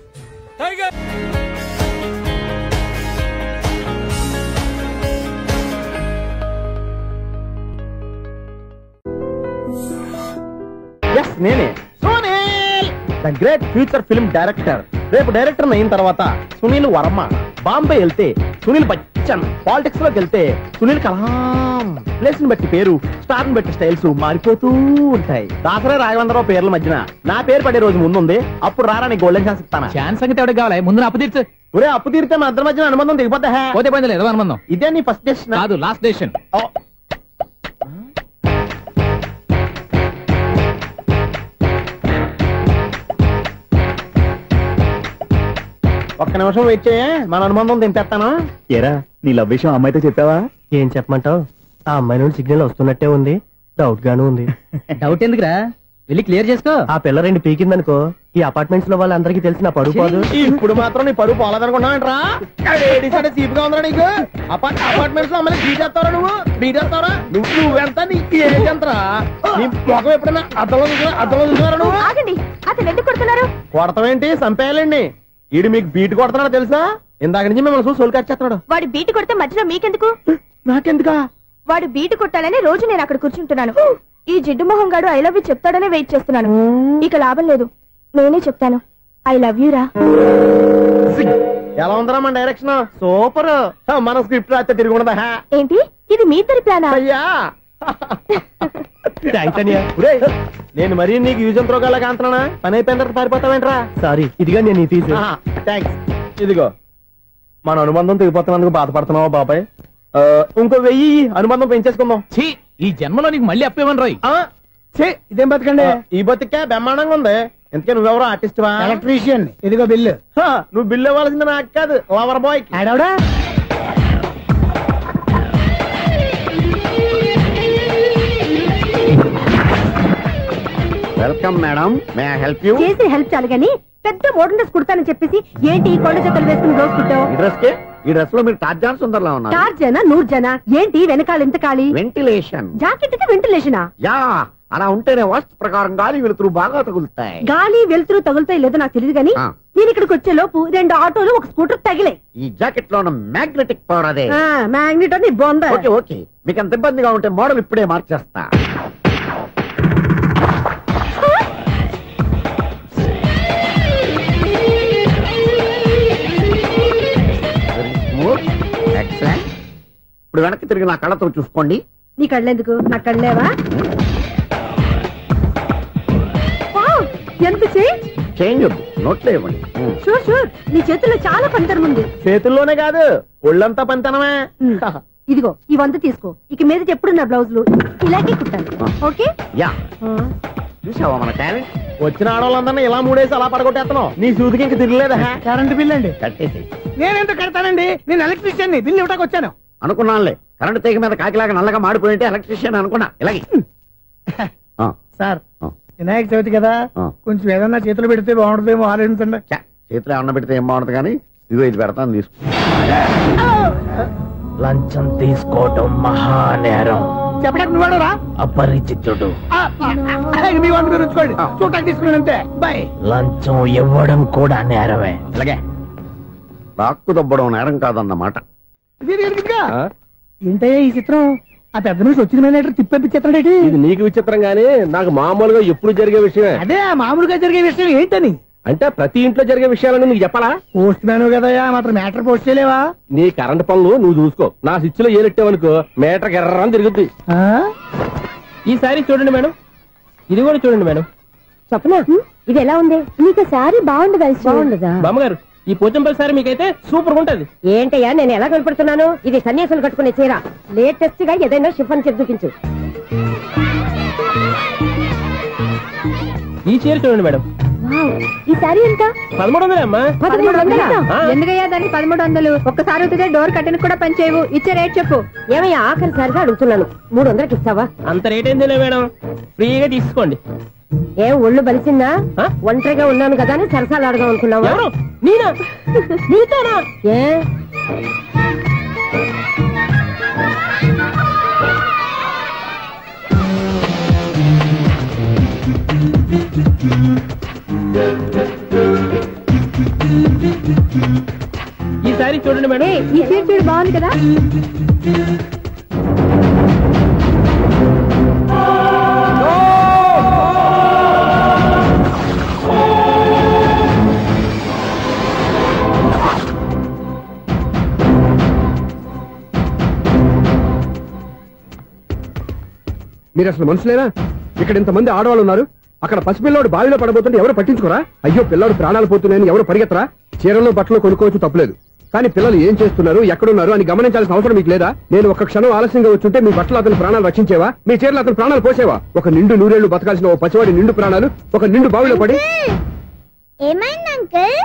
నేనే Sunil, the great future film director. రేపు డైరెక్టర్ అయిన తర్వాత సునీల్ వర్మ. బాంబే వెళ్తే సునీల్ బచ్చన్, పాలిటిక్స్ లోకి వెళ్తే సునీల్ కలాం. ప్లేస్ ని బట్టి పేరు, స్టార్ ని బట్టి స్టైల్స్ మారిపోతూ ఉంటాయి. దాసరా రాఘవేంద్రరావు పేర్ల మధ్యన నా పేరు పడే రోజు ముందుంది. అప్పుడు రారా నీ గోల్డెన్ ఛాన్స్ ఇస్తానా? ఛాన్స్ సంగతి ఎవరికి కావాలి? ముందు అప్పు తీర్చు. ఒరే, అప్పు తీరితే మా ఇద్దరి మధ్యన అనుబంధం దిగిపోతా. పోతే పోయింది లేదు అనుబంధం. ఇదే నీ ఫస్ట్ డెస్టినేషన్ కాదు, లాస్ట్ డెసిషన్. ఒక్క నిమిషం వెయిట్ చేయ, మన అనుబంధం దింపేస్తాను. ఏరా, నీ లవ్ విషయం అమ్మాయితో చెప్పావా? ఏం చెప్పమంటావు? ఆ అమ్మాయి నుండి సిగ్నల్ వస్తున్నట్టే ఉంది, డౌట్ గాను ఉంది. డౌట్ ఎందుకురా, వెళ్ళి క్లియర్ చేసుకో. ఆ పిల్ల రెండు పీకిందనుకో, ఈ అపార్ట్మెంట్స్ లో వాళ్ళందరికీ తెలిసిన పరుగు పోదు. ఇప్పుడు మాత్రం నీ పరుగు పోలేదనుకున్నావంటరా? చీప్ గా ఉందా నీకు? అపార్ట్మెంట్స్ లో అమ్మాయి బీటేస్తావరా? నువ్వెంత, నీకు ఏంటంతరా? నీ మొఖం ఎప్పుడైనా అర్థంలో చూసారా నువ్వు? ఆగండి, అతను ఎందుకు కొడుతున్నారు? కొడతావేంటి? చంపేయాలండి. ఈడు మీకు బీట్ కొడుతున్నాడు తెలుసా? ఇందాక నుంచి మిమ్మల్ని చూసి సోలు కచ్చేస్తున్నాడు. వాడు బీటు కొడితే మధ్యలో మీకెందుకు? నాకెందుకా? వాడు బీటు కొట్టాలని రోజు నేను అక్కడ కూర్చుంటున్నాను. ఈ జిడ్డు మొహం గాడు ఐ లవ్ యూ చెప్తాడనే వెయిట్ చేస్తున్నాను. ఇక లాభం లేదు, నేనే చెప్తాను ఐ లవ్ యూ రా. ఎలా ఉందరా మన డైరెక్షన్? సూపర్. మన స్క్రిప్ట్ రాస్తే తిరిగి ఉండదా? ఏంటి ఇది మీ ఇద్దరి ప్లానా? అయ్యా నేను మరీ నీకు యూజ్ ఎంత్రోగాలాగా అంటున్నా. పని అయిపోయిన తర్వాత పారిపోతావేంట్రా? సారీ, ఇదిగా నేను తీసి. థ్యాంక్స్. ఇదిగో మన అనుబంధం తెగిపోతున్నందుకు బాధపడుతున్నావా బాబాయ్? ఇంకో 1000 అనుబంధం పెంచేసుకుందాం. ఈ జన్మలో నీకు మళ్ళీ అప్పేమని రాయి. ఇదేం బతకండి? ఈ బతికే బ్రహ్మాండంగా ఉంది. ఎందుకే నువ్వెవరో ఆర్టిస్ట్ వా? ఎలక్ట్రీషియన్. ఇదిగో బిల్లు. నువ్వు బిల్లు ఇవ్వాల్సింది నాకు కాదు, లవర్ బాయ్. ఆడవడా? Welcome madam, may I help you? చేసి హెల్ప్ చాలు గాని పెద్ద మోడల్ డ్రెస్ కుడతానని చెప్పేసి ఏంటి కొండ జతలు వేసుకుని రోజు కుట్టావు? ఈ డ్రెస్ కి, ఈ డ్రెస్ లో మీరు టార్జాన్ సుందర్లా ఉన్నారు. టార్జనా నూర్జనా? ఏంటి వెనకాల ఎంత ఖాళీ? వెంటిలేషన్. జాకెట్ కి వెంటిలేషనా? యా, అలా ఉంటేనే వాస్తు ప్రకారం గాలి వెలుతురు బాగా తగులుతాయి. గాలి వెలుతురు తగులుతాయి లేదో నాకు తెలియదు గానీ నేను ఇక్కడికి వచ్చే లోపు 2 ఆటోలు ఒక స్కూటర్ తగిలే. ఈ జాకెట్ లో ఉన్న మ్యాగ్నెటిక్ పవర్ అదే. మ్యాగ్నెట్ అని బొంద. ఓకే ఓకే, మీకు అంత ఇబ్బందిగా ఉంటే మోడల్ ఇప్పుడే మార్చేస్తా. ఇప్పుడు వెనక్కి తిరిగి నా కళ్ళతో చూసుకోండి. నీ కళ్ళెందుకు? నా కళ్ళేవా? ఎంత చేంజ్? చేంజ్ నోట్లో ఇవ్వండి. షూర్ షూర్, నీ చేతుల్లో చాలా పనితనం ఉంది. చేతుల్లోనే కాదు, ఒళ్ళంతా పనితనమే. ఇదిగో ఈ 100 తీసుకో. ఇక మీద ఎప్పుడు నా బ్లౌజులు ఇలాగే కుట్టాను. ఓకే? యా, చూసావా మన టాలెంట్? వచ్చిన ఆడవాళ్ళందరినీ ఇలా మూడేసి అలా పడగొట్టేస్తున్నావు. నీ సూదికి ఇంక తిరగలేదా? కరెంట్ బిల్ అండి. కట్టేసి. నేనెందుకు కడతానండి? నేను ఎలక్ట్రీషియన్ ని, బిల్ ఇవ్వడానికి వచ్చాను. అనుకున్నానులే. కరెంట్ తీగ మీద కాకిలాగా నల్లగా మాడిపోయింటే ఎలక్ట్రీషియన్ అనుకున్నా. ఇలాగే సార్ వినాయక చవితి కదా, కొంచెం ఏదన్నా చేతులు పెడితే బాగుంటుందేమో ఆలోచించండి. చేతిలో అన్న పెడితే ఏం బాగుంటుంది కానీ ఇదిగో ఇది పెడతాను తీసుకో. లంచం తీసుకోవటం మహానేరం. చెప్పడానికి నువ్వాడరా అపరిచితుడు. మీ వంట మీరు ఉంచుకోండి, చూడటానికి తీసుకుని అంతే. బాయ్. లంచం ఇవ్వడం కూడా నేరమే. ఇలాగే రాక్కు దబ్బడం నేరం కాదన్నమాట. ఏంటయ్యా ఈ చిత్రం? ఆ పెద్ద నుంచి వచ్చిన మేనేటర్ తిప్పించేస్తాడేటి? ఇది నీకు విచిత్రం గానీ నాకు మామూలుగా ఎప్పుడు జరిగే విషయమే. అదే మామూలుగా జరిగే విషయం ఏంటని? అంటే ప్రతి ఇంట్లో జరిగే విషయాలని నీకు చెప్పాలా? పోస్ట్ మ్యాన్ కదయ్యా, మాత్రం మ్యాటర్ పోస్ట్ చేయలేవా? నీ కరెంట్ పనులు నువ్వు చూసుకో. నా స్విచ్ లో ఏలెట్టావనుకో మీటర్ ఎర్రని తిరుగుద్ది. ఈసారి చూడండి మేడం, ఇది కూడా చూడండి మేడం. చెప్పనా ఇది ఎలా ఉంది? నీకు సారీ బాగుండదా? బాగుండదా బామ్మగారు? ఈ పోచంపల్లి సారీ మీకైతే సూపర్ ఉంటది. ఏంటయ్యా నేను ఎలా కనపడుతున్నాను? ఇది సన్యాసులు కట్టుకునే చీర. లేటెస్ట్ గా ఏదైనా షిఫాన్ చెప్పి చూపించు. ఈ చీర చూడండి మేడం. ఈ సారీ ఎంత? 1300 అమ్మా. 1300? ఎందుకయ్యా దానికి 1300? ఒక్కసారి అవుతుందే డోర్ కట్టెన్ కూడా పనిచేయవు. ఇచ్చే రేట్ చెప్పు. ఏమయ్యా ఆఖరిసారిగా అడుగుతున్నాను, 300కి ఇస్తావా? అంత రేట్ ఏందిలే మేడం, ఫ్రీగా తీసుకోండి. ఏం ఒళ్ళు బలిసిందా? ఒంటరిగా ఉన్నాను కదా అని సరసాలు అడగా అనుకున్నావా? నేనా? నీతోనా? ఏ ఈ సారీ చూడండి మేడం. ఈ చీర చూడు, బాగుంది కదా? మీరు అసలు మనుషులేనా? ఇక్కడ ఇంతమంది ఆడవాళ్ళు ఉన్నారు, అక్కడ పసిపిల్లాడు బావిలో పడబోతుంటే ఎవరు పట్టించుకోరా? అయ్యో పిల్లాడు ప్రాణాలు పోతున్నాయని ఎవరు పరిగెత్తరా? చీరలు బట్టలు కొనుక్కోవచ్చు, తప్పులేదు. కానీ పిల్లలు ఏం చేస్తున్నారు, ఎక్కడున్నారు అని గమనించాల్సిన అవసరం మీకు లేదా? నేను ఒక్క క్షణం ఆలస్యంగా వచ్చుంటే మీ బట్టలు అతని ప్రాణాలు రక్షించేవా? మీ చీరలు అతని ప్రాణాలు పోసేవా? ఒక నిండు నూరేళ్లు బతకాల్సిన ఓ పసివాడి నిండు ప్రాణాలు ఒక నిండు బావిలో పడి. ఏమైంది అంకుల్?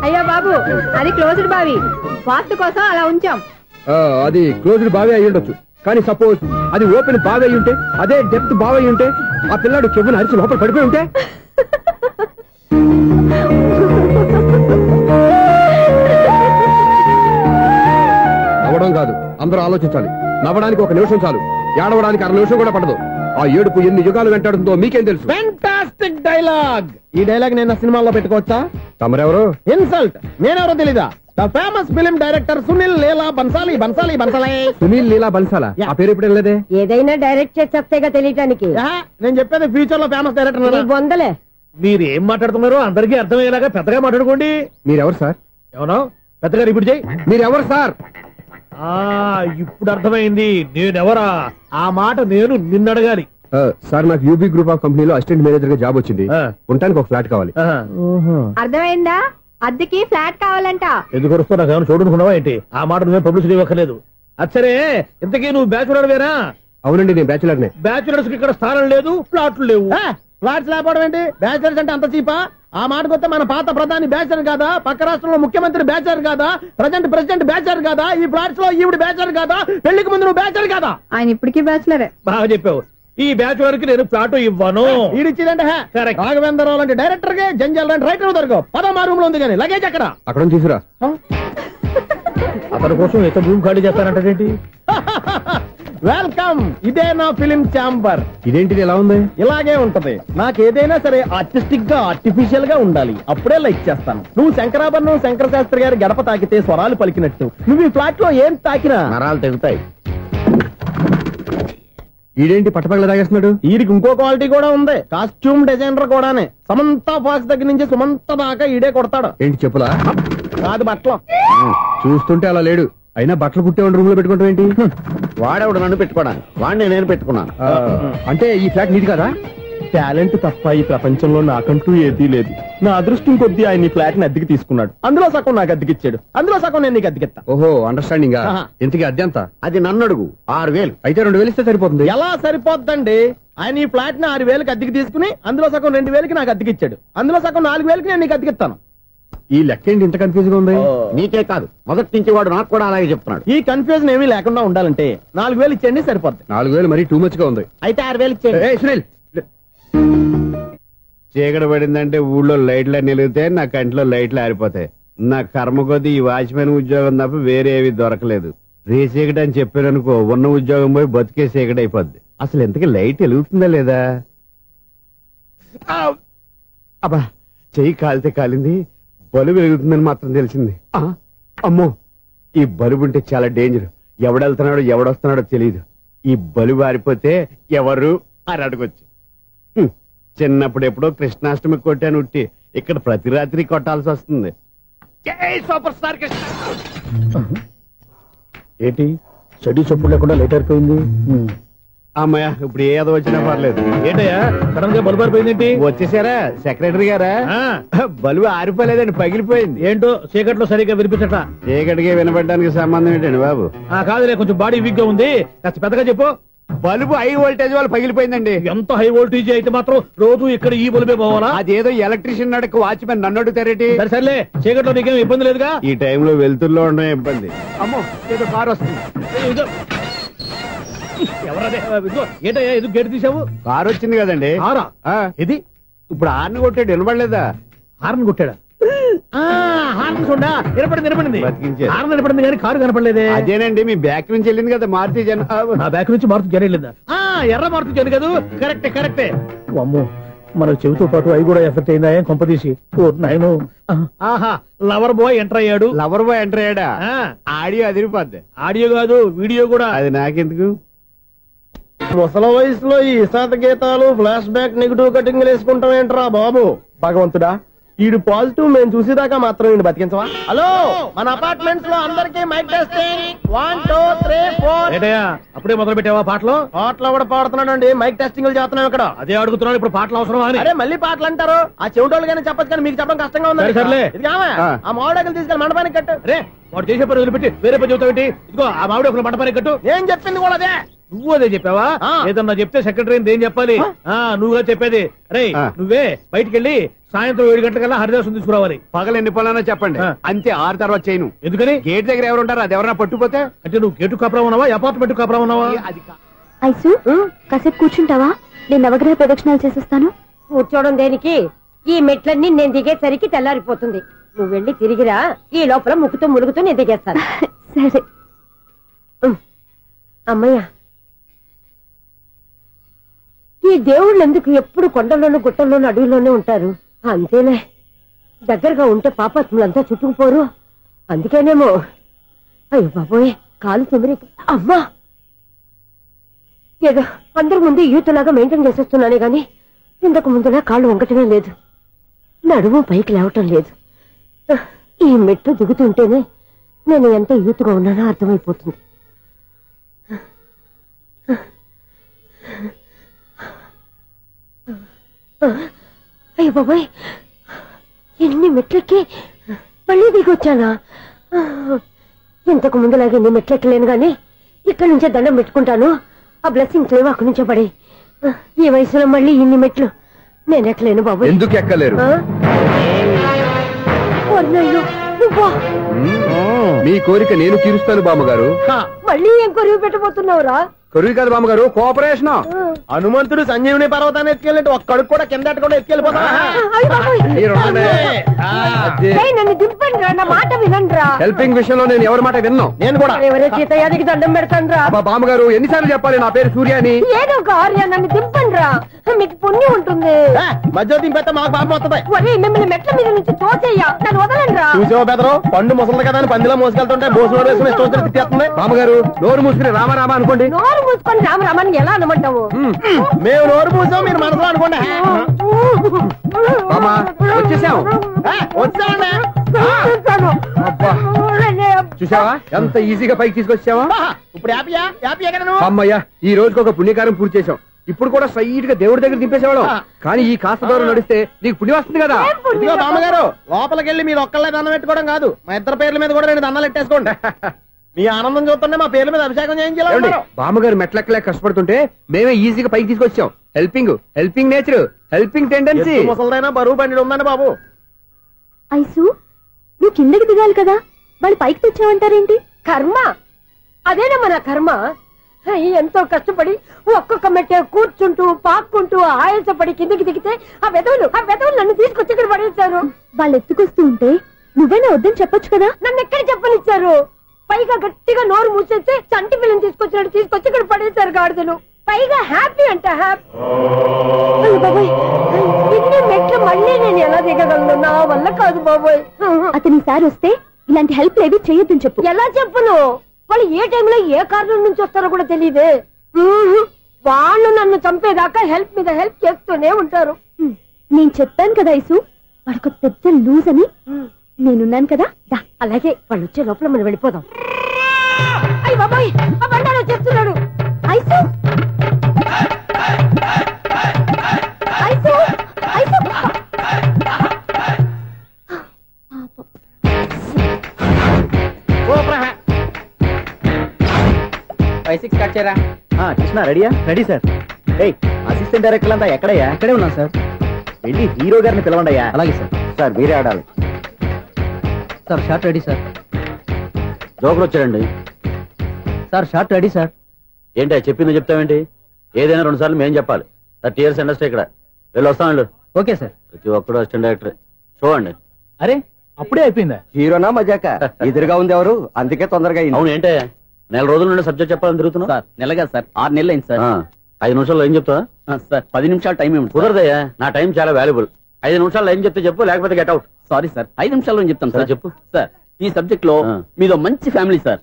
అయ్యో బాబు, అది క్లోజ్డ్ బావి, వాస్తు కోసం అలా ఉంచాం. అది క్లోజ్డ్ బావి అయి ఉండొచ్చు, కానీ సపోజ్ అది ఓపెన్ బావి అయి ఉంటే, అదే డెప్త్ బావి అయి ఉంటే, ఆ పిల్లాడు చెవును అరిచి లోపల పడిపోయి ఉంటే? నవ్వడం కాదు, అందరూ ఆలోచించాలి. నవ్వడానికి 1 నిమిషం చాలు, ఏడవడానికి 1/2 నిమిషం కూడా పడదు. ఆ ఏడుపు ఎన్ని యుగాలు వెంటాడుతుందో మీకేం తెలుసు? Fantastic dialogue. ఈ డైలాగ్ నేను సినిమాలో పెట్టుకోవచ్చా? తమరెవరు? ఇన్సల్ట్. నేనెవరో తెలీదా? The famous film director Sunil Leela Bansali. Sunil Leela బన్సాలా? ఆ పేరు ఇప్పుడు లేదే. ఏదైనా డైరెక్ట్ చేసి వస్తేగా తెలియటానికి. నేను చెప్పేది ఫ్యూచర్ లో ఫేమస్ డైరెక్టర్. బొందలే. మీరు ఏం మాట్లాడుతున్నారో అందరికీ అర్థమయ్యేలాగా పెద్దగా మాట్లాడుకోండి. మీరెవరు సార్? ఏమన్నా పెద్దగా రిపీట్ చేయి. మీరెవరు సార్? ఇప్పుడు అర్థమైంది నేనెవరా. ఆ మాట నేను నిన్నడగాలి. సార్ నాకు యూబీ గ్రూప్ ఆఫ్ కంపెనీలో అసిస్టెంట్ మేనేజర్ గా జాబ్ వచ్చింది. ఉండడానికి ఒక ఫ్లాట్ కావాలి. అర్థమైందా? అద్దెకి ఫ్లాట్ కావాలంట. ఎందుకు వస్తా నాకు ఏమైనా చూడనుకున్నావా ఏంటి? ఆ మాట నువ్వే పబ్లిసిటీ ఇవ్వక్కర్లేదు. అచ్చరే, ఇంతకీ నువ్వు బ్యాచులర్ వేరా? అవునండి, నేను బ్యాచులర్ నే. బ్యాచులర్స్ కి ఇక్కడ స్థానం లేదు, ఫ్లాట్లు లేవు. ఫ్లాట్స్ లేకపోవడం ఏంటి? బ్యాచులర్స్ అంటే అంత చీపా? ఆ మాటకొస్తే మన పాత ప్రధాని బ్యాచర్ కాదా? పక్క రాష్ట్రంలో ముఖ్యమంత్రి బ్యాచర్ కాదా? ప్రెసిడెంట్ బ్యాచర్ కాదా? ఈ ఫ్లాట్స్ లో ఈవిడ బ్యాచర్ కాదా? పెళ్లికి ముందు నువ్వు బ్యాచర్ కాదా? ఆయన ఇప్పటికీ బ్యాచులరే. బాగా చెప్పావు. ఈ బ్యాచులర్ కి నేను ఫ్లాట్ ఇవ్వను. ఈడిచ్చిందంటే రాఘవేంద్రరావు లాంటి డైరెక్టర్ కి జంజల్ లాంటి రైటర్ దొరకవు. 13 రూమ్ లో ఉంది కానీ లగేజ్ అక్కడ. అక్కడ తీసుకురా. అతని కోసం ఎంత రూమ్ ఖాళీ చేస్తానంటే వెల్కమ్. ఇదే నా ఫిలిం ఛాంబర్. ఇదేంటిది ఎలా ఉంది? ఇలాగే ఉంటది. నాకు ఏదైనా సరే ఆర్టిస్టిక్ గా ఆర్టిఫిషియల్ గా ఉండాలి, అప్పుడే లైక్ చేస్తాను. నువ్వు శంకరాభరణం శంకర శాస్త్రి గారి గడప తాకితే స్వరాలు పలికినట్టు నువ్వు ఈ ఫ్లాట్ లో ఏం తాకినా నరాలు తెగుతాయి. ఈడేంటి పట్టపగల తాగేస్తున్నాడు? వీడికి ఇంకో క్వాలిటీ కూడా ఉంది. కాస్ట్యూమ్ డిజైనర్ కూడానే. సమంత ఫాక్స్ దగ్గర నుంచి సుమంత దాకా ఈడే కొడతాడు. ఏంటి చెప్పులా? కాదు, బట్టలు. చూస్తుంటే అలా లేడు. అయినా బట్టలు కుట్టేవాడు రూమ్ లో పెట్టుకుంటాం ఏంటి? వాడేవాడు నన్ను పెట్టుకోవడానికి, వాడిని నేను పెట్టుకున్నాను. అంటే ఈ ఫ్లాట్ నీది కదా? టాలెంట్ తప్ప ఈ ప్రపంచంలో నాకంటూ ఏదీ లేదు. నా అదృష్టం కొద్దీ ఆయన ఈ ఫ్లాట్ ని అద్దెకి తీసుకున్నాడు. అందులో సగం నాకు అద్దెకిచ్చాడు, అందులో సగం నేను నీకు అద్దెకిస్తా. ఓహో, అండర్స్టాండింగ్. ఇంతకీ అద్దె ఎంత? అది నన్ను అడుగు. 6000. అయితే 2000 ఇస్తే సరిపోతుంది. ఎలా సరిపోద్దండి? ఆయన ఈ ఫ్లాట్ ని 6,000కి అద్దెకి తీసుకుని అందులో సగం 2,000కి నాకు అద్దెకి ఇచ్చాడు. అందులో సగం 4,000కి నేను నీకు అద్దెకిస్తాను. ఈ లెక్క ఏంటి ఇంత కన్ఫ్యూజ్ గా ఉంది? నీకే కాదు, మొదటి నుంచి వాడు నాకు కూడా అలాగే చెప్తున్నాడు. ఈ కన్ఫ్యూజన్ ఏమీ లేకుండా ఉండాలంటే 4,000 ఇచ్చేయండి సరిపోద్ది. 4,000 మరీ టూ మచ్ గా ఉంది. అయితే 6,000 ఇచ్చేయండి. చీకటి పడిందంటే ఊళ్ళో లైట్లు నిలిగితే నా కంటిలో లైట్లు ఆరిపోతాయి. నా కర్మ కొద్దీ ఈ వాచ్మెన్ ఉద్యోగం తప్ప వేరే ఏవి దొరకలేదు. రేసీకటి అని చెప్పారనుకో, ఉన్న ఉద్యోగం పోయి బతికే చీకటి అయిపోద్ది. అసలు ఇంతకీ లైట్ వెలుగుతుందా లేదా? అబ్బా, చెయ్యి కాలితే కాలింది, బలుబు వెలుగుతుందని మాత్రం తెలిసింది. అమ్మో, ఈ బలుబు ఉంటే చాలా డేంజర్. ఎవడెళ్తున్నాడో ఎవడొస్తున్నాడో తెలియదు. ఈ బలుబు ఆరిపోతే ఎవరు అని అడగొచ్చు. చిన్నప్పుడు ఎప్పుడో కృష్ణాష్టమి కొట్టాను ఉట్టి, ఇక్కడ ప్రతి రాత్రి కొట్టాల్సి వస్తుంది. Super star Krishna. ఏంటి చెడు చెప్పుడు లేకుండా లైట్ అయిపోయింది? అమ్మయ్య, ఇప్పుడు ఏదో వచ్చినా పర్లేదు. ఏంటయ్యా సడన్ గా బల్బు ఆరిపోయింది? వచ్చేసారా సెక్రటరీ గారా? బల్బు ఆరిపోలేదండి, పగిలిపోయింది. ఏంటో చీకట్లో సరిగ్గా వినిపించట. చీకటికి వినపడడానికి సంబంధం ఏంటండి బాబు? కాదులే, కొంచెం బాడీ వీక్ గా ఉంది, కాస్త పెద్దగా చెప్పు. బల్బు హై వోల్టేజ్ వాళ్ళు పగిలిపోయిందండి. ఎంత హై వోల్టేజ్ అయితే మాత్రం రోజు ఇక్కడ ఈ బల్బే పోవాలా? అదేదో ఎలక్ట్రీషియన్ నడక వాచ్మెన్ నన్ను అడుగుతారేటి? సర్లే, చీకట్లో నీకేం ఇబ్బంది లేదుగా? ఈ టైంలో వెళ్తుల్లో ఉండడం ఇబ్బంది. అమ్మో, ఏదో కారు వస్తుంది. ఎవరదే? ఏంటయ్యా ఇది గేట్ తీసావు? కారు వచ్చింది కదండి. ఇది ఇప్పుడు హార్న్ కొట్టాడు, వినపడలేదా? హార్న్ కొట్టాడా? హార్న్ చూడా నిలబడింది. హార్న్ నిలబడింది కానీ కారు కనపడలేదే. అదేనండి, మీ బ్యాక్ నుంచి వెళ్ళింది కదా మారుతి జన. నా బ్యాక్ నుంచి మారుతి జన వెళ్ళిందా? ఎర్ర మారుతి జన కదా? కరెక్టే. అమ్మో, మన చెవితో పాటు అవి కూడా ఎఫెక్ట్ అయిందా? ఏం కొంపదీసి నాయను. ఆహా, లవర్ బాయ్ ఎంటర్ అయ్యాడు. లవర్ బాయ్ ఎంటర్ అయ్యాడా? ఆడియో అదిరిపోద్ది. ఆడియో కాదు, వీడియో కూడా. అది నాకెందుకు? ముసల వయసులో ఈ ఇసాత గీతాలు, ఫ్లాష్ బ్యాక్, నెగిటివ్ కటింగ్ వేసుకుంటాం ఏంట్రా బాబు? భగవంతుడా, ఈడు పాజిటివ్ మేము చూసేదాకా మాత్రం ఈయన బతికించవా? హలో, మన అపార్ట్మెంట్స్ లో అందరికీ మైక్ టెస్టింగ్. 1 2 3 4. ఏటయ్యా అప్పుడే మొదలు పెట్టావా పాటలు? పాటలు కూడా పాడుతున్నాడు అండి, మైక్ టెస్టింగ్ చేస్తున్నాం ఇక్కడ. అదే అడుగుతున్నాడు, ఇప్పుడు పాటలు అవసరం అని. అరే మళ్ళీ పాటలు అంటారు, ఆ చెవిటోళ్ళు కానీ చెప్పచ్చు కానీ మీకు చెప్పడం కష్టంగా ఉంది. సర్లే, ఆ మామిడాకులు తీసుకెళ్ళి మండపానికి కట్టు. రే, వాడు చేసే పని వదిలిపెట్టి వేరే పని చెబుతావు. ఇదిగో ఆ మామిడాకులు మండపానికి కట్టు. నేను చెప్పింది కూడా అదే. నువ్వు అదే చెప్పావా? ఏదన్నా చెప్తే సెక్రటరీ ఏం చెప్పాలి? నువ్వుగా చెప్పేది. రే, నువ్వే బయటికి వెళ్ళి సాయంత్రం 7 గంటలకల్లా హరిదాసు తీసుకురావాలి. పగలు ఎన్ని పనులన్నా చెప్పండి, అంతే. 6 తర్వాత చేయను. ఎందుకని? గేట్ దగ్గర ఎవరు ఉంటారు, అది ఎవరన్నా పట్టుపోతే. అంటే నువ్వు గేటు కాపురా ఉన్నావా, అపార్ట్మెంట్ కాపురా ఉన్నావా? ఐసు, కాసేపు కూర్చుంటావా? నేను నవగ్రహ ప్రదక్షిణాలు చేసేస్తాను. కూర్చోవడం దేనికి? ఈ మెట్లన్నీ నేను దిగేసరికి తెల్లారిపోతుంది. నువ్వు వెళ్ళి తిరిగిరా, ఈ లోపల ముక్కుతూ ములుగుతూ నేను దిగేస్తాను. సరే అమ్మయ్య. ఈ దేవుళ్ళు ఎందుకు ఎప్పుడు కొండల్లోనూ గుట్టల్లోనూ అడవిలోనే ఉంటారు? అంతేలే, దగ్గరగా ఉంటే పాపాత్ములంతా చుట్టుకుపోరు. అందుకేనేమో. అయ్యో బాబోయ్, కాలు చెమిరి. అమ్మా, ఏదో అందరి ముందు యూత్లాగా మెయింటైన్ చేసేస్తున్నానే గాని ఇంతకు ముందులా కాళ్ళు వంకటమే లేదు, నడుము పైకి లేవటం లేదు. ఈ మెట్లు దిగుతుంటేనే నేను ఎంత యూత్గా ఉన్నానో అర్థమైపోతుంది. అయ్యో బాబాయ్, ఎన్ని మెట్లెక్కి మళ్ళీ దిగొచ్చానా? ఇంతకు ముందులాగే ఎన్ని మెట్లెక్కలేను గాని ఇక్కడి నుంచే దండం పెట్టుకుంటాను. ఆ బ్లెస్సింగ్స్ లేవు అక్కడి నుంచే పడే. ఈ వయసులో మళ్ళీ ఇన్ని మెట్లు నేను ఎక్కలేను బాబు. ఎందుకు ఎక్కలేరు? మీ కోరిక నేను తీరుస్తాను బామ్మగారు. మళ్ళీ ఏం కొరివి పెట్టబోతున్నావురా? కొరివి కాదు బామ్మగారు, కోఆపరేషన్. హనుమంతుడు సంజీవుని పర్వతాన్ని ఎత్తుకెళ్ళినట్టు ఒక్కడికి కూడా కింద కూడా ఎత్తుకెళ్ళిపోతా. నన్ను దింపండి రా, నా మాట వినండి రా. హెల్పింగ్ విషయంలో నేను ఎవరి మాట విన్నాను. నేను కూడా ఎవరే సీతయ్యాదికి దండం పెడతాను రా. బామ్మగారు ఎన్నిసార్లు చెప్పాలి నా పేరు సూర్యాని? ఏదో ఒక ఆర్య, నన్ను దింపండి రా, మీకు పుణ్యం ఉంటుంది. మధ్య దింపేస్తే మాకు పాపం వస్తుంది. మిమ్మల్ని మెట్ల మీద నుంచి తోచేయ్యా, నన్ను వదలండి రా. చూసావా బెదరు, పండు ముసలి కదా అని పందిలో మోసుకెళ్తుంటే మోసులో వేసుకుని ఇష్టం వచ్చి తిట్టేస్తుంది. బామ్మగారు నోరు మూసుకుని రామారామా అనుకోండి. నోరు మూసుకొని రామరామాన్ని ఎలా అనమంటావు? మేము నోరు మూసాం, మీరు మనసులో అనుకోండి. వచ్చేసాం. చూసావా ఎంత ఈజీగా పైకి తీసుకొచ్చావా? ఇప్పుడు అమ్మయ్యా, ఈ రోజుకి ఒక పుణ్యకారం పూర్తి చేసాం. ఇప్పుడు కూడా స్ట్రైట్ గా దేవుడి దగ్గర దింపేసేవాడు. కానీ ఈ కాస్త దూరం నడిస్తే నీకు పుణ్యం వస్తుంది కదా. ఇదిగో బామ్మగారు, లోపలికెళ్ళి మీరు ఒక్కళ్ళే దండం పెట్టుకోవడం కాదు, మా ఇద్దరు పేర్ల మీద కూడా నేను దండాలు పెట్టేసుకోండి. మీ ఆనందం చూస్తుంటే మా పేర్ల మీద అభిషేకం చేయించాలి. బామ్మగారు మెట్లెక్కలే కష్టపడుతుంటే మేమే ఈజీగా పైకి తీసుకొచ్చాం. Helping nature, helping tendency. ముసలైనా బరువు బండి ఉందండి బాబు. ఐసు నువ్వు కిందకి దిగాలి కదా, వాళ్ళు పైకి తెచ్చావంటారేంటి? కర్మ అదేనమ్మా నా కర్మ. ఎంతో కష్టపడి ఒక్కొక్క మెట్టే కూర్చుంటూ పాక్కుంటూ ఆయాసపడి కిందకి దిగితే ఆ వెధవులు నన్ను తీసుకొచ్చి ఇక్కడ పడేశారు. వాళ్ళు ఎత్తుకొస్తూ ఉంటే నువ్వేనా వద్దని చెప్పొచ్చు కదా. నన్ను ఎక్కడ చెప్పనిచ్చారు? పైగా గట్టిగా నోరు మూసేస్తే చంటి పిల్లని తీసుకొచ్చినట్టు తీసుకొచ్చి ఇక్కడ పడేశారు గాడిదలు. పైగా హ్యాపీ అంట హ్యాపీ. బాబాయ్ ఇన్ని మెట్లు మళ్ళీ నేను ఎలా దిగగలను? నా వల్ల కాదు బాబోయ్. అతని సార్ వస్తే ఇలాంటి హెల్ప్ ఏవి చేయొద్దని చెప్పు. ఎలా చెప్పును? వాళ్ళు ఏ టైంలో ఏ కారణం నుంచి వస్తారో కూడా తెలియదే. వాళ్ళు నన్ను చంపేదాకా హెల్ప్ మీద హెల్ప్ చేస్తూనే ఉంటారు. నేను చెప్పాను కదా ఐసు, వాడొక పెద్ద లూజ్ అని. నేనున్నాను కదా. అలాగే వాళ్ళు వచ్చే లోపల మనం వెళ్ళిపోదాం. అయ్య బాబాయ్ ఆ బండారు వచ్చేస్తున్నాడు. ఐసు ఐసు ఐసు 5-6 కట్ చేయరా. కృష్ణ రెడీయా? Ready sir. అసిస్టెంట్ డైరెక్టర్ అంతా ఎక్కడయ్యా? ఇక్కడే ఉన్నాం సార్. వెళ్ళి హీరో గారిని పిలవండి అయ్యా. అలాగే సార్. సార్ మీరే ఆడాలి sir. Shot ready sir. Joker వచ్చాడండి సార్. Shot ready sir. ఏంటి చెప్పింది చెప్తావేంటి? ఏదైనా 2 సార్లు మేం చెప్పాలి. 30 years ఇండస్ట్రీ ఇక్కడ. వెళ్ళి వస్తాం వెళ్ళు. Okay sir. ప్రతి ఒక్కడు అసిస్టెంట్ డైరెక్టర్. చూడండి. అరే అప్పుడే అయిపోయిందా? హీరోనా మజాక? ఎదురుగా ఉంది ఎవరు, అందుకే తొందరగా. అవును ఏంటే నెల రోజుల నుండి సబ్జెక్ట్ చెప్పాలని తిరుగుతున్నావు? సార్ నెలగా సార్, 6 నెలలు అయింది సార్. 5 నిమిషాల్లో ఏం చెప్తా సార్? 10 నిమిషాలు టైం ఏమి కుదరదయ్యా. నా టైం చాలా వాల్యుబుల్. 5 నిమిషాల్లో ఏం చెప్తే చెప్పు, లేకపోతే గెట్ అవుట్. సారీ సార్, 5 నిమిషాల్లో చెప్తాను సార్. చెప్పు సార్. ఈ సబ్జెక్ట్ లో మీదో మంచి ఫ్యామిలీ సార్.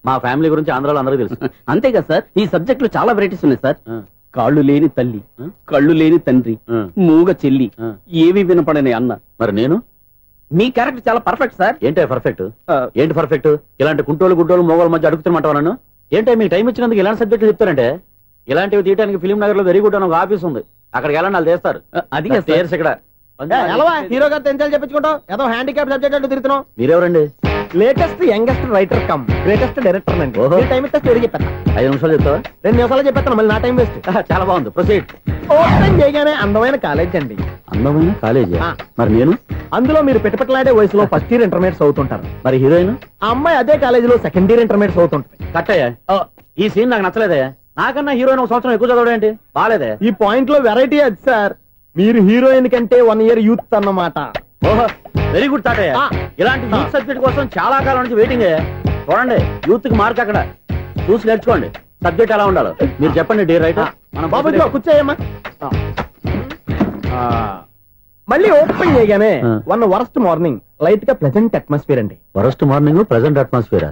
మా ఫ్యామిలీ గురించి ఆంధ్రాలో అందరికీ తెలుసు. అంతేగా సార్, ఈ సబ్జెక్ట్ లో చాలా వెరైటీస్ ఉన్నాయి సార్. కాళ్ళు లేని తల్లి, కళ్ళు లేని తండ్రి, మూగ చెల్లి, ఏవి వినపడని అన్న. మరి నేను మీ క్యారెక్టర్ చాలా పర్ఫెక్ట్ సార్. ఏంటే పర్ఫెక్ట్? ఏంటి పర్ఫెక్ట్? ఇలాంటి కుంటోలు గుడ్డోలు మోగోల మధ్య అడుగుతున్నమాట నన్ను. ఏంటంటే మీకు టైం ఇచ్చినందుకు ఇలాంటి సబ్జెక్టులు చెప్తారంటే, ఇలాంటివి తీయడానికి ఫిలిం నగర్ లో వెరీ గుడ్ అని ఒక ఆఫీస్ ఉంది. అక్కడికి వెళ్ళండి, వాళ్ళు చేస్తారు. అది ఇక్కడ హీరో గారు తెంచాలి చెప్పించుకుంటాం. ఏదో హ్యాండిక్యాప్ సబ్జెక్ట్ అంటూ తిరుగుతున్నాం. మీరెవరండి? Latest youngest writer cum greatest director అండి. టైం ఇస్తే స్టోరీ చెప్పేస్తా. 5 నిమిషాలు చెప్తావా? 2 నిమిషాలు చెప్పేస్తాను, మళ్ళీ నా టైం వేస్ట్. చాలా బాగుంది, ప్రొసీడ్. ఓపెన్ చేయగానే అందమైన కాలేజ్ అండి. అందమైన కాలేజీ? మరి నేను అందులో మీరు పెట్టుపట్లాడే వయసులో ఫస్ట్ ఇయర్ ఇంటర్మీడియట్స్ అవుతుంటారు. మరి హీరోయిన్? ఆ అమ్మాయి అదే కాలేజీలో సెకండ్ ఇయర్ ఇంటర్మీడియట్స్ అవుతుంటారు. కట్టయ్యా, ఈ సీన్ నాకు నచ్చలేదే. నాకన్నా హీరోయిన్ 1 సంవత్సరం ఎక్కువ చదవడం ఏంటి? బాలేదే. ఈ పాయింట్ లో వెరైటీ అది సార్. మీరు హీరోయిన్ కంటే 1 year యూత్ అన్నమాట. ఓహో, వెరీ గుడ్ తాటయ్య. ఇలాంటి యూత్ సబ్జెక్ట్ కోసం చాలా కాలం నుంచి వెయిటింగ్. చూడండి, యూత్ కి మార్క్ అక్కడ. చూసి నేర్చుకోండి సబ్జెక్ట్ ఎలా ఉండాలో. మీరు చెప్పండి డియర్ రైటర్. మన బాబు కూర్చోయమ్మా. మళ్ళీ ఓపెన్ చేయగానే 1 వరస్ట్ మార్నింగ్, లైట్ గా ప్లెజెంట్ అట్మాస్ఫియర్ అండి. Worst morning, pleasant atmosphere.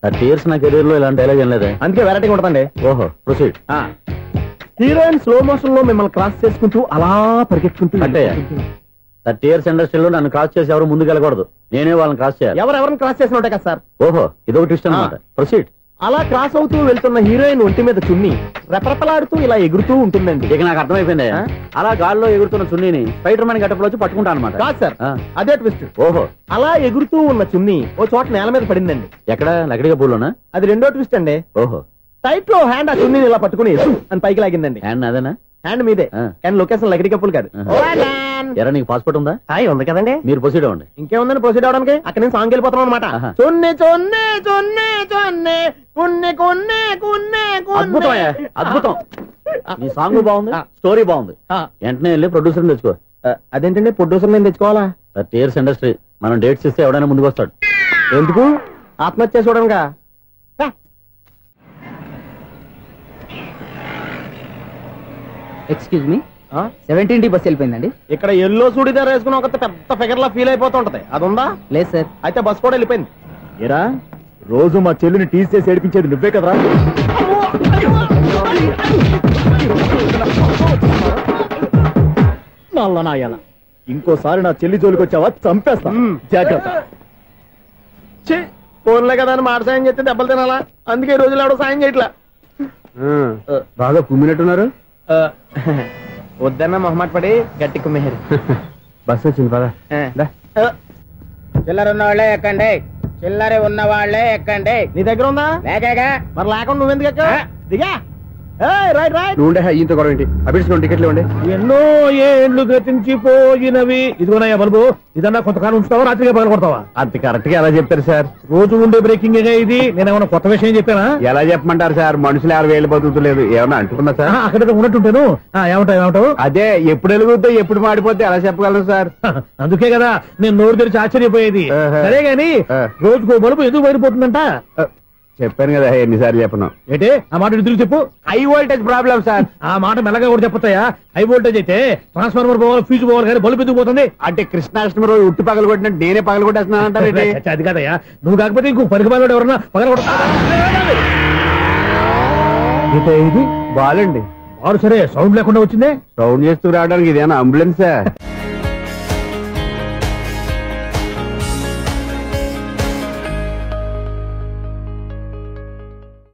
30 years నా కెరీర్ లో ఇలాంటి డైలాగ్ ఏం లేదే. అందుకే వెరైటీ ఉంటుందండి. ఓహో, ప్రొసీడ్. హీరోయిన్ స్లో మోషన్ లో మిమ్మల్ని క్రాస్ చేసుకుంటూ అలా పరిగెత్తుకుంటూ 30 years ఇండస్ట్రీలో నన్ను క్రాస్ చేసి ఎవరు ముందుకు వెళ్ళకూడదు. నేనే వాళ్ళని క్రాస్ చేయాలి. ఎవరెవరిని క్రాస్ చేసిన ఉంటాయి కదా సార్. ఓహో, ఇదొక ట్విస్ట్ అన్నమాట. ప్రొసీడ్. అలా క్రాస్ అవుతూ వెళ్తున్న హీరోయిన్ ఒంటి మీద చున్ని రెపరెపలాడుతూ ఇలా ఎగురుతూ ఉంటుందండి. ఇక నాకు అర్థమైపోయింది. అలా గాల్లో ఎగురుతున్న చున్నీని స్పైడర్ మ్యాన్ గెటప్ లో వచ్చి పట్టుకుంటా అనమాట. కాదు సార్, అదే ట్విస్ట్. ఓహో, అలా ఎగురుతూ ఉన్న చున్ని ఓ చోట నేల మీద పడిందండి. ఎక్కడ? లకడిగా పూలోనా? అది రెండో ట్విస్ట్ అండి. ఓహో, టైట్ లో హ్యాండ్ ఆ చున్నీని ఇలా పట్టుకుని అని పైకి లాగిందండి. హ్యాండ్ అదేనా? హ్యాండ్ మీదే, కానీ లొకేషన్ లకడి కప్పులు కాదు. ఎరా, నీకు పాస్పోర్ట్ ఉందా? ఉంది కదండి. మీరు ప్రొసీడ్ అవ్వండి. ఇంకేముందని ప్రొసీడ్ అవడానికి? అక్కడ నేను సాంగ్ వెళ్ళిపోతాం అనమాట. చొన్నే చొన్నే చొన్నే చొన్నే కున్నే కున్నే కున్నే. అద్భుతం, అద్భుతం. నీ సాంగ్ బాగుంది, స్టోరీ బాగుంది. వెంటనే వెళ్ళి ప్రొడ్యూసర్ తెచ్చుకో. అదేంటండి ప్రొడ్యూసర్ నేను తెచ్చుకోవాలా? 30 years ఇండస్ట్రీ. మనం డేట్స్ ఇస్తే ఎవడైనా ముందుకు వస్తాడు. ఎందుకు? ఆత్మహత్య చూడనుగా. Excuse me, 17D bus వెళ్ళిపోయిందండి. ఇక్కడ ఎల్లో చూడిదార్ వేసుకుని ఒక పెద్ద ఫిగర్ లా ఫీల్ అయిపోతూ ఉంటది, అది ఉందా? లేదు సార్. అయితే బస్ కూడా వెళ్ళిపోయింది. ఏరా, రోజు మా చెల్లిని టీస్ చేసి ఏడిపించేది నువ్వే కదరా? నల్ల నాయాల, ఇంకోసారి నా చెల్లి జోలికి వచ్చావా చంపేస్తా, జాగ్రత్త. ఫోన్లే కదా అని మాట సాయం చేస్తే దెబ్బలు తినాలా? అందుకే ఈ రోజులు ఎవడో సాయం చేయట్లా. బాగా కుమ్మినట్టున్నారు. వద్దన్న మొహమాట పడి గట్టి కుమ్మేరు. బస్ వచ్చింది పదా. చిల్లర ఉన్న వాళ్ళే ఎక్కండి, చిల్లర ఉన్న వాళ్ళే ఎక్కండి. నీ దగ్గర ఉందా? లేకగా. మరి లేకుండా నువ్వెందుకు ఎక్క? దిగా. రైట్ రైట్ నువ్వుండే ఈయంతో గొడవ ఏంటి అభిడ్స్ టికెట్లు ఇవ్వండి. ఎన్నో ఏండ్లు గతించిపోయినవి. ఇదిగోనయ్యా బల్బు, ఇదన్నా కొంతకాలం ఉంచుతావా రాత్రిగా పగల కొడతావా? అంత కరెక్ట్ గా ఎలా చెప్పారు సార్? రోజు ఉండే బ్రేకింగ్ ఇది. నేనేమన్నా కొత్త విషయం చెప్పానా? ఎలా చెప్పమంటారు సార్? మనుషులు 60,000 బతుకుతలేదు. ఏమన్నా అంటున్నా సార్? అక్కడ ఉన్నట్టుంటాను. ఏమంటావు? అదే ఎప్పుడు వెలుగుద్దో ఎప్పుడు మాడిపోతే ఎలా చెప్పగలను సార్? అందుకే కదా నేను నోరు తెరిచి ఆశ్చర్యపోయేది. సరే గాని రోజుకో బల్బు ఎందుకు బయటపోతుందంట? చెప్పాను కదా ఎన్నిసార్లు చెప్పను. ఏంటే ఆ మాట తిరిగి చెప్పు. High voltage problem sir. ఆ మాట మెల్లగా కూడా చెప్పొచ్చాయా? హై వోల్టేజ్ అయితే ట్రాన్స్ఫార్మర్ పోవాలి, ఫ్యూజ్ పోవాలి, కానీ బల్బు ఎందుకు పోతుంది? అంటే కృష్ణాష్టమి రోజు ఉట్టి పగలు కొట్టినట్టు నేనే పగలు కొట్టేస్తున్నానంటారు. అది కాదయ్యా, నువ్వు కాకపోతే ఇంకో పరిగణలో ఎవరన్నా పగల కొడతా. ఇది బాలండి. సరే సౌండ్ లేకుండా వచ్చిందే. సౌండ్ చేస్తూ రావడానికి ఇదేనా అంబులెన్సా?